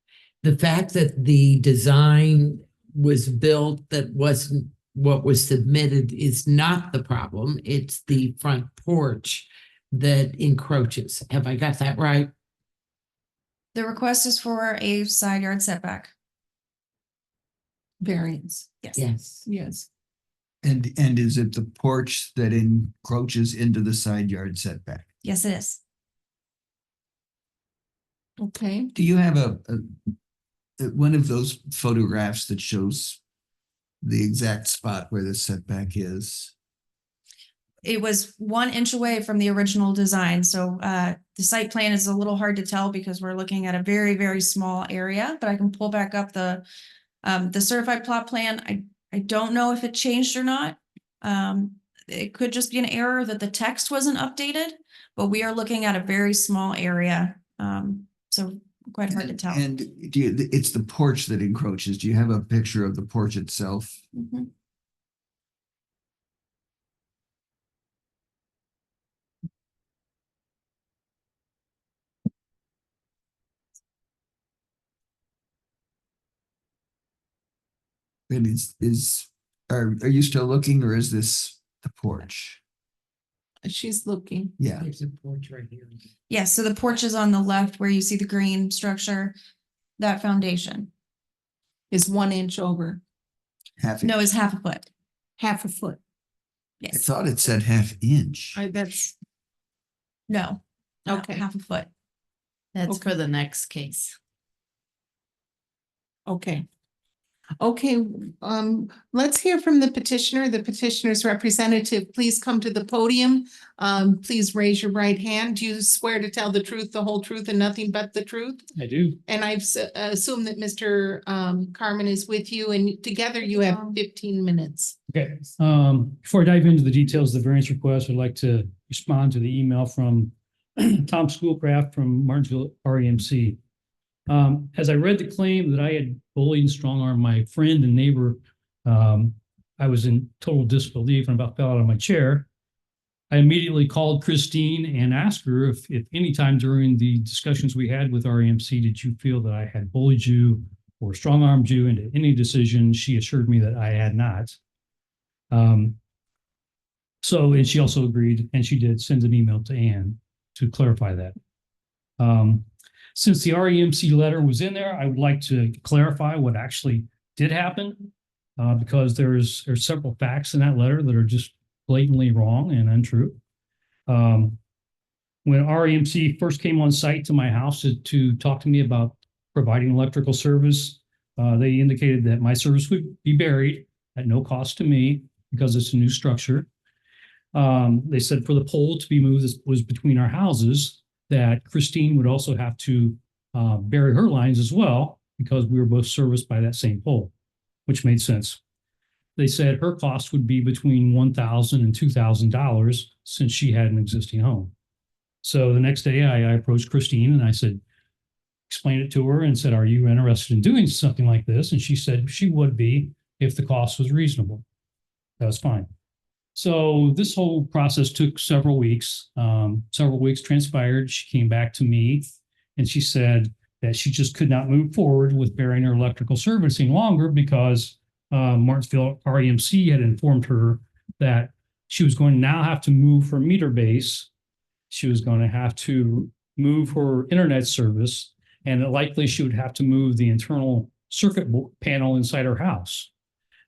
The fact that the design was built that wasn't what was submitted is not the problem. It's the front porch that encroaches. Have I got that right? The request is for a side yard setback. Variance. Yes. Yes. Yes. And is it the porch that encroaches into the side yard setback? Yes, it is. Okay. Do you have a one of those photographs that shows the exact spot where the setback is? It was 1 inch away from the original design. So the site plan is a little hard to tell because we're looking at a very, very small area, but I can pull back up the certified plot plan. I don't know if it changed or not. It could just be an error that the text wasn't updated, but we are looking at a very small area. So quite hard to tell. And it's the porch that encroaches. Do you have a picture of the porch itself? Mhm. And are you still looking, or is this the porch? She's looking. Yeah. There's a porch right here. Yes, so the porch is on the left where you see the green structure, that foundation. Is 1 inch over. Half No, inch. it's half a foot. Half a foot. I Yes. thought it said half inch. That's, No. Okay. Half a foot. That's Okay. for the next case. okay. Okay, let's hear from the petitioner, the petitioner's representative. Please come to the podium. Please raise your right hand. Do you swear to tell the truth, the whole truth, and nothing but the truth? I do. And I've assumed that Mr. Carmen is with you, and together you have 15 minutes. Okay, before I dive into the details of the variance request, I'd like to respond to the email from Tom Schoolcraft from Martinsville REMC. As I read the claim that I had bullied and strong-armed my friend and neighbor, I was in total disbelief and about fell out of my chair. I immediately called Christine and asked her if any time during the discussions we had with REMC, did you feel that I had bullied you or strong-armed you into any decision? She assured me that I had not. And she also agreed, and she did send an email to Ann to clarify that. Since the REMC letter was in there, I would like to clarify what actually did happen, because there's several facts in that letter that are just blatantly wrong and untrue. When REMC first came on site to my house to talk to me about providing electrical service, they indicated that my service would be buried at no cost to me because it's a new structure. They said for the pole to be moved was between our houses, that Christine would also have to bury her lines as well because we were both serviced by that same pole, which made sense. They said her cost would be between $1,000 and $2,000 since she had an existing home. So the next day I approached Christine and I said, explained it to her and said, are you interested in doing something like this? And she said she would be if the cost was reasonable. That was fine. So this whole process took several weeks. Several weeks transpired. She came back to me and she said that she just could not move forward with burying her electrical service any longer because Martinsville REMC had informed her that she was going to now have to move her meter base. She was going to have to move her internet service, and likely she would have to move the internal circuit panel inside her house.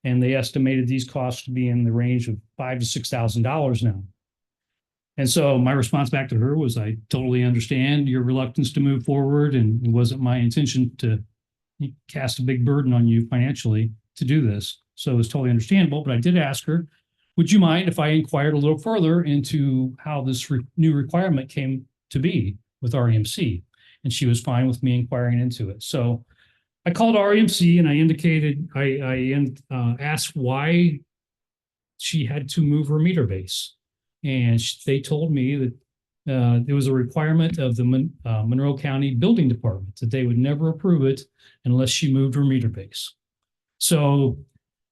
And they estimated these costs to be in the range of $5,000 to $6,000 now. And so my response back to her was, I totally understand your reluctance to move forward, and it wasn't my intention to cast a big burden on you financially to do this. So it was totally understandable, but I did ask her, would you mind if I inquired a little further into how this new requirement came to be with REMC? And she was fine with me inquiring into it. So I called REMC and I indicated, I asked why she had to move her meter base. And they told me that there was a requirement of the Monroe County Building Department that they would never approve it unless she moved her meter base. So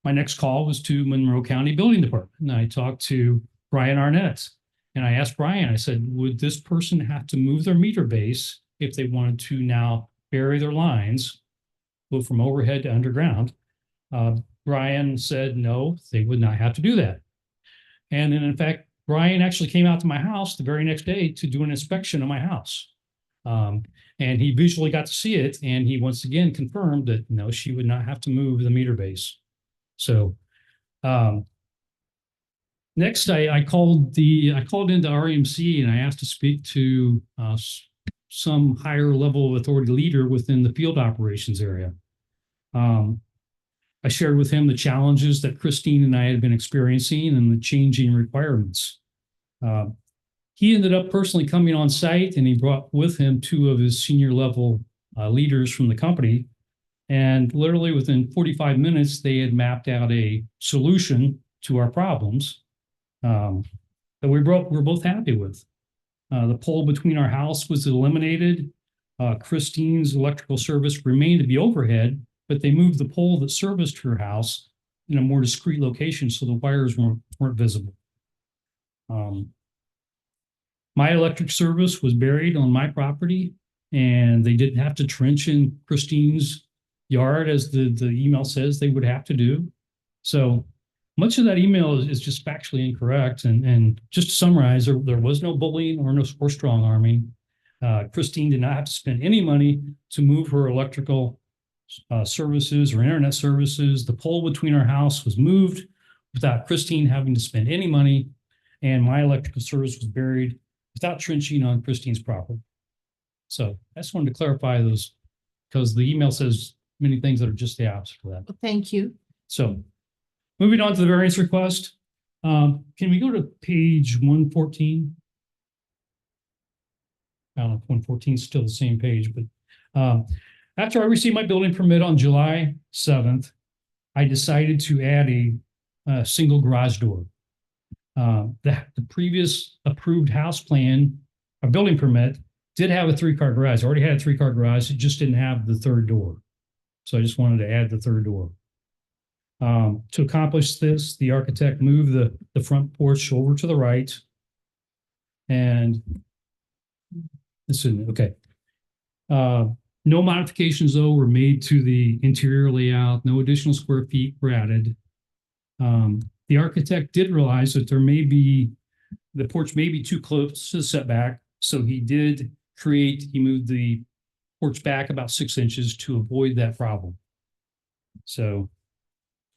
my next call was to Monroe County Building Department. And I talked to Brian Arnett. And I asked Brian, I said, would this person have to move their meter base if they wanted to now bury their lines, go from overhead to underground? Brian said, no, they would not have to do that. And then in fact, Brian actually came out to my house the very next day to do an inspection of my house. And he visually got to see it. And he once again confirmed that no, she would not have to move the meter base. So next, I called into REMC and I asked to speak to some higher level of authority leader within the field operations area. I shared with him the challenges that Christine and I had been experiencing and the changing requirements. He ended up personally coming on site, and he brought with him two of his senior level leaders from the company. And literally within 45 minutes, they had mapped out a solution to our problems that we're both happy with. The pole between our house was eliminated. Christine's electrical service remained to be overhead, but they moved the pole that serviced her house in a more discreet location so the wires weren't visible. My electric service was buried on my property, and they didn't have to trench in Christine's yard as the email says they would have to do. So much of that email is just factually incorrect. And just to summarize, there was no bullying or strong arming. Christine did not have to spend any money to move her electrical services or internet services. The pole between our house was moved without Christine having to spend any money, and my electrical service was buried without trenching on Christine's property. So I just wanted to clarify those, because the email says many things that are just the opposite of that. Thank you. So moving on to the variance request, can we go to page 114? I don't know if 114 is still the same page, but after I received my building permit on July 7th, I decided to add a single garage door. The previous approved house plan, a building permit, did have a 3-car garage. I already had a 3-car garage. It just didn't have the third door. So I just wanted to add the third door. To accomplish this, the architect moved the front porch over to the right. And this is okay. No modifications, though, were made to the interior layout. No additional square feet were added. The architect did realize that the porch may be too close to the setback. So he moved the porch back about 6 inches to avoid that problem. So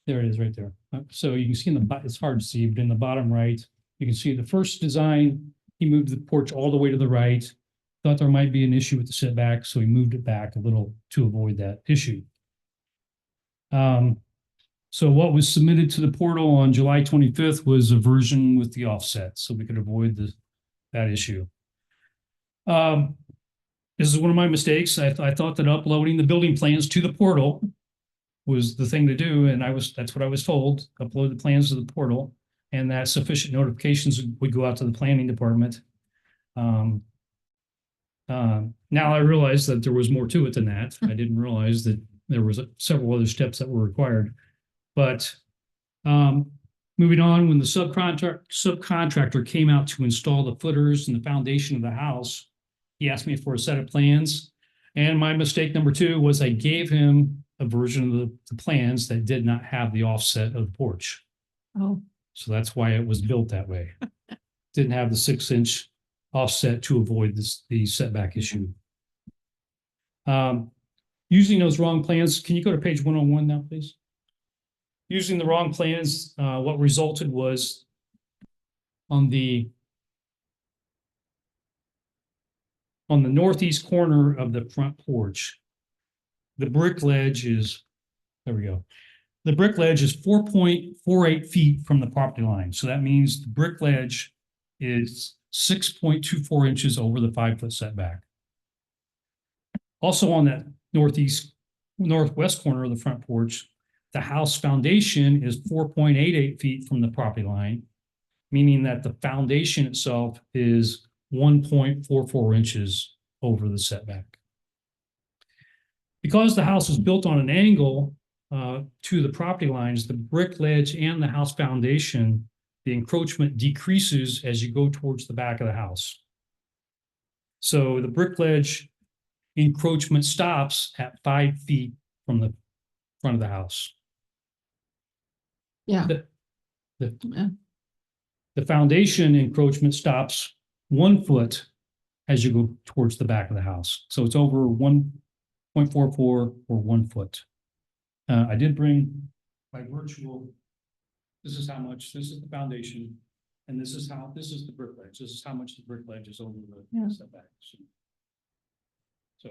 there it is right there. So you can see it's hard to see, but in the bottom right, you can see the first design, he moved the porch all the way to the right. Thought there might be an issue with the setback, so he moved it back a little to avoid that issue. So what was submitted to the portal on July 25th was a version with the offset, so we could avoid that issue. This is one of my mistakes. I thought that uploading the building plans to the portal was the thing to do, and that's what I was told. Upload the plans to the portal, and that sufficient notifications would go out to the planning department. Now I realize that there was more to it than that. I didn't realize that there was several other steps that were required. But moving on, when the subcontractor came out to install the footers and the foundation of the house, he asked me for a set of plans. And my mistake number 2 was I gave him a version of the plans that did not have the offset of the porch. Oh. So that's why it was built that way. Didn't have the 6-inch offset to avoid the setback issue. Using those wrong plans, can you go to page 101 now, please? using the wrong plans, what resulted was on the northeast corner of the front porch, the brick ledge is, there we go. The brick ledge is 4.48 feet from the property line. So that means the brick ledge is 6.24 inches over the 5-foot setback. Also on that northwest corner of the front porch, the house foundation is 4.88 feet from the property line, meaning that the foundation itself is 1.44 inches over the setback. Because the house is built on an angle to the property lines, the brick ledge and the house foundation, the encroachment decreases as you go towards the back of the house. So the brick ledge encroachment stops at 5 feet from the front of the house. Yeah. The foundation encroachment stops 1 foot as you go towards the back of the house. So it's over 1.44 or 1 foot. I did bring my virtual, this is how much, this is the foundation, and this is the brick ledge. This is how much the brick ledge is over the setback. So.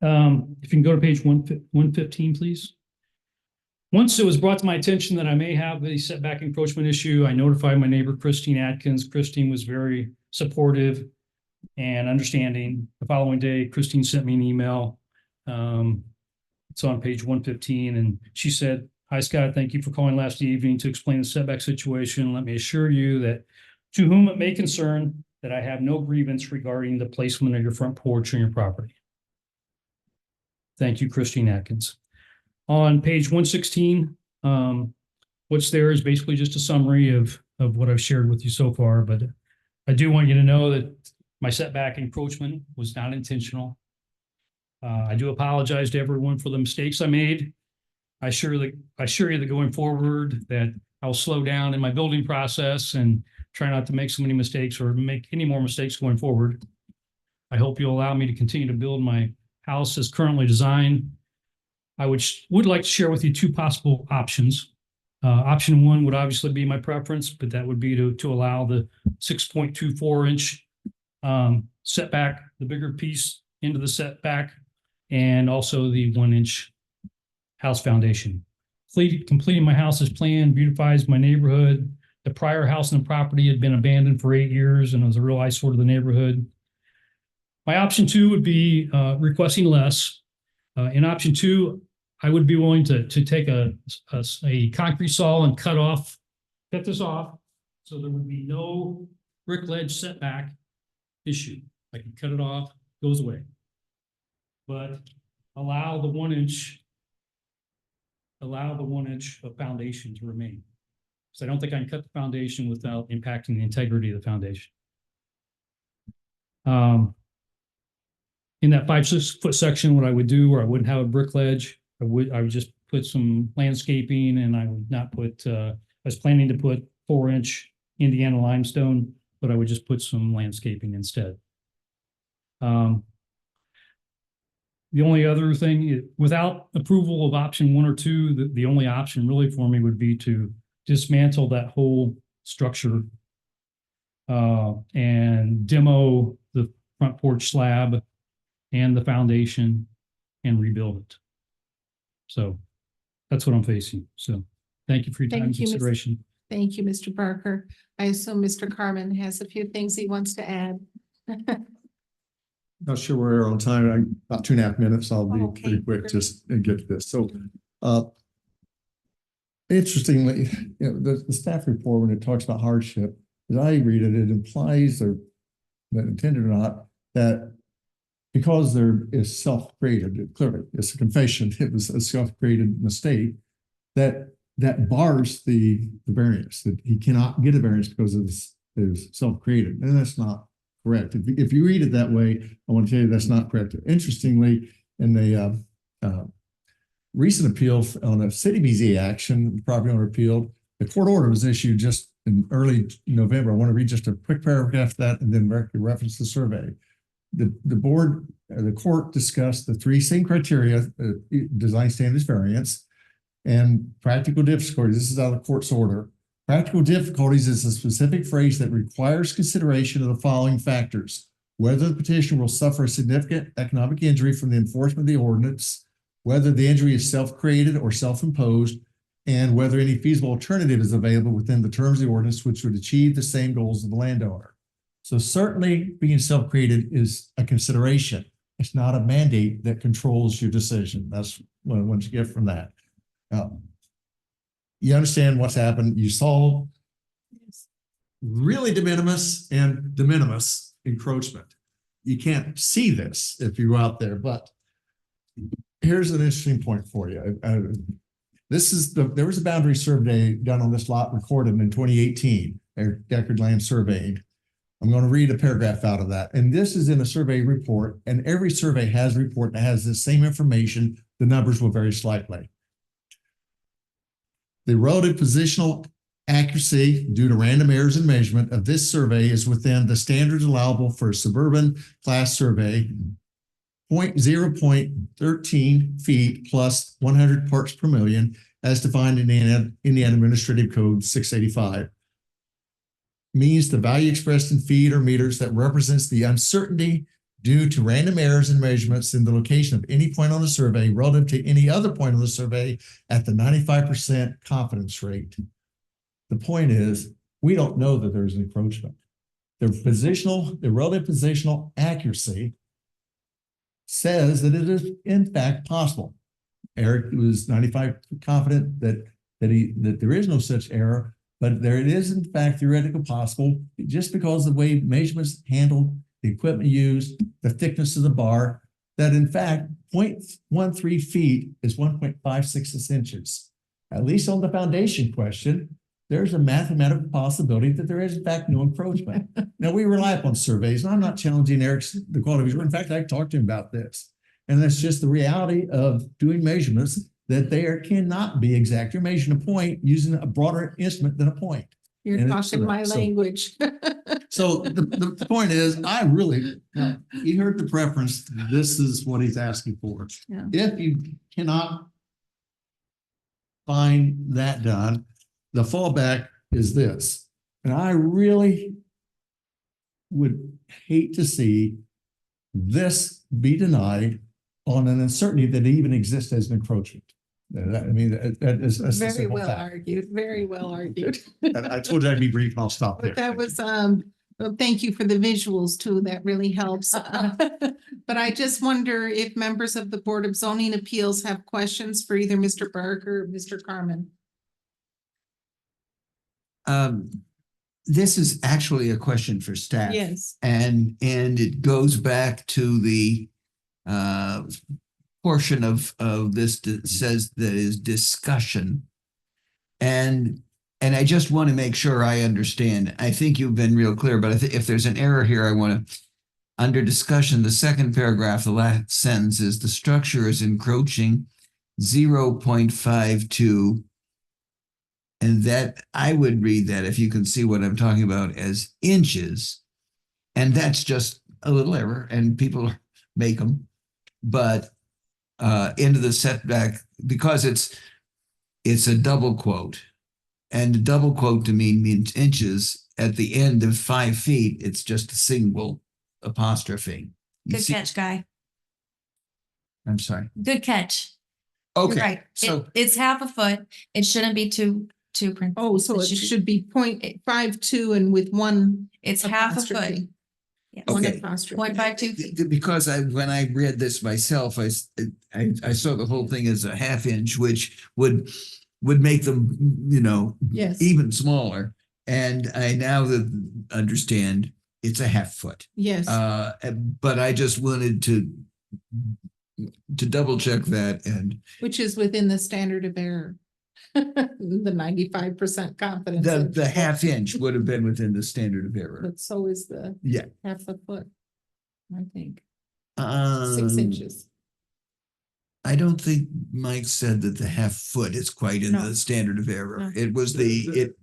If you can go to page 115, please. Once it was brought to my attention that I may have a setback encroachment issue, I notified my neighbor, Christine Atkins. Christine was very supportive and understanding. The following day, Christine sent me an email. It's on page 115, and she said, "Hi, Scott, thank you for calling last evening to explain the setback situation. Let me assure you that to whom it may concern, that I have no grievance regarding the placement of your front porch on your property." Thank you, Christine Atkins. On page 116, what's there is basically just a summary of what I've shared with you so far, but I do want you to know that my setback encroachment was not intentional. I do apologize to everyone for the mistakes I made. I assure you that going forward that I'll slow down in my building process and try not to make so many mistakes or make any more mistakes going forward. I hope you'll allow me to continue to build my house as currently designed. I would like to share with you two possible options. Option one would obviously be my preference, but that would be to allow the 6.24 inch setback, the bigger piece into the setback, and also the 1 inch house foundation. Completing my house as planned beautifies my neighborhood. The prior house on the property had been abandoned for 8 years and it was a real eyesore to the neighborhood. My option two would be requesting less. In option two, I would be willing to take a concrete saw and cut this off, so there would be no brick ledge setback issue. I can cut it off, goes away. But allow the 1 inch of foundation to remain. So I don't think I can cut the foundation without impacting the integrity of the foundation. In that 5-6 foot section, what I would do, where I wouldn't have a brick ledge, I would just put some landscaping, and I would not put, I was planning to put 4 inch Indiana limestone, but I would just put some landscaping instead. The only other thing, without approval of option 1 or 2, the only option really for me would be to dismantle that whole structure and demo the front porch slab and the foundation and rebuild it. So that's what I'm facing. So thank you for your time and consideration. Thank you, Mr. Barker. I assume Mr. Carmen has a few things he wants to add. Not sure we're on time. About 2.5 minutes. I'll be Okay, pretty quick great. just and get to this. So, interestingly, you know, the staff report, when it talks about hardship, as I read it, it implies, or intended or not, that because there is self-created, clearly it's a confession, it was a self-created mistake, that bars the variance, that he cannot get a variance because it's self-created, and that's not correct. If you read it that way, I want to tell you that's not correct. Interestingly, in the recent appeal on a city BZ action, property owner appealed, the court order was issued just in early November. I want to read just a quick paragraph of that and then reference the survey. The board the court discussed the three same criteria, design standards variance and practical difficulties. This is out of the court's order. Practical difficulties is a specific phrase that requires consideration of the following factors: whether the petitioner will suffer a significant economic injury from the enforcement of the ordinance, whether the injury is self-created or self-imposed, and whether any feasible alternative is available within the terms of the ordinance which would achieve the same goals of the landowner. So certainly being self-created is a consideration. It's not a mandate that controls your decision. That's what you get from that. You understand what's happened. You saw really de minimis and de minimis encroachment. You can't see this if you go out there, but here's an interesting point for you. There was a boundary survey done on this lot recorded in 2018, Deckard Land surveyed. I'm going to read a paragraph out of that. And this is in a survey report, and every survey has a report that has the same information. The numbers will vary slightly. The relative positional accuracy due to random errors in measurement of this survey is within the standards allowable for a suburban class survey, 0.13 feet plus 100 parts per million, as defined in the Indiana Administrative Code 685. Means the value expressed in feet or meters that represents the uncertainty due to random errors in measurements in the location of any point on the survey relative to any other point on the survey at the 95% confidence rate. The point is, we don't know that there's an encroachment. The relative positional accuracy says that it is in fact possible. Eric was 95% confident that there is no such error, but there it is in fact theoretically possible just because of the way measurements handled, the equipment used, the thickness of the bar, that in fact 0.13 feet is 1.56 inches. At least on the foundation question, there's a mathematical possibility that there is in fact no encroachment. Now we rely upon surveys, and I'm not challenging the quality of his work. In fact, I talked to him about this. And that's just the reality of doing measurements, that there cannot be exact. You're measuring a point using a broader instrument than a point. You're And talking my language. So the point is, you heard the preference. This is what he's asking for. Yeah. If you cannot find that done, the fallback is this. And I really would hate to see this be denied on an uncertainty that even exists as an encroachment. That's a Very simple well fact. argued, very well argued. I told you I'd be brief, and I'll stop there. But that was, well, thank you for the visuals too. That really helps. But I just wonder if members of the Board of Zoning Appeals have questions for either Mr. Barker or Mr. Carmen. This is actually a question for staff. Yes. And it goes back to the portion of this that says that is discussion. And I just want to make sure I understand. I think you've been real clear, but if there's an error here, I want to, under discussion, the second paragraph, the last sentence is the structure is encroaching 0.52. And that I would read that, if you can see what I'm talking about, as inches. And that's just a little error, and people make them. But into the setback, because it's a double quote, and a double quote to me means inches. At the end of 5 feet, it's just a single apostrophe. Good catch, Guy. I'm sorry. Good catch. You're Okay. right. So It's half a foot. It shouldn't be two. Oh, so it should be 0.52 and with one. It's half a foot. apostrophe. Yes. One Okay. apostrophe. 0.52 feet. Because when I read this myself, I saw the whole thing as a half inch, which would make them, Yes. even smaller. And I now understand it's a half foot. Yes. But I just wanted to double check that, and Which is within the standard of error. The 95% confidence. the interval. half inch would have been within the standard of error. But so is the Yeah. half a foot, I think. 6 Um, inches. I don't think Mike said that the half foot is quite in No. the standard of error. No. It was the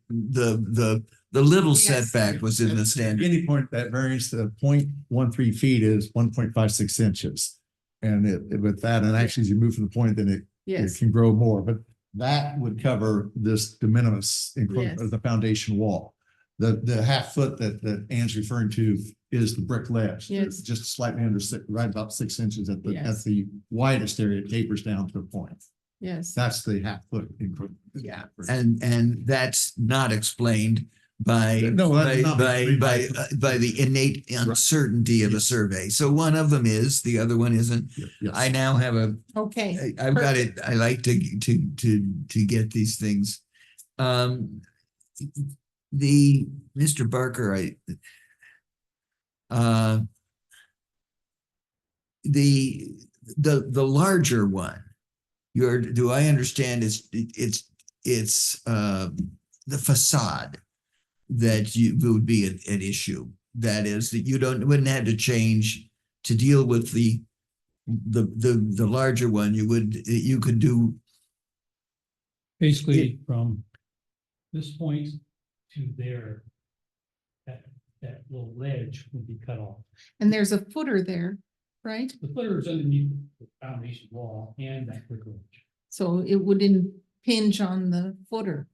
little Yes. setback was in the standard. Beginning point, that variance, the 0.13 feet is 1.56 inches. And with that, and actually as you move from the point, then it Yes. can grow more, but that would cover this de minimis Yes. of the foundation wall. The half foot that Ann's referring to is the brick ledge. Yes. Just slightly under right about 6 inches at Yes. the widest area, it tapers down to a point. Yes. That's the half foot. Yeah. And that's not explained by No, that's not explained by the innate uncertainty of a survey. So one of them is, the other one isn't. Yes. I now have Okay. I've got it. I like to get these things. The Mr. Barker, the larger one, do I understand it's the facade that would be an issue. That is that you wouldn't have to change to deal with the larger one. You could do Basically, from this point to there, that little ledge would be cut off. And there's a footer there, right? The footer is underneath the foundation wall and that brick ledge. So it would impinge on the footer.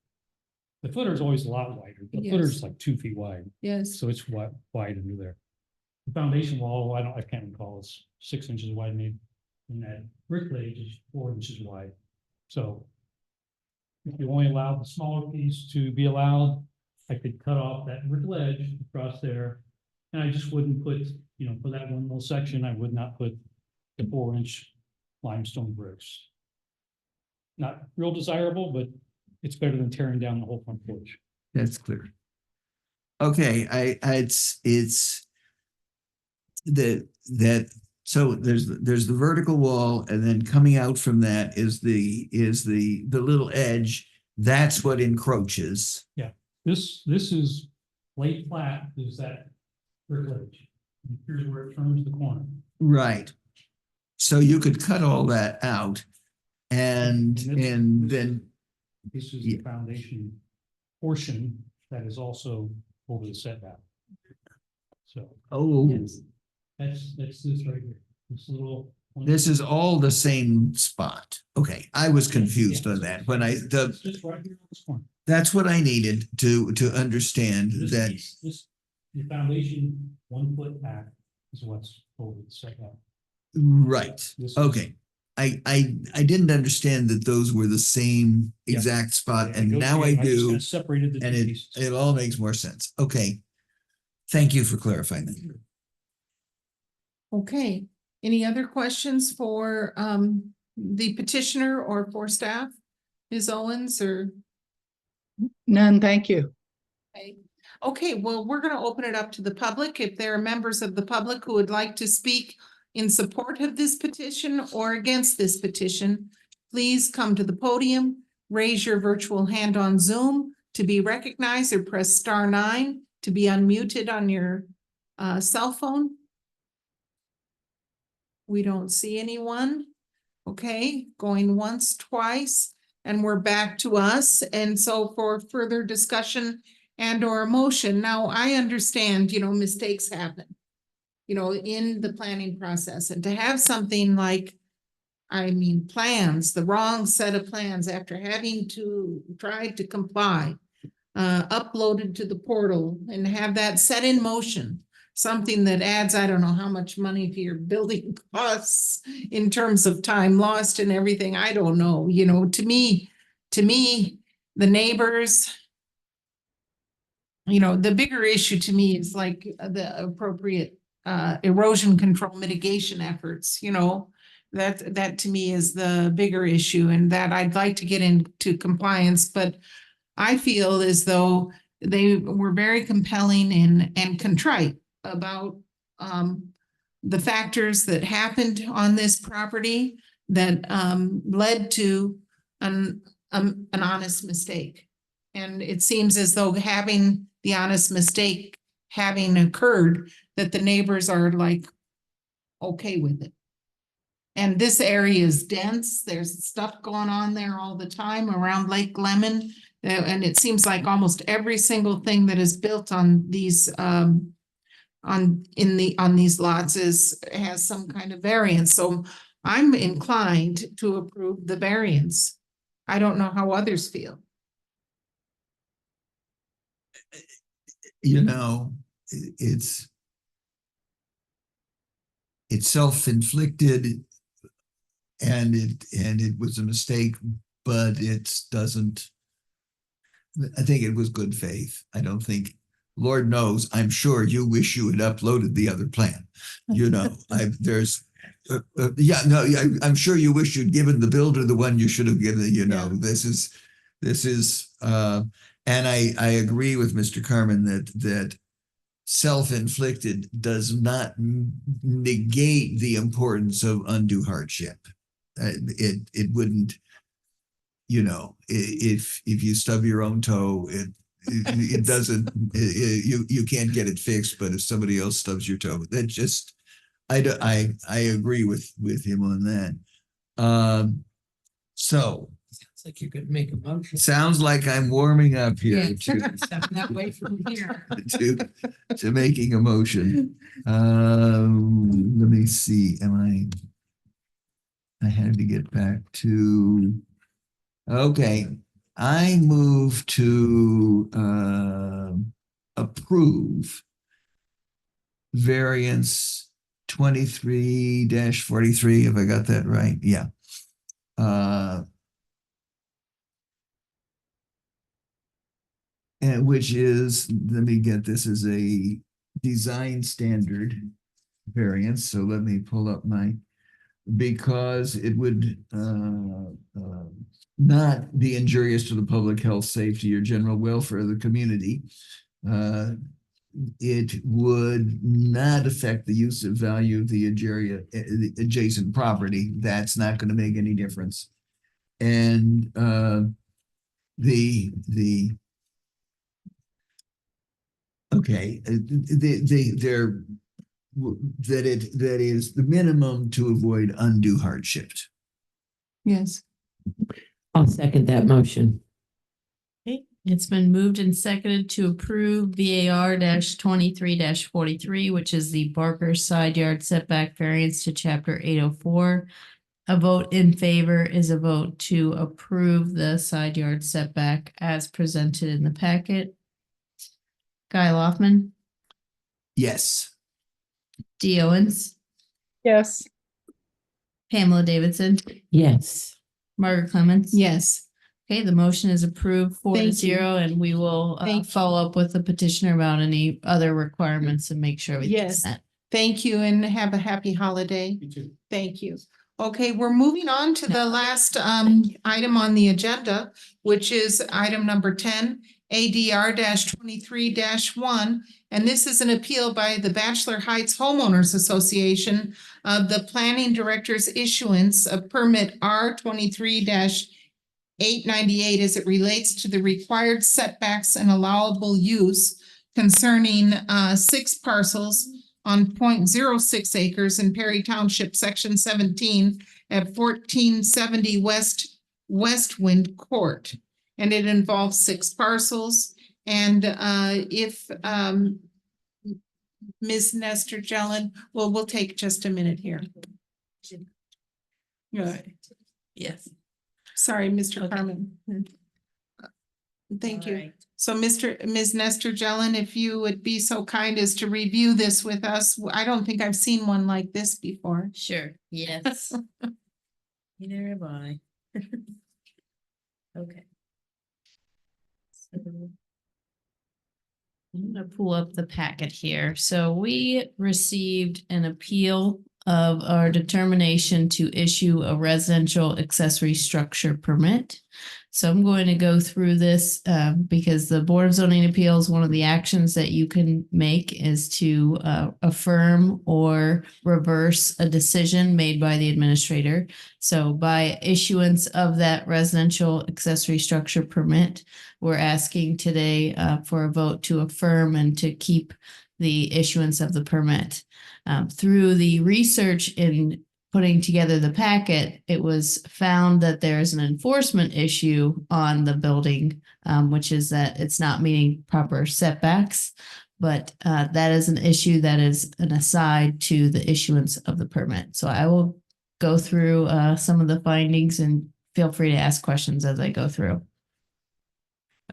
The footer is always a lot wider. The Yes. footer is like 2 feet wide, Yes. so it's wide under there. The foundation wall, I can't recall, it's 6 inches wide maybe. And that brick ledge is 4 inches wide. So if you only allow the smaller piece to be allowed, I could cut off that brick ledge across there. And I just wouldn't put, for that one little section, I would not put the 4-inch limestone bricks. Not real desirable, but it's better than tearing down the whole front porch. That's clear. Okay, it's so there's the vertical wall, and then coming out from that is the little edge. That's what encroaches. Yeah, this is laid flat, is that brick ledge. And here's where it turns the corner. Right. So you could cut all that out and then This is the foundation portion that is also over the setback. So. Oh. Yes, that's this right here, this little. this is all the same spot. Okay, I was confused on that when It's just right here on this corner. that's what I needed to understand This that. piece, the foundation 1 foot back is what's over the setback. Right. This is- Okay. I didn't understand that those were the same Yeah. exact spot, Yeah, and go now through I it. just do, kinda separated the and two it pieces. it all makes more sense. Okay. Thank you for clarifying that. Okay, any other questions for the petitioner or for staff? Ms. Owens or? None, thank you. Okay, well, we're gonna open it up to the public. If there are members of the public who would like to speak in support of this petition or against this petition, please come to the podium, raise your virtual hand on Zoom to be recognized, or press *9 to be unmuted on your cell phone. We don't see anyone. Okay, going once, twice, and we're back to us. And so for further discussion and or motion, now I understand, mistakes happen, in the planning process, and to have something like, plans, the wrong set of plans after having to try to comply, uploaded to the portal and have that set in motion. Something that adds, I don't know how much money to your building costs in terms of time lost and everything. I don't know, to me, the neighbors, the bigger issue to me is like the appropriate erosion control mitigation efforts, that to me is the bigger issue, and that I'd like to get into compliance, but I feel as though they were very compelling and contrite about the factors that happened on this property that led to an honest mistake. And it seems as though having the honest mistake having occurred, that the neighbors are like okay with it. And this area is dense. There's stuff going on there all the time around Lake Lemon. And it seems like almost every single thing that is built on these on these lots has some kind of variance. So I'm inclined to approve the variance. I don't know how others feel. You know, it's self-inflicted and it was a mistake, but it doesn't, I think it was good faith. I don't think, Lord knows, I'm sure you wish you had uploaded the other plan. You know, I'm sure you wish you'd given the builder the one you should have given, you know, this is, and I agree with Mr. Carmen that self-inflicted does not negate the importance of undue hardship. It wouldn't, you know, if you stub your own toe, it doesn't, you can't get it fixed, but if somebody else stubs your toe, that just, I agree with him on that. So. Sounds like you're gonna make a motion. Sounds like I'm warming up here That way from here. to making a motion. Let me see, I had to get back to, okay. I move to approve variance 23-43, if I got that right, yeah. And which is, let me get this, as a design standard variance. So let me pull up because it would not be injurious to the public health, safety, or general welfare of the community. It would not affect the use of value of the adjacent property. That's not going to make any difference. And okay, that is the minimum to avoid undue hardship. Yes. I'll second that motion. Okay, it's been moved and seconded to approve VAR 23-43, which is the Barker side yard setback variance to chapter 804. A vote in favor is a vote to approve the side yard setback as presented in the packet. Guy Loftman, Yes. Dee Owens, Yes. Pamela Davidson, Yes. Margaret Clemens. Yes. Okay, the motion is approved 4-0, and we will Thank you. follow up with the petitioner about any other requirements and make sure everything's Yes. met. Thank you and have a happy holiday. You too. Thank you. Okay, we're moving on to the last item on the agenda, which is item number 10, ADR 23-1. And this is an appeal by the Bachelor Heights Homeowners Association of the planning director's issuance of permit R 23-898 as it relates to the required setbacks and allowable use concerning 6 parcels on 0.06 acres in Perry Township, section 17 at 1470 Westwind Court. And it involves 6 parcels. And if Ms. Nestor Jelen, well, we'll take just a minute here. Yes. Sorry, Mr. Carmen. Thank you. Right. So Ms. Nestor Jelen, if you would be so kind as to review this with us. I don't think I've seen one like this before. Sure, yes. Neither have I. Okay. So I'm gonna pull up the packet here. So we received an appeal of our determination to issue a residential accessory structure permit. So I'm going to go through this because the Board of Zoning Appeals, one of the actions that you can make is to affirm or reverse a decision made by the administrator. So by issuance of that residential accessory structure permit, we're asking today for a vote to affirm and to keep the issuance of the permit. Through the research in putting together the packet, it was found that there's an enforcement issue on the building, which is that it's not meeting proper setbacks. But that is an issue that is an aside to the issuance of the permit. So I will go through some of the findings and feel free to ask questions as I go through.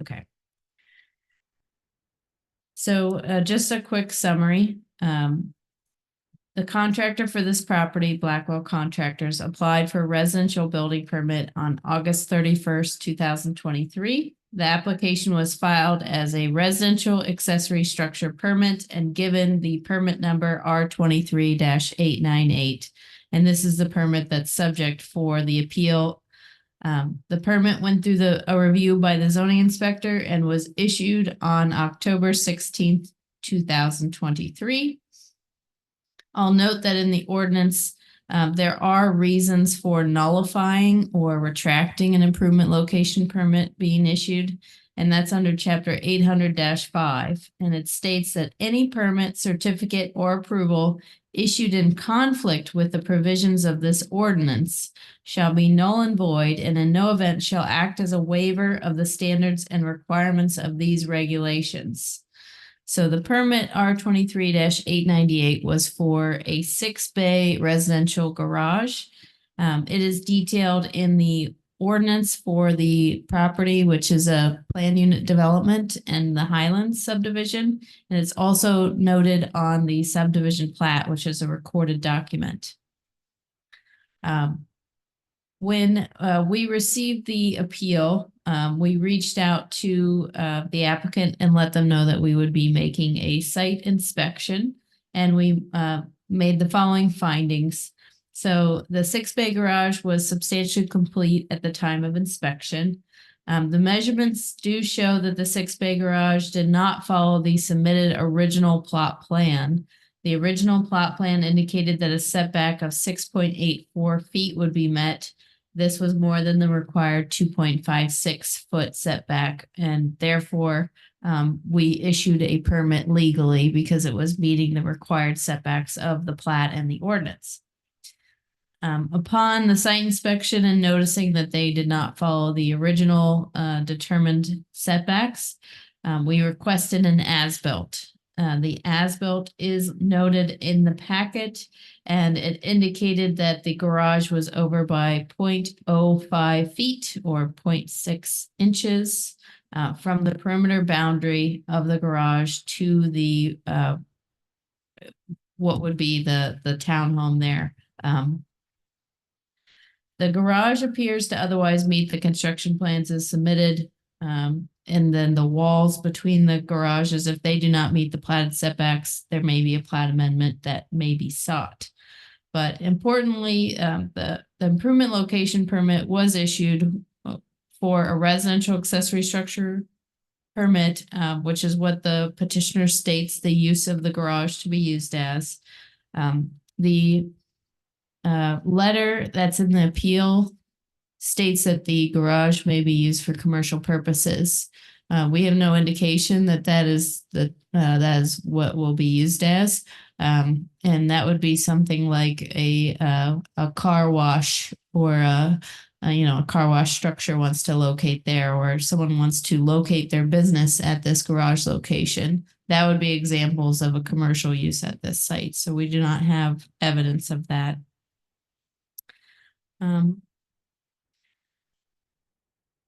Okay. So just a quick summary. The contractor for this property, Blackwell Contractors, applied for a residential building permit on August 31st, 2023. The application was filed as a residential accessory structure permit and given the permit number R23-898. And this is the permit that's subject for the appeal. The permit went through a review by the zoning inspector and was issued on October 16th, 2023. I'll note that in the ordinance, there are reasons for nullifying or retracting an improvement location permit being issued, and that's under chapter 800-5. And it states that any permit, certificate, or approval issued in conflict with the provisions of this ordinance shall be null and void, and in no event shall act as a waiver of the standards and requirements of these regulations. So the permit R23-898 was for a 6-bay residential garage. It is detailed in the ordinance for the property, which is a planned unit development in the Highlands subdivision. And it's also noted on the subdivision plat, which is a recorded document. When we received the appeal, we reached out to the applicant and let them know that we would be making a site inspection, and we made the following findings. So the 6-bay garage was substantially complete at the time of inspection. The measurements do show that the 6-bay garage did not follow the submitted original plot plan. The original plot plan indicated that a setback of 6.84 feet would be met. This was more than the required 2.56 foot setback, and therefore we issued a permit legally because it was meeting the required setbacks of the plat and the ordinance. Upon the site inspection and noticing that they did not follow the original determined setbacks, we requested an as-built. The as-built is noted in the packet, and it indicated that the garage was over by 0.05 feet or 0.6 inches from the perimeter boundary of the garage to the what would be the townhome there. The garage appears to otherwise meet the construction plans as submitted. And then the walls between the garages, if they do not meet the platted setbacks, there may be a plat amendment that may be sought. But importantly, the improvement location permit was issued for a residential accessory structure permit, which is what the petitioner states the use of the garage to be used as. The letter that's in the appeal states that the garage may be used for commercial purposes. We have no indication that that is what will be used as, and that would be something like a car wash or a car wash structure wants to locate there, or someone wants to locate their business at this garage location. That would be examples of a commercial use at this site. So we do not have evidence of that.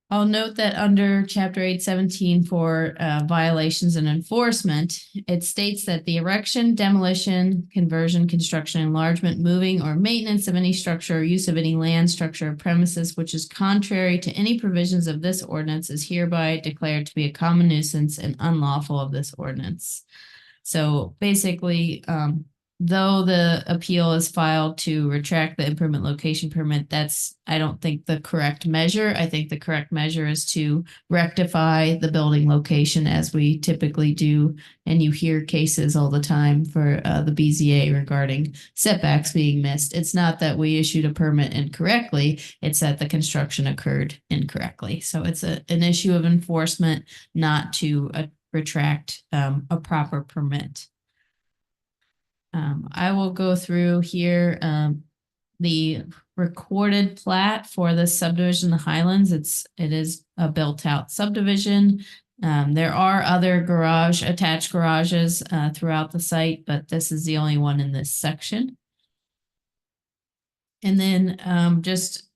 I'll note that under Chapter 817 for violations and enforcement, it states that the erection, demolition, conversion, construction, enlargement, moving, or maintenance of any structure or use of any land, structure, or premises which is contrary to any provisions of this ordinance is hereby declared to be a common nuisance and unlawful of this ordinance. So basically, though the appeal is filed to retract the improvement location permit, that's, I don't think, the correct measure. I think the correct measure is to rectify the building location as we typically do. And you hear cases all the time for the BZA regarding setbacks being missed. It's not that we issued a permit incorrectly, it's that the construction occurred incorrectly. So it's an issue of enforcement, not to retract a proper permit. I will go through here the recorded plat for the subdivision, the Highlands, it is a built-out subdivision. There are other attached garages throughout the site, but this is the only one in this section. And then just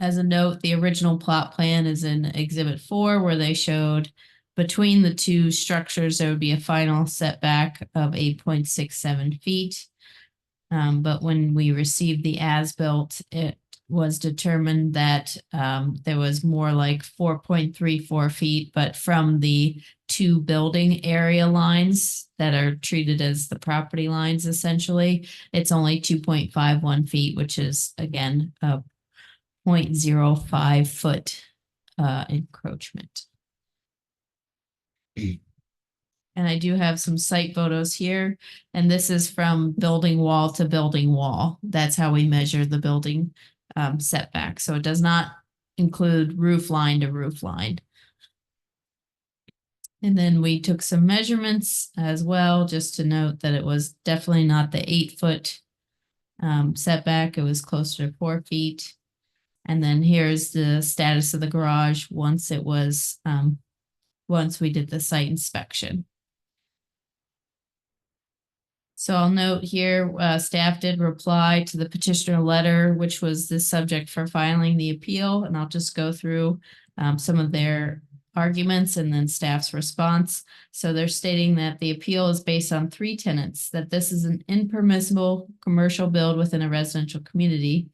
as a note, the original plot plan is in Exhibit 4, where they showed between the two structures, there would be a final setback of 8.67 feet. But when we received the as-built, it was determined that there was more like 4.34 feet, but from the two building area lines that are treated as the property lines, essentially, it's only 2.51 feet, which is again a 0.05 foot encroachment. And I do have some site photos here, and this is from building wall to building wall. That's how we measure the building setback. So it does not include roof line to roof line. And then we took some measurements as well, just to note that it was definitely not the 8-foot setback. It was closer to 4 feet. And then here's the status of the garage once it was, once we did the site inspection. So I'll note here, staff did reply to the petitioner letter, which was the subject for filing the appeal. And I'll just go through some of their arguments and then staff's response. So they're stating that the appeal is based on 3 tenets, that this is an impermissible commercial build within a residential community.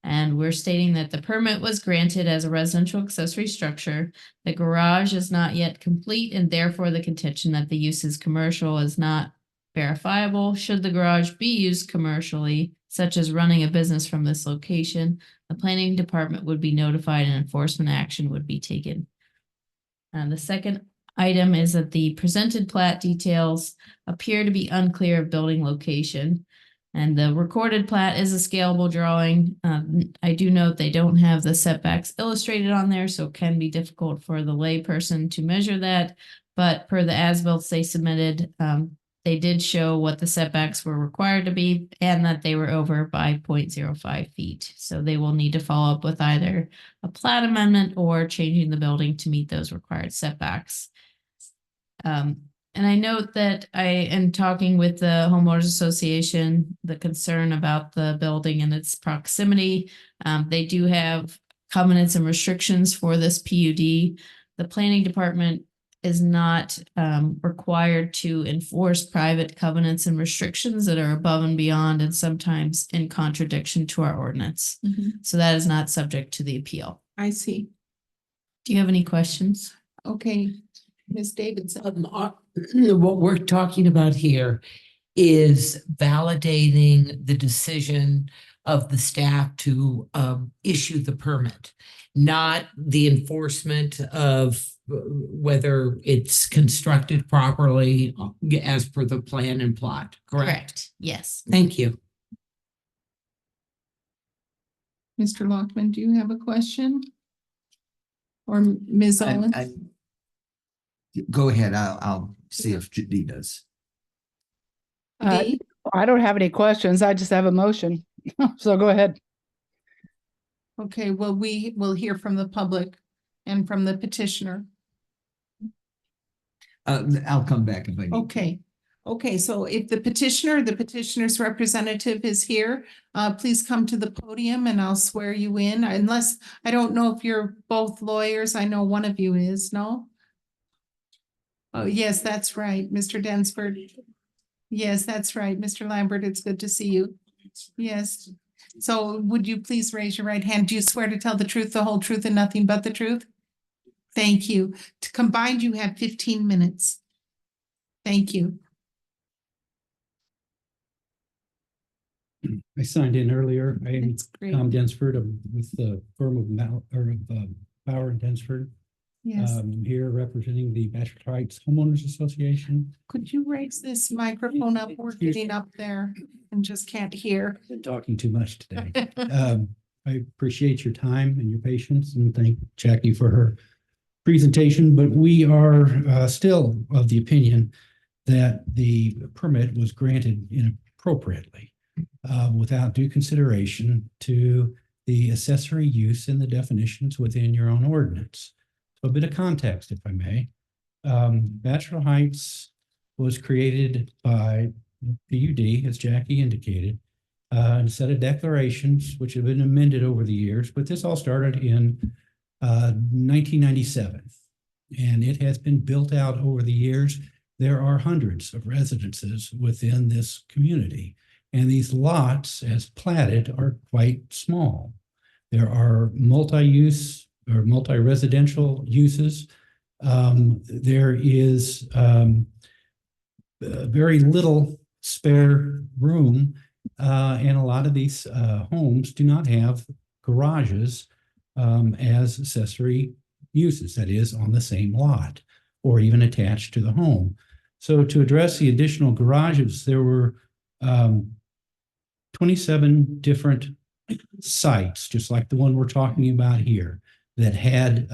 And we're stating that the permit was granted as a residential accessory structure. The garage is not yet complete, and therefore the contention that the use is commercial is not verifiable. Should the garage be used commercially, such as running a business from this location, the planning department would be notified and enforcement action would be taken. The second item is that the presented plat details appear to be unclear of building location. And the recorded plat is a scalable drawing. I do note they don't have the setbacks illustrated on there, so it can be difficult for the layperson to measure that. But per the as-built they submitted, they did show what the setbacks were required to be and that they were over by 0.05 feet. So they will need to follow up with either a plat amendment or changing the building to meet those required setbacks. And I note that I am talking with the Homeowners Association, the concern about the building and its proximity. They do have covenants and restrictions for this PUD. The planning department is not required to enforce private covenants and restrictions that are above and beyond and sometimes in contradiction to our ordinance. So that is not subject to the appeal. I see. Do you have any questions? Okay, Ms. Davidson. What we're talking about here is validating the decision of the staff to issue the permit, not the enforcement of whether it's constructed properly as per the plan and plot, correct? Yes. Thank you. Mr. Lockman, do you have a question? Or Ms. Owens? Go ahead. I'll see if Dee does. Dee? I don't have any questions. I just have a motion. So go ahead. Okay, well, we will hear from the public and from the petitioner. I'll come back if I need. Okay. Okay, so if the petitioner, the petitioner's representative is here, please come to the podium and I'll swear you in, unless, I don't know if you're both lawyers. I know one of you is, no? Oh, yes, that's right, Mr. Densford. Yes, that's right, Mr. Lambert, it's good to see you. Yes. So would you please raise your right hand? Do you swear to tell the truth, the whole truth, and nothing but the truth? Thank you. Combined, you have 15 minutes. Thank you. I signed in earlier. I am great. Tom Densford. I'm with the firm of Bauer and Densford. Yes. I'm here representing the Bachelor Heights Homeowners Association. Could you raise this microphone up? We're getting up there and just can't hear. Been talking too much today. I appreciate your time and your patience and thank Jackie for her presentation, but we are still of the opinion that the permit was granted inappropriately. without due consideration to the accessory use and the definitions within your own ordinance. So a bit of context, if I may. Bachelor Heights was created by PUD, as Jackie indicated, and a set of declarations which have been amended over the years, but this all started in 1997, and it has been built out over the years. There are hundreds of residences within this community, and these lots, as platted, are quite small. There are multi-use or multi-residential uses. There is very little spare room, and a lot of these homes do not have garages as accessory uses, that is, on the same lot or even attached to the home. So to address the additional garages, there were 27 different sites, just like the one we're talking about here, that had,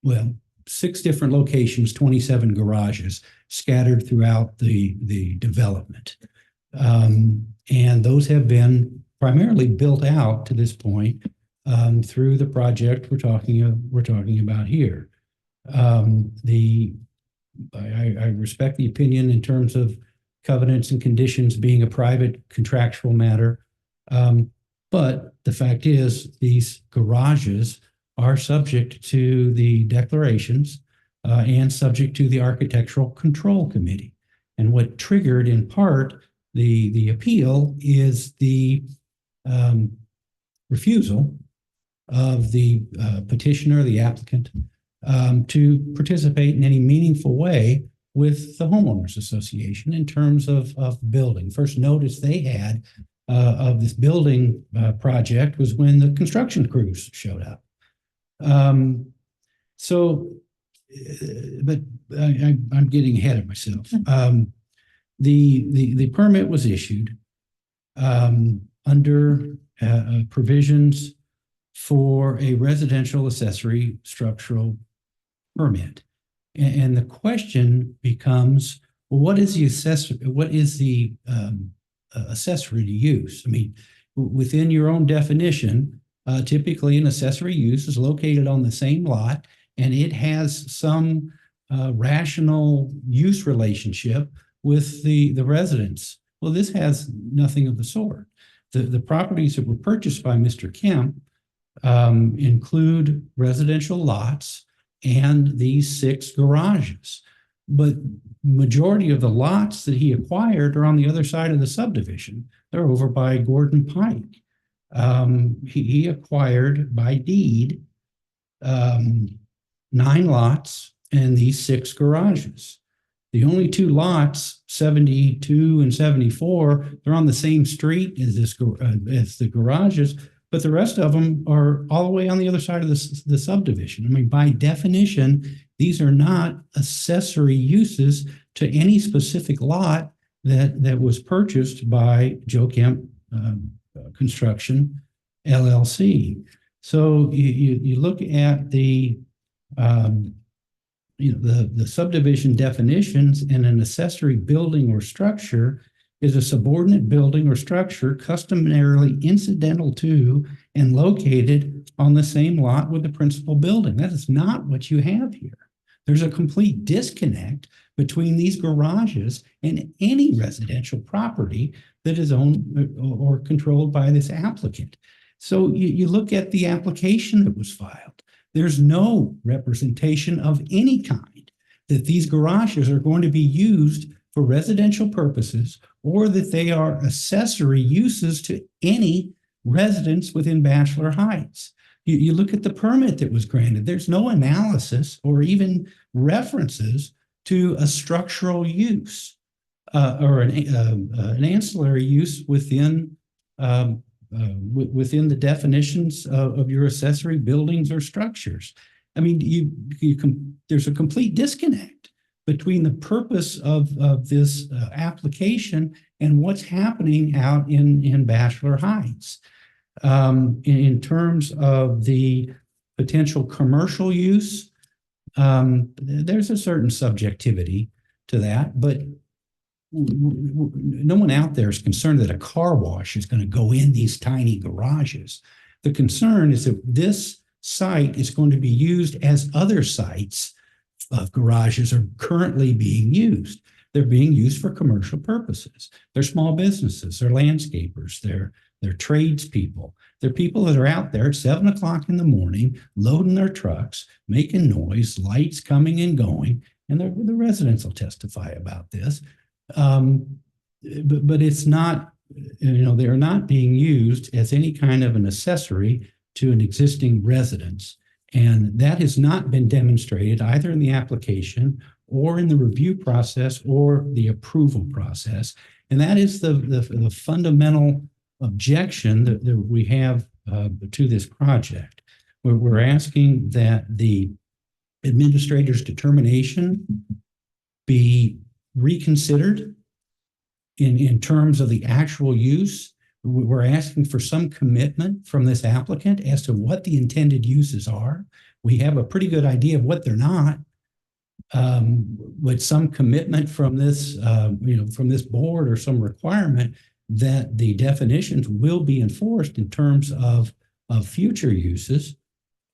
well, 6 different locations, 27 garages scattered throughout the development. And those have been primarily built out to this point through the project we're talking about here. I respect the opinion in terms of covenants and conditions being a private contractual matter. But the fact is, these garages are subject to the declarations and subject to the Architectural Control Committee. And what triggered in part the appeal is the refusal of the petitioner, the applicant, to participate in any meaningful way with the homeowners association in terms of building. First notice they had of this building project was when the construction crews showed up. But I'm getting ahead of myself. The permit was issued under provisions for a residential accessory structural permit. And the question becomes, well, what is the accessory to use? I mean, within your own definition, typically an accessory use is located on the same lot and it has some rational use relationship with the residents. Well, this has nothing of the sort. The properties that were purchased by Mr. Kemp include residential lots and these 6 garages. But majority of the lots that he acquired are on the other side of the subdivision. They're over by Gordon Pike. He acquired by deed 9 lots and these 6 garages. The only 2 lots, 72 and 74, they're on the same street as the garages, but the rest of them are all the way on the other side of the subdivision. I mean, by definition, these are not accessory uses to any specific lot that was purchased by Joe Kemp Construction LLC. So you look at the subdivision definitions, and an accessory building or structure is a subordinate building or structure customarily incidental to and located on the same lot with the principal building. That is not what you have here. There's a complete disconnect between these garages and any residential property that is owned or controlled by this applicant. So you look at the application that was filed. There's no representation of any kind that these garages are going to be used for residential purposes or that they are accessory uses to any residence within Bachelor Heights. You look at the permit that was granted, there's no analysis or even references to a structural use or an ancillary use within the definitions of your accessory buildings or structures. I mean, there's a complete disconnect between the purpose of this application and what's happening out in Bachelor Heights. In terms of the potential commercial use, there's a certain subjectivity to that, but no one out there is concerned that a car wash is going to go in these tiny garages. The concern is that this site is going to be used as other sites of garages are currently being used. They're being used for commercial purposes. They're small businesses, they're landscapers, they're tradespeople. They're people that are out there at 7 o'clock in the morning, loading their trucks, making noise, lights coming and going, and the residents will testify about this. But it's not, they're not being used as any kind of an accessory to an existing residence. And that has not been demonstrated either in the application or in the review process or the approval process. And that is the fundamental objection that we have to this project. We're asking that the administrator's determination be reconsidered in terms of the actual use. We're asking for some commitment from this applicant as to what the intended uses are. We have a pretty good idea of what they're not, with some commitment from this, from this board or some requirement that the definitions will be enforced in terms of future uses,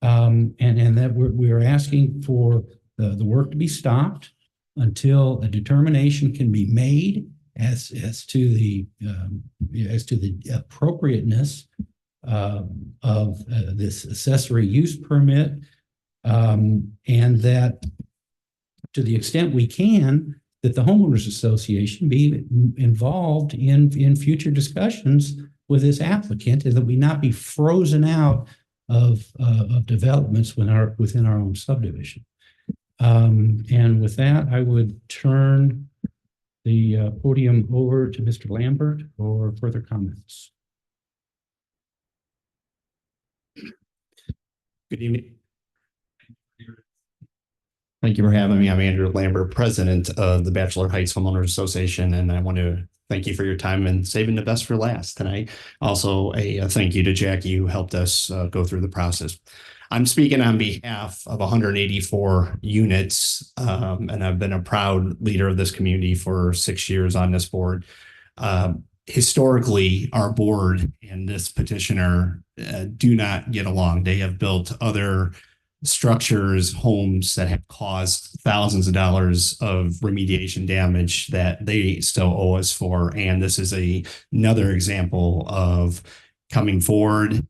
and that we're asking for the work to be stopped until a determination can be made as to the appropriateness of this accessory use permit, and that to the extent we can, that the homeowners association be involved in future discussions with this applicant, and that we not be frozen out of developments within our own subdivision. And with that, I would turn the podium over to Mr. Lambert for further comments. Good evening. Thank you for having me. I'm Andrew Lambert, president of the Bachelor Heights Homeowners Association, and I want to thank you for your time and saving the best for last tonight. Also, a thank you to Jackie, who helped us go through the process. I'm speaking on behalf of 184 units, and I've been a proud leader of this community for 6 years on this board. Historically, our board and this petitioner do not get along. They have built other structures, homes that have caused thousands of dollars of remediation damage that they still owe us for. And this is another example of coming forward,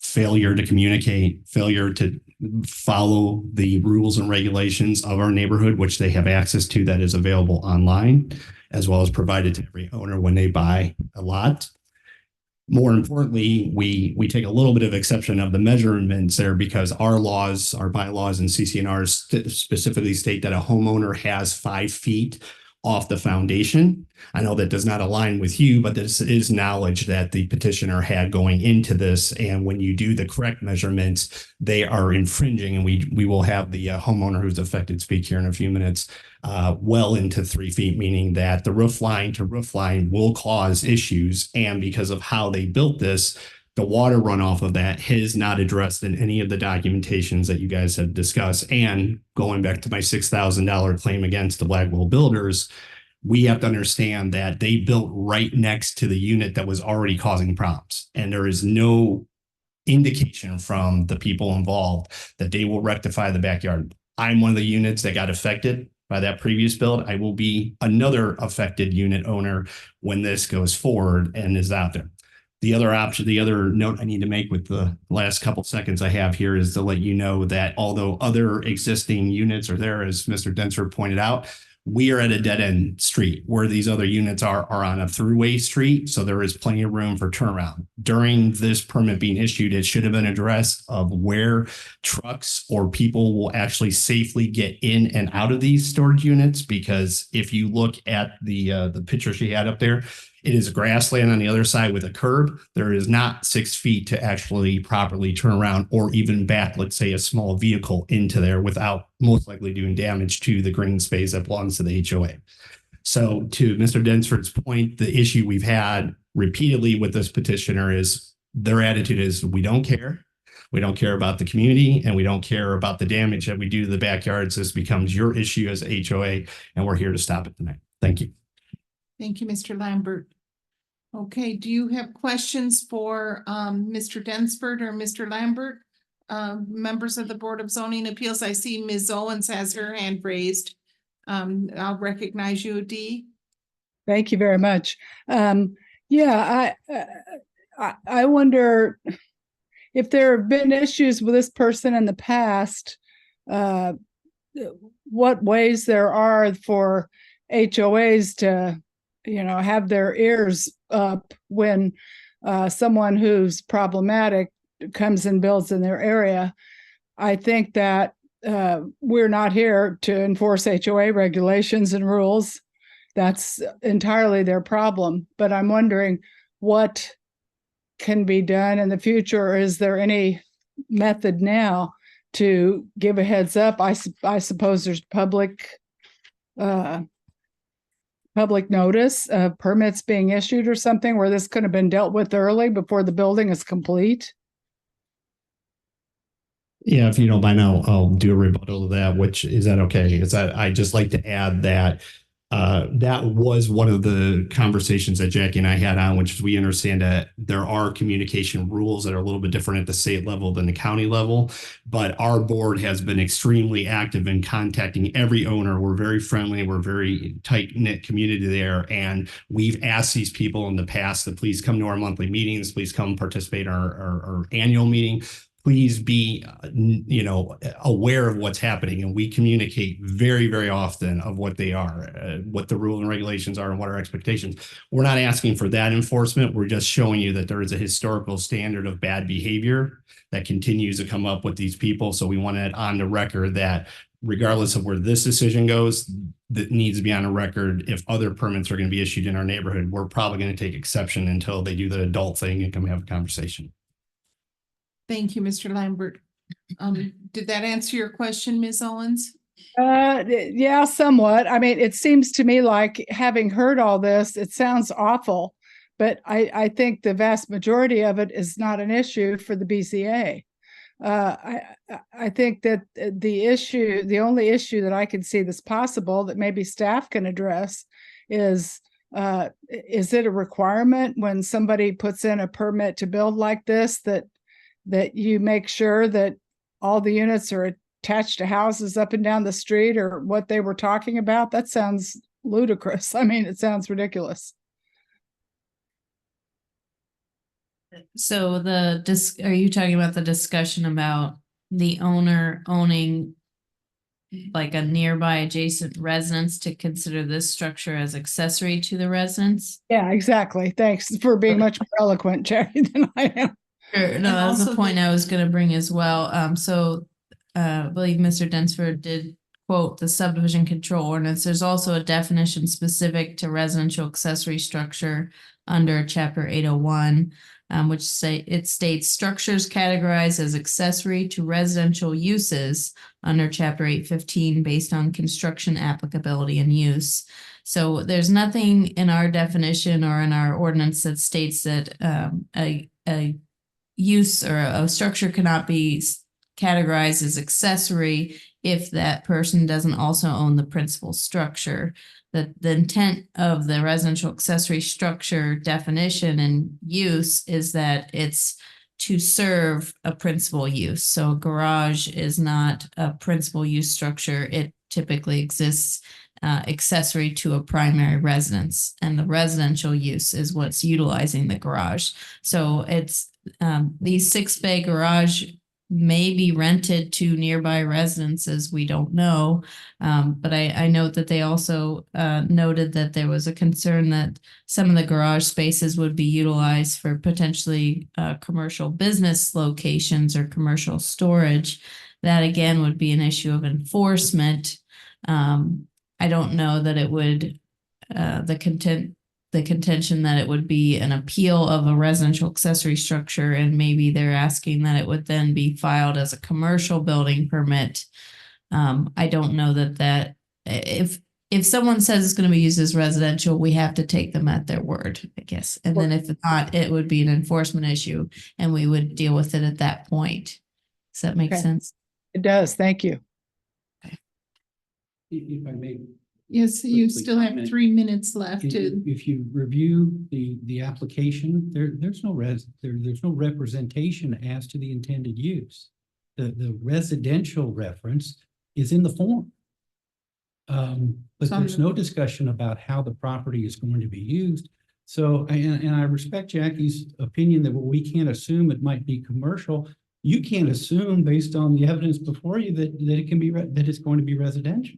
failure to communicate, failure to follow the rules and regulations of our neighborhood, which they have access to, that is available online, as well as provided to every owner when they buy a lot. More importantly, we take a little bit of exception of the measurements there, because our laws, our bylaws and CC&Rs specifically state that a homeowner has 5 feet off the foundation. I know that does not align with you, but this is knowledge that the petitioner had going into this. And when you do the correct measurements, they are infringing. And we will have the homeowner who's affected speak here in a few minutes, well into 3 feet, meaning that the roof line to roof line will cause issues. And because of how they built this, the water runoff of that is not addressed in any of the documentations that you guys have discussed. And going back to my $6,000 claim against the Blackwell builders, we have to understand that they built right next to the unit that was already causing problems. And there is no indication from the people involved that they will rectify the backyard. I'm one of the units that got affected by that previous build. I will be another affected unit owner when this goes forward and is out there. The other option, the other note I need to make with the last couple seconds I have here is to let you know that although other existing units are there, as Mr. Densford pointed out, we are at a dead end street where these other units are on a throughway street. So there is plenty of room for turnaround. During this permit being issued, it should have been addressed of where trucks or people will actually safely get in and out of these storage units. Because if you look at the picture she had up there, it is grassland on the other side with a curb. There is not 6 feet to actually properly turn around or even back, let's say, a small vehicle into there without most likely doing damage to the green space that belongs to the HOA. So to Mr. Densford's point, the issue we've had repeatedly with this petitioner is their attitude is we don't care. We don't care about the community, and we don't care about the damage that we do to the backyards. This becomes your issue as HOA, and we're here to stop it tonight. Thank you. Thank you, Mr. Lambert. Okay, do you have questions for Mr. Densford or Mr. Lambert? Members of the Board of Zoning Appeals, I see Ms. Owens has her hand raised. I'll recognize you, Dee. Thank you very much. Yeah, I wonder if there have been issues with this person in the past, what ways there are for HOAs to, have their ears up when someone who's problematic comes and builds in their area. I think that we're not here to enforce HOA regulations and rules. That's entirely their problem. But I'm wondering what can be done in the future. Or is there any method now to give a heads up? I suppose there's public notice of permits being issued or something where this could have been dealt with early before the building is complete. Yeah, if you don't mind, I'll do a rebuttal to that, which is that okay? Is that I just like to add that that was one of the conversations that Jackie and I had on, which is we understand that there are communication rules that are a little bit different at the state level than the county level, but our board has been extremely active in contacting every owner. We're very friendly. We're very tight-knit community there. And we've asked these people in the past to please come to our monthly meetings, please come participate in our annual meeting. Please be, aware of what's happening. And we communicate very, very often of what they are, what the rules and regulations are and what our expectations. We're not asking for that enforcement. We're just showing you that there is a historical standard of bad behavior that continues to come up with these people. So we want it on the record that regardless of where this decision goes, that needs to be on a record. If other permits are going to be issued in our neighborhood, we're probably going to take exception until they do the adult thing and come have a conversation. Thank you, Mr. Lambert. Did that answer your question, Ms. Owens? Yeah, somewhat. I mean, it seems to me like, having heard all this, it sounds awful, but I think the vast majority of it is not an issue for the BZA. I think that the only issue that I can see that's possible that maybe staff can address is it a requirement when somebody puts in a permit to build like this that you make sure that all the units are attached to houses up and down the street, or what they were talking about? That sounds ludicrous. I mean, it sounds ridiculous. So are you talking about the discussion about the owner owning like a nearby adjacent residence to consider this structure as accessory to the residence? Yeah, exactly. Thanks for being much more eloquent, Jerry, than I am. Sure. No, that was the point I was going to bring as well. I believe Mr. Densford did quote the subdivision control ordinance. There's also a definition specific to residential accessory structure under Chapter 801, which states structures categorized as accessory to residential uses under Chapter 815 based on construction applicability and use. So there's nothing in our definition or in our ordinance that states that a use or a structure cannot be categorized as accessory if that person doesn't also own the principal structure. The intent of the residential accessory structure definition and use is that it's to serve a principal use. So a garage is not a principal use structure. It typically exists accessory to a primary residence, and the residential use is what's utilizing the garage. So it's these 6-bay garage may be rented to nearby residences. We don't know. But I note that they also noted that there was a concern that some of the garage spaces would be utilized for potentially commercial business locations or commercial storage. That again would be an issue of enforcement. I don't know that it would, the contention that it would be an appeal of a residential accessory structure, and maybe they're asking that it would then be filed as a commercial building permit. I don't know that if someone says it's going to be used as residential, we have to take them at their word, I guess. And then if not, it would be an enforcement issue and we would deal with it at that point. Does that make sense? It does. Thank you. If I may, Yes, you quickly still have comment. 3 minutes left If to, if you review the application, there's no there's no representation as to the intended use. The residential reference is in the form. But there's no discussion about how the property is going to be used. So, and I respect Jackie's opinion that, well, we can't assume it might be commercial. You can't assume based on the evidence before you that it can be, that it's going to be residential.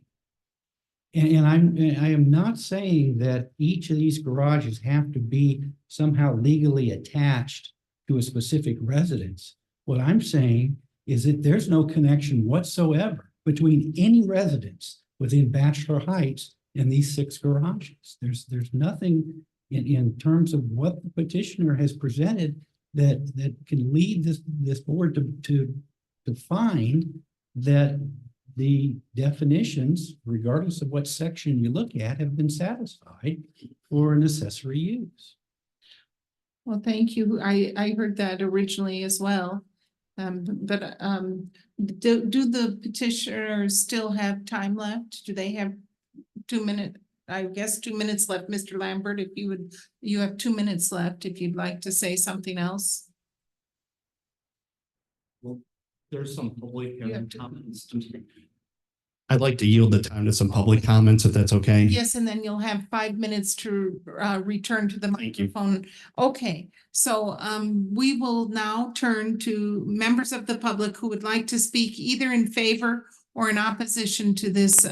And I am not saying that each of these garages have to be somehow legally attached to a specific residence. What I'm saying is that there's no connection whatsoever between any residence within Bachelor Heights and these 6 garages. There's nothing in terms of what the petitioner has presented that can lead this board to find that the definitions, regardless of what section you look at, have been satisfied for an accessory use. well, thank you. I heard that originally as well. But do the petitioners still have time left? Do they have 2 minutes? I guess 2 minutes left, Mr. Lambert, if you have 2 minutes left, if you'd like to say something else. Well, there's some public You have to- comments. I'd like to yield the time to some public comments, if that's okay. Yes, and then you'll have 5 minutes to return to the microphone. Okay, so we will now turn to members of the public who would like to speak either in favor or in opposition to this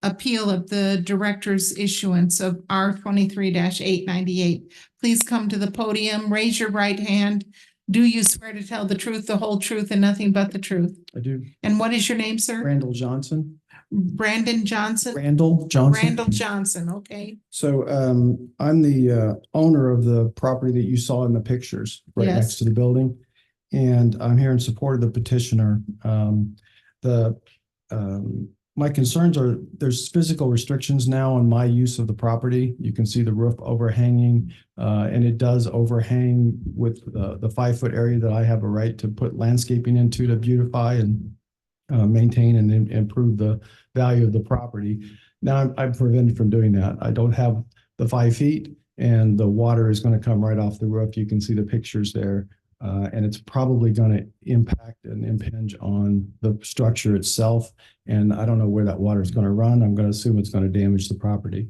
appeal of the director's issuance of R 23-898. Please come to the podium, raise your right hand. Do you swear to tell the truth, the whole truth, and nothing but the truth? I do. And what is your name, sir? Randall Johnson. Brandon Johnson? Randall Johnson. Randall Johnson, okay. So I'm the owner of the property that you saw in the pictures right Yes. next to the building. And I'm here in support of the petitioner. My concerns are there's physical restrictions now on my use of the property. You can see the roof overhanging, and it does overhang with the 5-foot area that I have a right to put landscaping into to beautify and maintain and improve the value of the property. Now I'm prevented from doing that. I don't have the 5 feet, and the water is going to come right off the roof. You can see the pictures there. And it's probably going to impact and impinge on the structure itself. And I don't know where that water is going to run. I'm going to assume it's going to damage the property.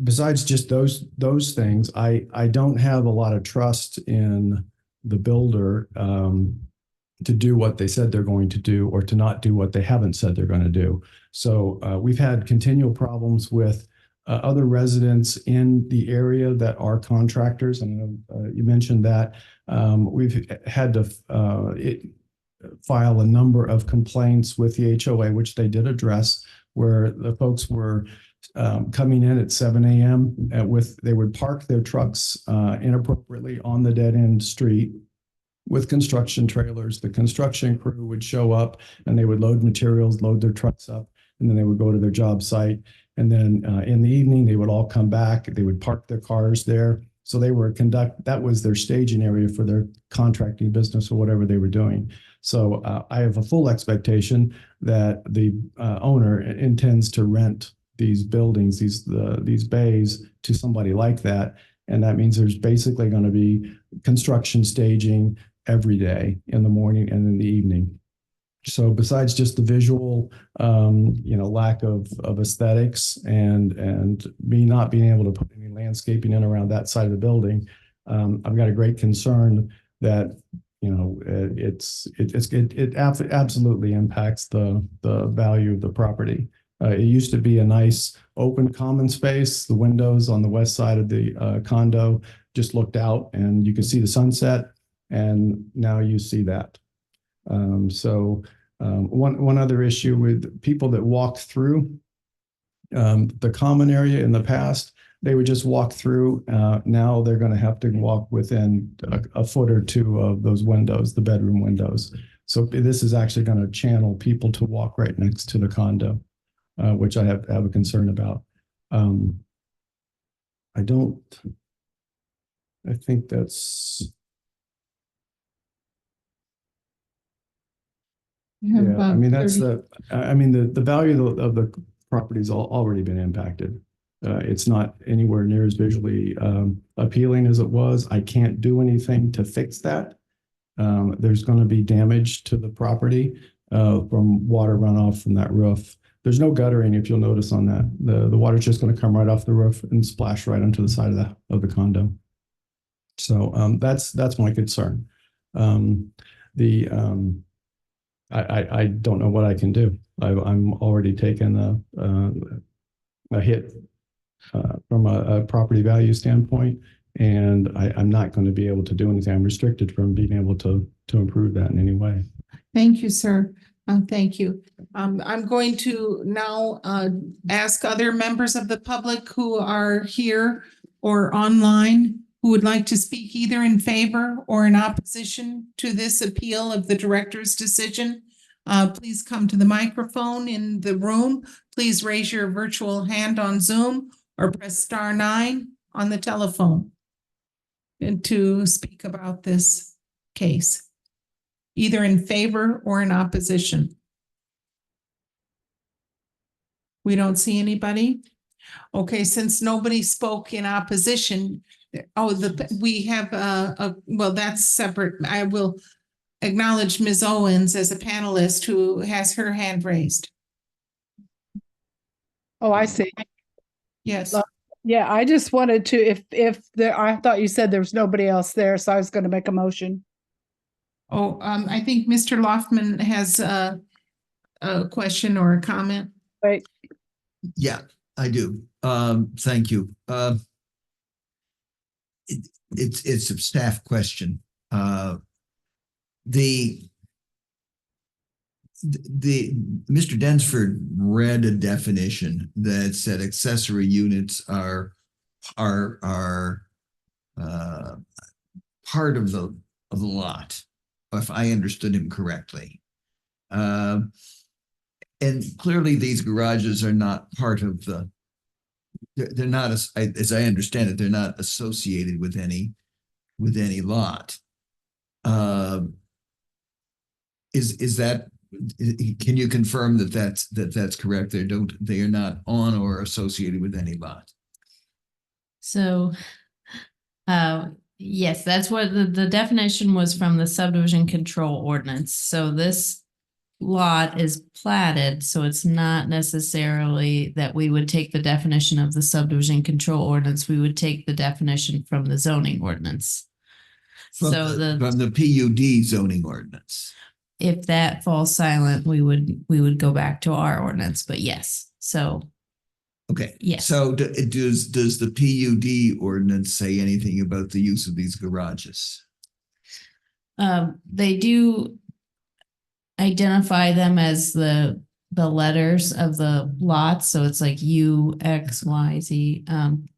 Besides just those things, I don't have a lot of trust in the builder to do what they said they're going to do, or to not do what they haven't said they're going to do. So we've had continual problems with other residents in the area that are contractors, and you mentioned that. We've had to file a number of complaints with the HOA, which they did address, where the folks were coming in at 7 a.m. They would park their trucks inappropriately on the dead end street with construction trailers. The construction crew would show up and they would load materials, load their trucks up, and then they would go to their job site. And then in the evening, they would all come back. They would park their cars there. So they were that was their staging area for their contracting business or whatever they were doing. So I have a full expectation that the owner intends to rent these buildings, these bays, to somebody like that. And that means there's basically going to be construction staging every day, in the morning and in the evening. So besides just the visual, lack of aesthetics and me not being able to put any landscaping in around that side of the building, I've got a great concern that, it absolutely impacts the value of the property. It used to be a nice open common space. The windows on the west side of the condo just looked out and you could see the sunset, and now you see that. One other issue with people that walk through the common area in the past, they would just walk through. Now they're going to have to walk within a foot or two of those windows, the bedroom windows. So this is actually going to channel people to walk right next to the condo, which I have a concern about. I think that's. You have Yeah, I about mean, that's 30 the value of the property's already been impacted. It's not anywhere near as visually appealing as it was. I can't do anything to fix that. There's going to be damage to the property from water runoff from that roof. There's no guttering, if you'll notice on that. The water's just going to come right off the roof and splash right onto the side of the condo. So that's my concern. I don't know what I can do. I'm already taking a hit from a property value standpoint, and I'm not going to be able to do anything. I'm restricted from being able to improve that in any way. Thank you, sir. Thank you. I'm going to now ask other members of the public who are here or online who would like to speak either in favor or in opposition to this appeal of the director's decision. Please come to the microphone in the room. Please raise your virtual hand on Zoom or press *9 on the telephone and to speak about this case, either in favor or in opposition. We don't see anybody. Okay, since nobody spoke in opposition, we have well, that's separate. I will acknowledge Ms. Owens as a panelist who has her hand raised. Oh, I see. Yes. Yeah, I just wanted to, if there, I thought you said there was nobody else there, so I was going to make a motion. Oh, I think Mr. Loftman has a question or a comment. Wait. Yeah, I do. Thank you. It's a staff question. The Mr. Densford read a definition that said accessory units are part of the lot, if I understood him correctly. And clearly these garages are not part of they're not, as I understand it, they're not associated with any lot. Is that, can you confirm that that's correct? They are not on or associated with any lot. So, yes, that's what the definition was from the subdivision control ordinance. So this lot is platted, so it's not necessarily that we would take the definition of the subdivision control ordinance. We would take the definition from the zoning ordinance. From the PUD zoning ordinance. If that falls silent, we would go back to our ordinance, but yes, so. Okay. Yes. So does the PUD ordinance say anything about the use of these garages? They do identify them as the letters of the lots, so it's like U, X, Y, Z,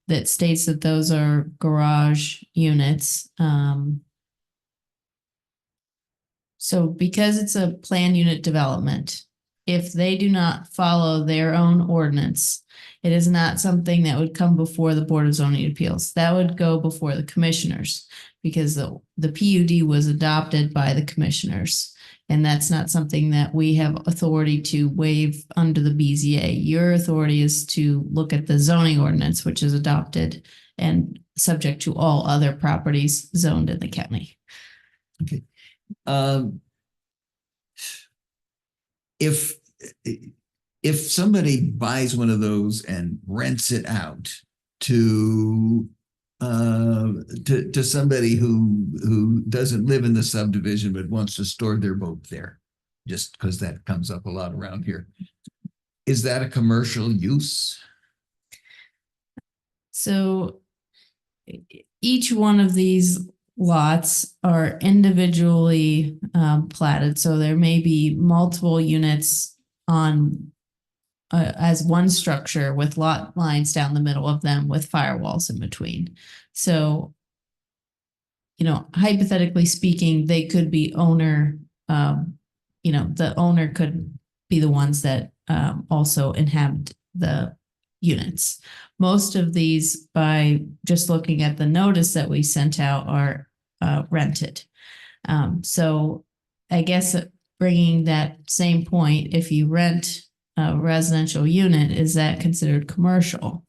that states that those are garage units. So because it's a planned unit development, if they do not follow their own ordinance, it is not something that would come before the Board of Zoning Appeals. That would go before the commissioners because the PUD was adopted by the commissioners. And that's not something that we have authority to waive under the BZA. Your authority is to look at the zoning ordinance, which is adopted and subject to all other properties zoned in the county. Okay. If somebody buys one of those and rents it out to somebody who doesn't live in the subdivision but wants to store their boat there, just because that comes up a lot around here, is that a commercial use? So each one of these lots are individually platted. So there may be multiple units on as one structure with lot lines down the middle of them with firewalls in between. So, hypothetically speaking, they could be owner, the owner could be the ones that also inhabit the units. Most of these, by just looking at the notice that we sent out, are rented. So I guess bringing that same point, if you rent a residential unit, is that considered commercial?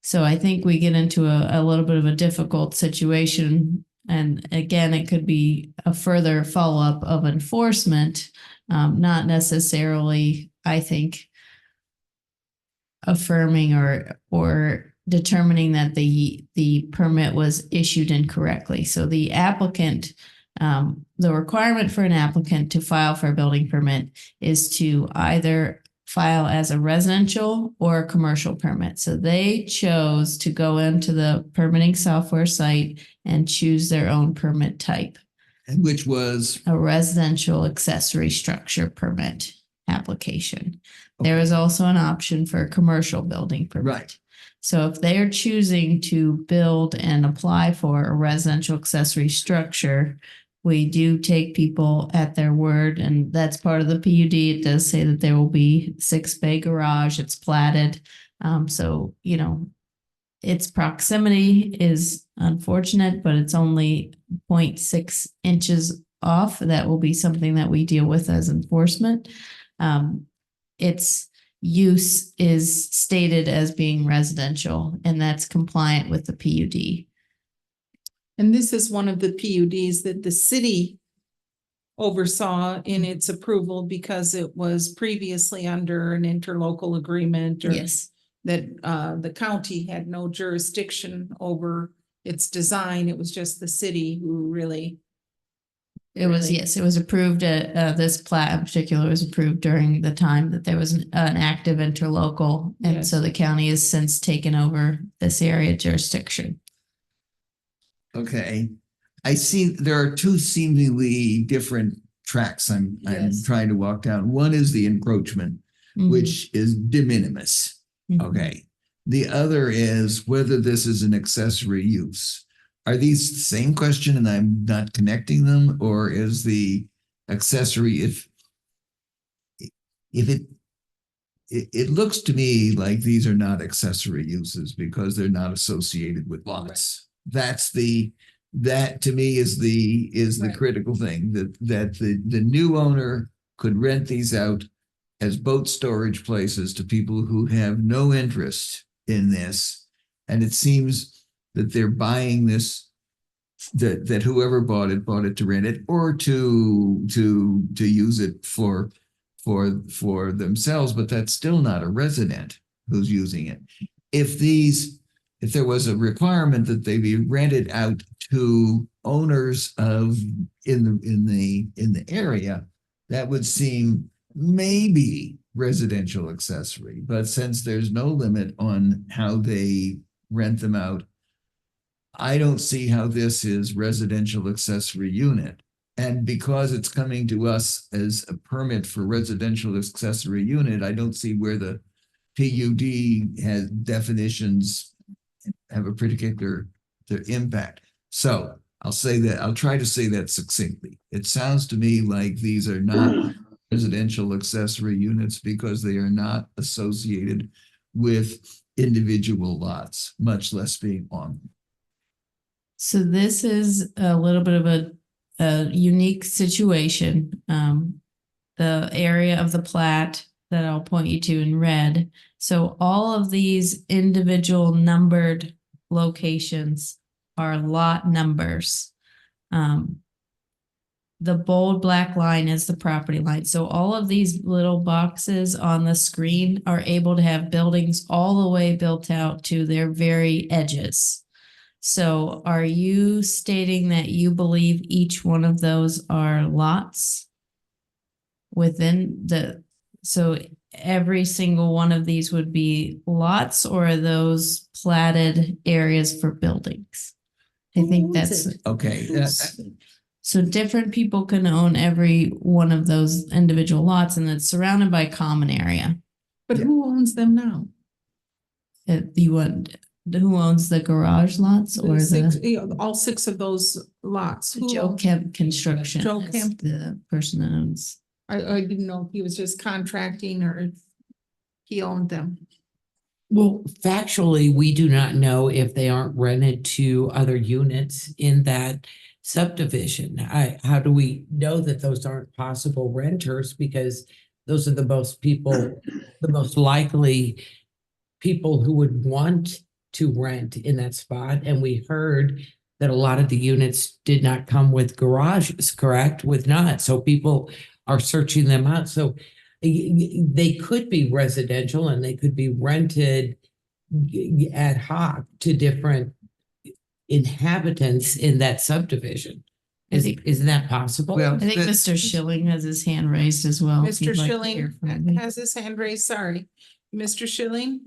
So I think we get into a little bit of a difficult situation. And again, it could be a further follow-up of enforcement, not necessarily, I think, affirming or determining that the permit was issued incorrectly. So the applicant, the requirement for an applicant to file for a building permit is to either file as a residential or a commercial permit. So they chose to go into the permitting software site and choose their own permit type. And which was a residential accessory structure permit application. There is also an option for a commercial building permit. Right. So if they are choosing to build and apply for a residential accessory structure, we do take people at their word, and that's part of the PUD. It does say that there will be 6-bay garage. It's platted. So, you know, its proximity is unfortunate, but it's only 0.6 inches off. That will be something that we deal with as enforcement. Its use is stated as being residential, and that's compliant with the PUD. And this is one of the PUDs that the city oversaw in its approval because it was previously under an interlocal agreement, or Yes. that the county had no jurisdiction over its design. It was just the city who really. It was, yes, it was approved at, this plat in particular was approved during the time that there was an active interlocal. And Yes. so the county has since taken over this area jurisdiction. okay. I see there are two seemingly different tracks I'm Yes. trying to walk down. One is the encroachment, which is de minimis. Okay. The other is whether this is an accessory use. Are these the same question and I'm not connecting them, or is the accessory if it looks to me like these are not accessory uses because they're not associated with lots. That to me is the Right. critical thing, that the new owner could rent these out as boat storage places to people who have no interest in this. And it seems that they're buying this, that whoever bought it to rent it or to use it for themselves, but that's still not a resident who's using it. If there was a requirement that they be rented out to owners in the area, that would seem maybe residential accessory. But since there's no limit on how they rent them out, I don't see how this is residential accessory unit. And because it's coming to us as a permit for residential accessory unit, I don't see where the PUD has definitions have a particular impact. So I'll try to say that succinctly. It sounds to me like these are not residential accessory units because they are not associated with individual lots, much less being on them. So this is a little bit of a unique situation. The area of the plat that I'll point you to in red. So all of these individual numbered locations are lot numbers. The bold black line is the property line. So all of these little boxes on the screen are able to have buildings all the way built out to their very edges. So are you stating that you believe each one of those are lots within so every single one of these would be lots, or are those platted areas for buildings? I think that's okay. So different people can own every one of those individual lots, and it's surrounded by common area. But who owns them now? Who owns the garage lots or All six of those lots? Who Joe owns- Kemp Construction? Joe is Kemp. the person that owns. I didn't know if he was just contracting or if he owned them. Well, factually, we do not know if they aren't rented to other units in that subdivision. How do we know that those aren't possible renters? Because those are the most likely people who would want to rent in that spot. And we heard that a lot of the units did not come with garages, correct? With not. So people are searching them out. So they could be residential and they could be rented ad hoc to different inhabitants in that subdivision. Isn't that possible? Well, I think Mr. Schilling has his hand raised as well. if Mr. you'd like to hear Schilling from him. has his hand raised, sorry. Mr. Schilling?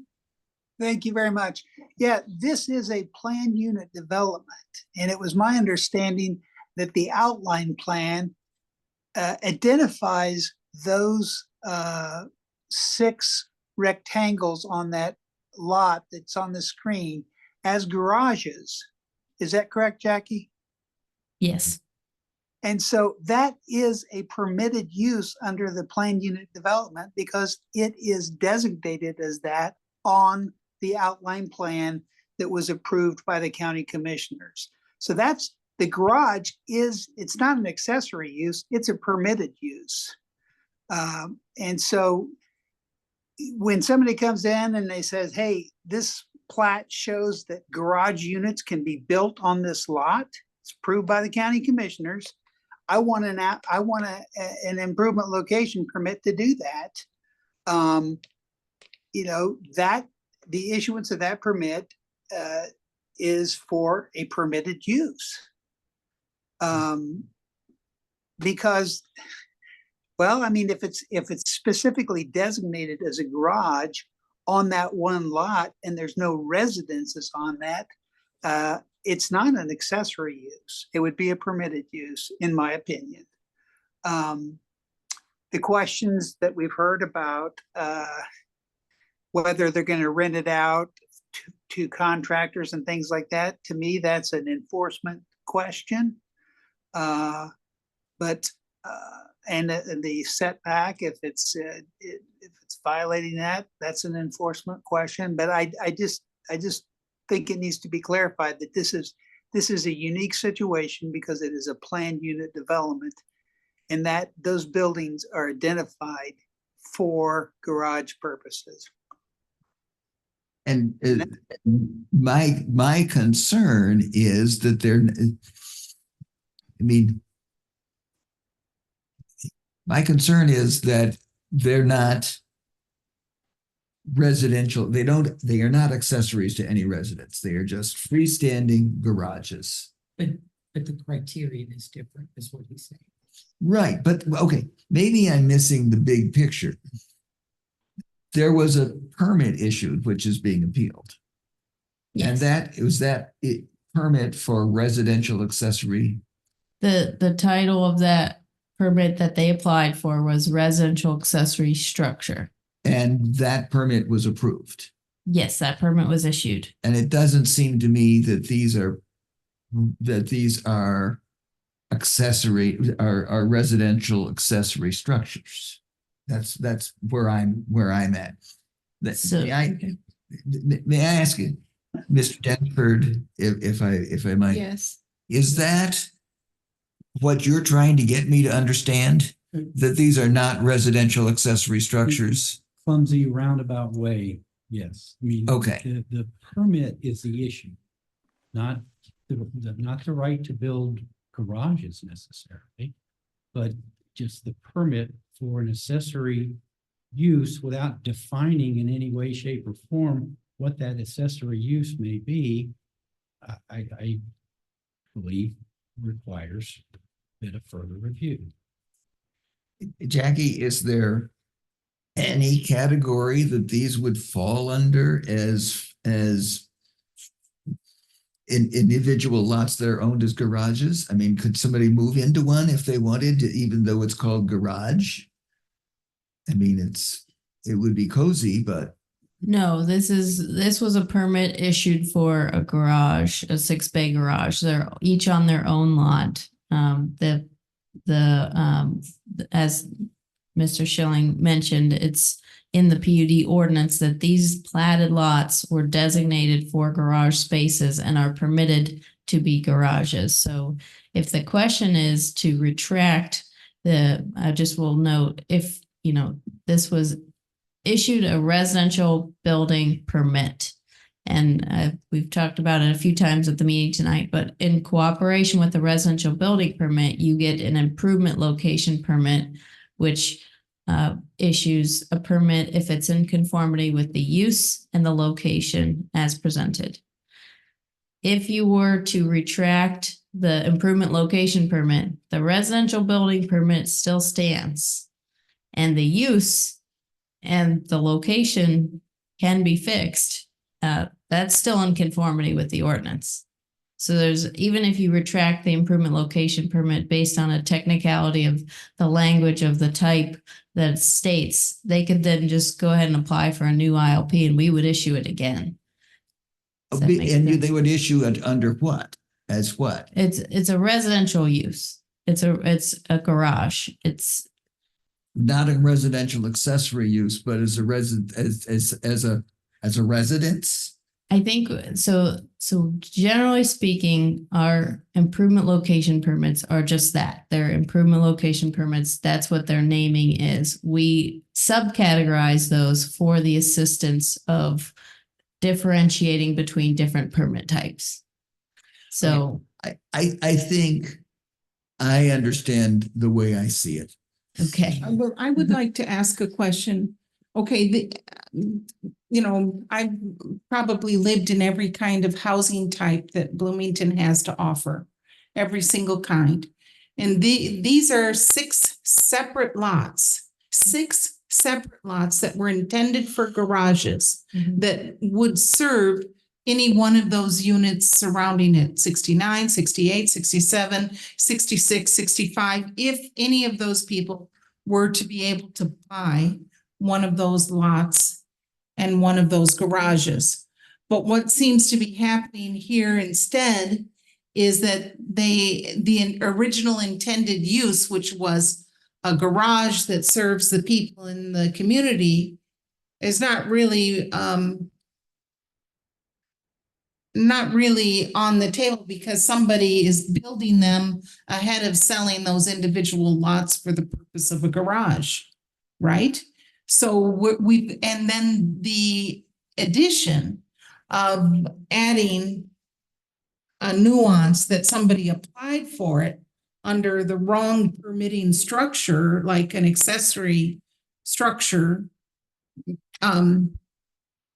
Thank you very much. Yeah, this is a planned unit development, and it was my understanding that the outline plan identifies those 6 rectangles on that lot that's on the screen as garages. Is that correct, Jackie? Yes. And so that is a permitted use under the planned unit development because it is designated as that on the outline plan that was approved by the county commissioners. So that's the garage it's not an accessory use, it's a permitted use. And so when somebody comes in and they says, hey, this plat shows that garage units can be built on this lot, it's approved by the county commissioners. I want an improvement location permit to do that. That the issuance of that permit is for a permitted use. Because, well, I mean, if it's specifically designated as a garage on that one lot and there's no residences on that, it's not an accessory use. It would be a permitted use, in my opinion. The questions that we've heard about whether they're going to rent it out to contractors and things like that, to me, that's an enforcement question. But the setback, if it's violating that, that's an enforcement question. But I just think it needs to be clarified that this is a unique situation because it is a planned unit development, and that those buildings are identified for garage purposes. And my concern is that my concern is that they're not residential. They are not accessories to any residence. They are just freestanding garages. But the criterion is different, is what he's saying. Right, but okay, maybe I'm missing the big picture. There was a permit issued, which is being appealed. Yes. And that was permit for residential accessory. The title of that permit that they applied for was residential accessory structure. And that permit was approved. Yes, that permit was issued. And it doesn't seem to me that these are residential accessory structures. That's where I'm at. May I ask you, Mr. Denford, if I might? Yes. Is that what you're trying to get me to understand? That these are not residential accessory structures? Clumsy roundabout way, yes. I mean, okay. The permit is the issue, not the right to build garages necessarily, but just the permit for an accessory use without defining in any way, shape, or form what that accessory use may be. I believe requires a bit of further review. Jackie, is there any category that these would fall under as individual lots that are owned as garages? I mean, could somebody move into one if they wanted to, even though it's called garage? I mean, it would be cozy, but. No, this was a permit issued for a garage, a 6-bay garage. They're each on their own lot. As Mr. Schilling mentioned, it's in the PUD ordinance that these platted lots were designated for garage spaces and are permitted to be garages. So if the question is to retract I just will note, if, this was issued a residential building permit. And we've talked about it a few times at the meeting tonight, but in cooperation with the residential building permit, you get an improvement location permit, which issues a permit if it's in conformity with the use and the location as presented. If you were to retract the improvement location permit, the residential building permit still stands. And the use and the location can be fixed. That's still in conformity with the ordinance. So even if you retract the improvement location permit based on a technicality of the language of the type that it states, they could then just go ahead and apply for a new ILP and we would issue it again. Does that make sense? They would issue it under what? As what? It's a residential use. It's a garage. It's not a residential accessory use, but as a residence. I think so. So generally speaking, our improvement location permits are just that. They're improvement location permits. That's what their naming is. We subcategorize those for the assistance of differentiating between different permit types. So I think I understand the way I see it. Okay. Well, I would like to ask a question. Okay, I've probably lived in every kind of housing type that Bloomington has to offer, every single kind. And these are six separate lots that were intended for garages that would serve any one of those units surrounding it, 69, 68, 67, 66, 65, if any of those people were to be able to buy one of those lots and one of those garages. But what seems to be happening here instead is that the original intended use, which was a garage that serves the people in the community, is not really on the table because somebody is building them ahead of selling those individual lots for the purpose of a garage, right? So and then the addition of adding a nuance that somebody applied for it under the wrong permitting structure, like an accessory structure,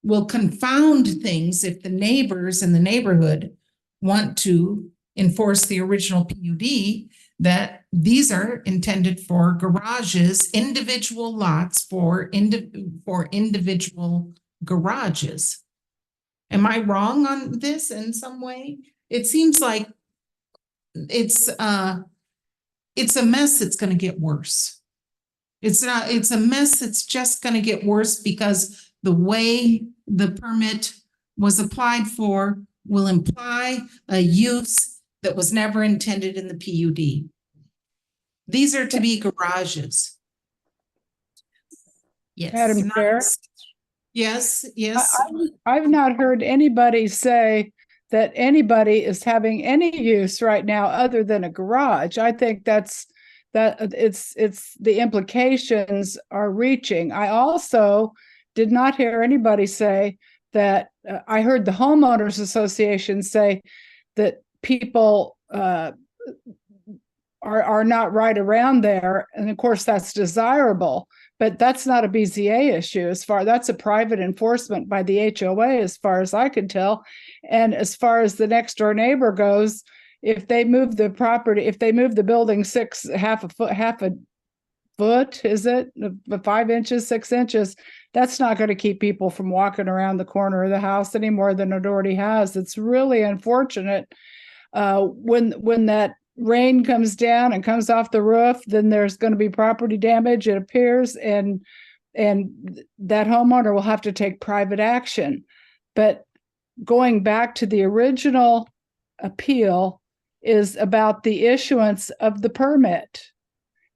will confound things if the neighbors in the neighborhood want to enforce the original PUD that these are intended for garages, individual lots for individual garages. Am I wrong on this in some way? It seems like it's a mess that's going to get worse. It's a mess that's just going to get worse because the way the permit was applied for will imply a use that was never intended in the PUD. These are to be garages. Yes. Madam Chair? Yes. I've not heard anybody say that anybody is having any use right now other than a garage. I think it's the implications are reaching. I also did not hear anybody say that. I heard the homeowners association say that people are not right around there, and of course that's desirable, but that's not a BZA issue. That's a private enforcement by the HOA, as far as I can tell. And as far as the next door neighbor goes, if they move the property, if they move the building half a foot, is it 5 inches, 6 inches? That's not going to keep people from walking around the corner of the house any more than it already has. It's really unfortunate. When that rain comes down and comes off the roof, then there's going to be property damage, it appears, and that homeowner will have to take private action. But going back to the original appeal is about the issuance of the permit.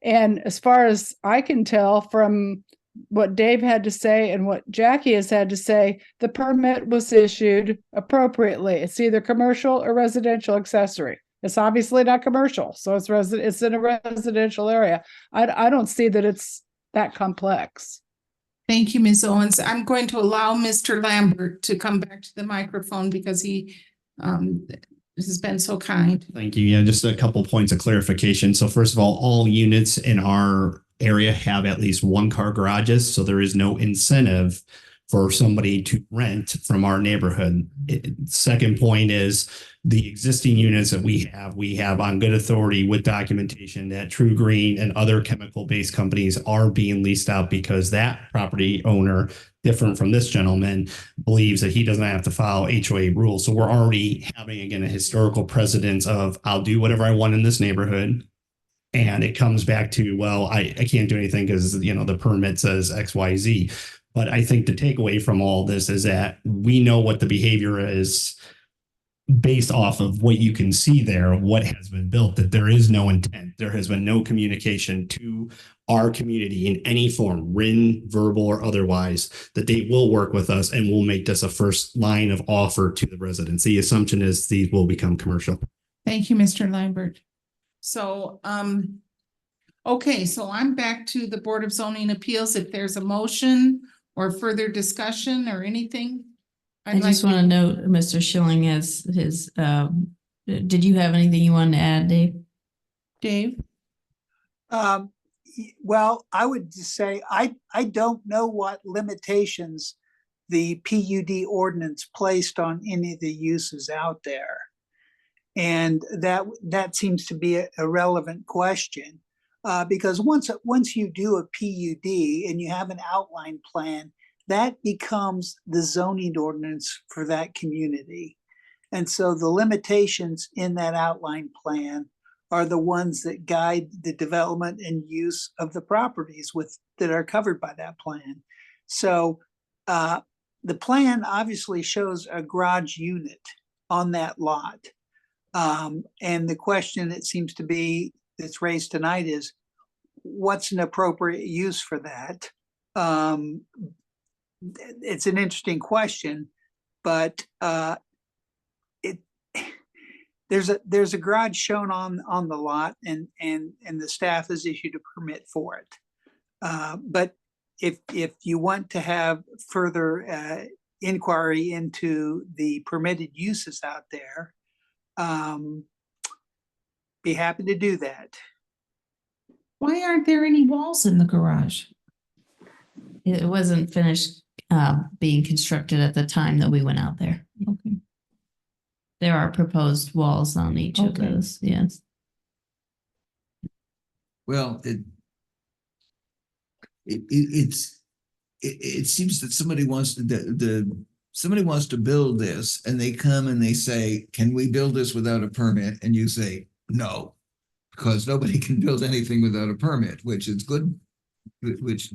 And as far as I can tell from what Dave had to say and what Jackie has had to say, the permit was issued appropriately. It's either commercial or residential accessory. It's obviously not commercial, so it's in a residential area. I don't see that it's that complex. Thank you, Ms. Owens. I'm going to allow Mr. Lambert to come back to the microphone because he has been so kind. Thank you. Yeah, just a couple points of clarification. So first of all units in our area have at least one car garages, so there is no incentive for somebody to rent from our neighborhood. Second point is the existing units that we have on good authority with documentation that True Green and other chemical-based companies are being leased out because that property owner, different from this gentleman, believes that he doesn't have to follow HOA rules. So we're already having, again, a historical precedence of I'll do whatever I want in this neighborhood. And it comes back to, well, I can't do anything because, the permit says X, Y, Z. But I think the takeaway from all this is that we know what the behavior is based off of what you can see there, what has been built, that there is no intent. There has been no communication to our community in any form, written, verbal, or otherwise, that they will work with us and will make this a first line of offer to the residents. The assumption is these will become commercial. Thank you, Mr. Lambert. So, okay, so I'm back to the Board of Zoning Appeals. If there's a motion or further discussion or anything. I just want to note, Mr. Schilling has his, did you have anything you wanted to add, Dave? Dave? Well, I would just say, I don't know what limitations the PUD ordinance placed on any of the uses out there. And that seems to be a relevant question, because once you do a PUD and you have an outline plan, that becomes the zoning ordinance for that community. And so the limitations in that outline plan are the ones that guide the development and use of the properties that are covered by that plan. So the plan obviously shows a garage unit on that lot. And the question that seems to be that's raised tonight is, what's an appropriate use for that? It's an interesting question, but there's a garage shown on the lot, and the staff has issued a permit for it. But if you want to have further inquiry into the permitted uses out there, be happy to do that. Why aren't there any walls in the garage? It wasn't finished being constructed at the time that we went out there. Okay. There are proposed walls on each of Okay. those, yes. Well, it seems that somebody wants to build this, and they come and they say, can we build this without a permit? And you say, no, because nobody can build anything without a permit, which is good, which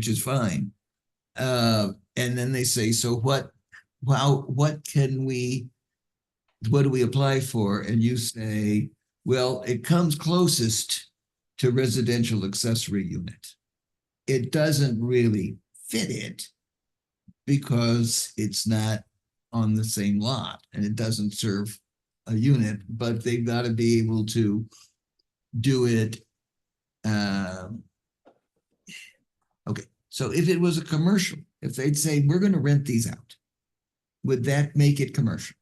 is fine. And then they say, so what do we apply for? And you say, well, it comes closest to residential accessory unit. It doesn't really fit it because it's not on the same lot and it doesn't serve a unit, but they've got to be able to do it. Okay, so if it was a commercial, if they'd say, we're going to rent these out, would that make it commercial?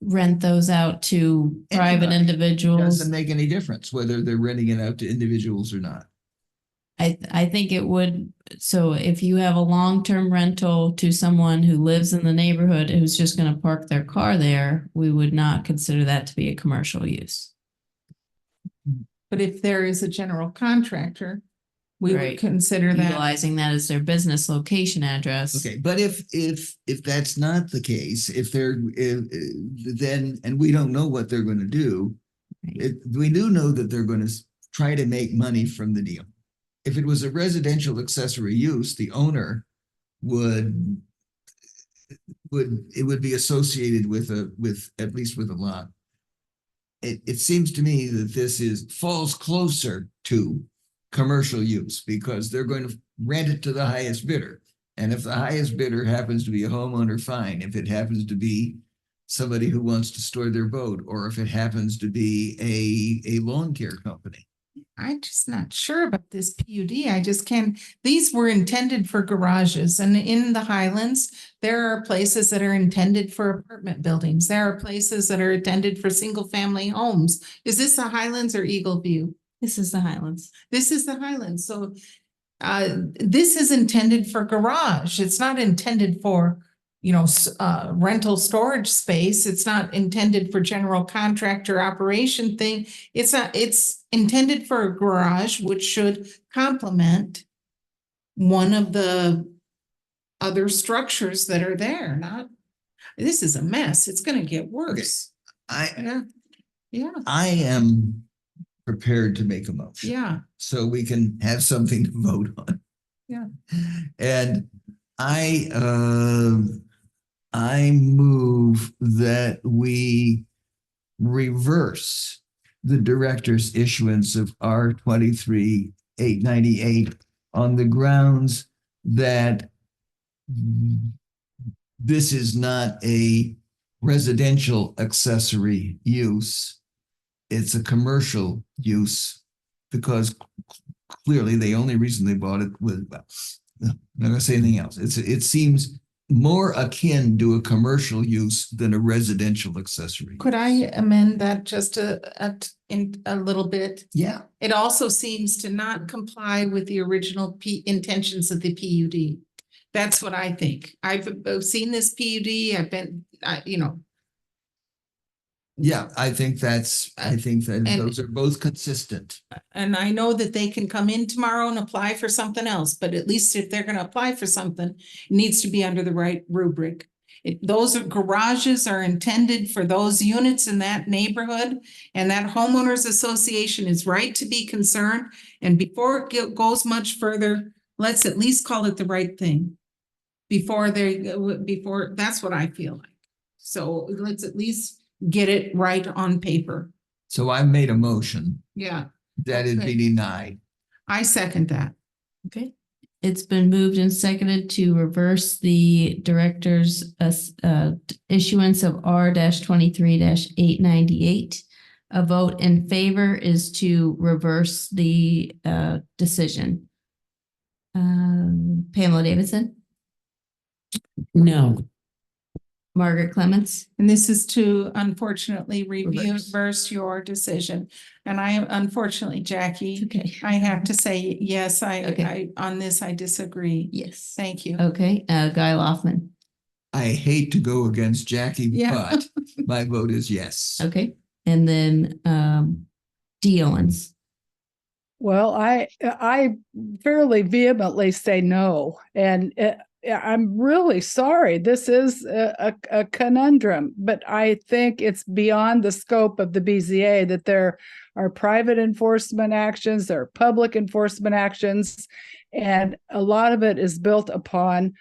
Rent those out to private individuals. Doesn't make any difference whether they're renting it out to individuals or not. I think it would. So if you have a long-term rental to someone who lives in the neighborhood who's just going to park their car there, we would not consider that to be a commercial use. But if there is a general contractor, we would Right. consider that. Utilizing that as their business location address. Okay, but if that's not the case, then, and we don't know what they're going to do, we do know that they're going to try to make money from the deal. If it was a residential accessory use, the owner would be associated with at least with a lot. It seems to me that this falls closer to commercial use because they're going to rent it to the highest bidder. And if the highest bidder happens to be a homeowner, fine. If it happens to be somebody who wants to store their boat, or if it happens to be a lawn care company. I'm just not sure about this PUD. I just can't, these were intended for garages, and in the Highlands, there are places that are intended for apartment buildings. There are places that are intended for single family homes. Is this the Highlands or Eagle View? This is the Highlands. This is the Highlands. So this is intended for garage. It's not intended for, rental storage space. It's not intended for general contractor operation thing. It's intended for a garage, which should complement one of the other structures that are there. This is a mess. It's gonna get worse. Yeah. I am prepared to make a motion. Yeah. So we can have something to vote on. Yeah. And I move that we reverse the director's issuance of R 23-898 on the grounds that this is not a residential accessory use. It's a commercial use because clearly the only reason they bought it was, I'm not gonna say anything else. It seems more akin to a commercial use than a residential accessory. Could I amend that just a little bit? Yeah. It also seems to not comply with the original intentions of the PUD. That's what I think. I've seen this PUD. I've been, Yeah, I think that those are both consistent. and I know that they can come in tomorrow and apply for something else, but at least if they're gonna apply for something, it needs to be under the right rubric. Those garages are intended for those units in that neighborhood, and that homeowners association is right to be concerned. And before it goes much further, let's at least call it the right thing. Before that's what I feel like. So let's at least get it right on paper. So I made a motion Yeah, that it be denied. I second that. Okay. It's been moved and seconded to reverse the director's issuance of R 23-898. A vote in favor is to reverse the decision. Pamela Davidson, No. Margaret Clements, And this is to unfortunately reverse your decision. And I unfortunately, Jackie, okay. I have to say, yes, Okay. I on this, I disagree. Yes. Thank you. Okay, Guy Loftman. I hate to go against Jackie, Yeah. but my vote is yes. Okay, and then Dee Owens. Well, I fairly vehemently say no, and I'm really sorry. This is a conundrum, but I think it's beyond the scope of the BZA that there are private enforcement actions, there are public enforcement actions, and a lot of it is built upon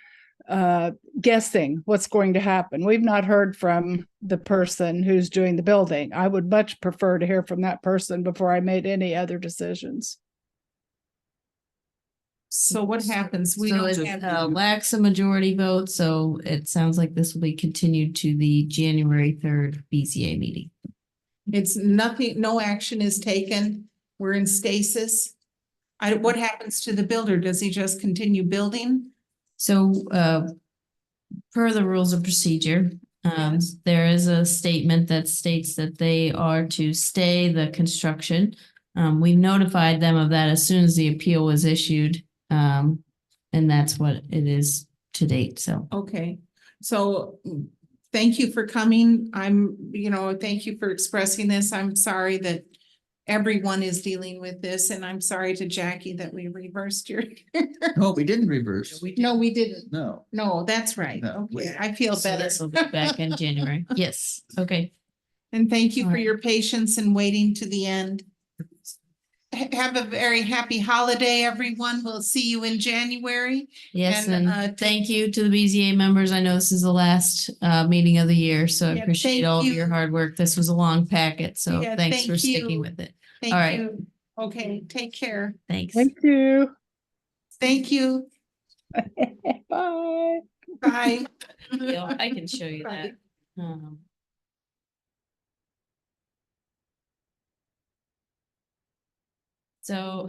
guessing what's going to happen. We've not heard from the person who's doing the building. I would much prefer to hear from that person before I made any other decisions. So what happens? We So don't it have. lacks a majority vote, so it sounds like this will be continued to the January 3rd BZA meeting. It's nothing, no action is taken. We're in stasis. What happens to the builder? Does he just continue building? So per the rules of procedure, there is a statement that states that they are to stay the construction. We notified them of that as soon as the appeal was issued. And that's what it is to date, so. Okay, so thank you for coming. Thank you for expressing this. I'm sorry that everyone is dealing with this, and I'm sorry to Jackie that we reversed your. No, we didn't reverse. No, we didn't. No. No, that's right. No, Okay, I feel So better. this will be back in January. Yes, okay. And thank you All for right. your patience and waiting to the end. Have a very happy holiday, everyone. We'll see you in January. Yes, And, and thank you to the BZA members. I know this is the last meeting of the year, so I Yeah, appreciate thank all of you. your hard work. This was a long packet, so Yeah, thanks thank for sticking you. with it. Thank All right. you. Okay, take care. Thanks. Thank you. Thank you. Bye. Bye. Yeah, I can show you Bye. that. So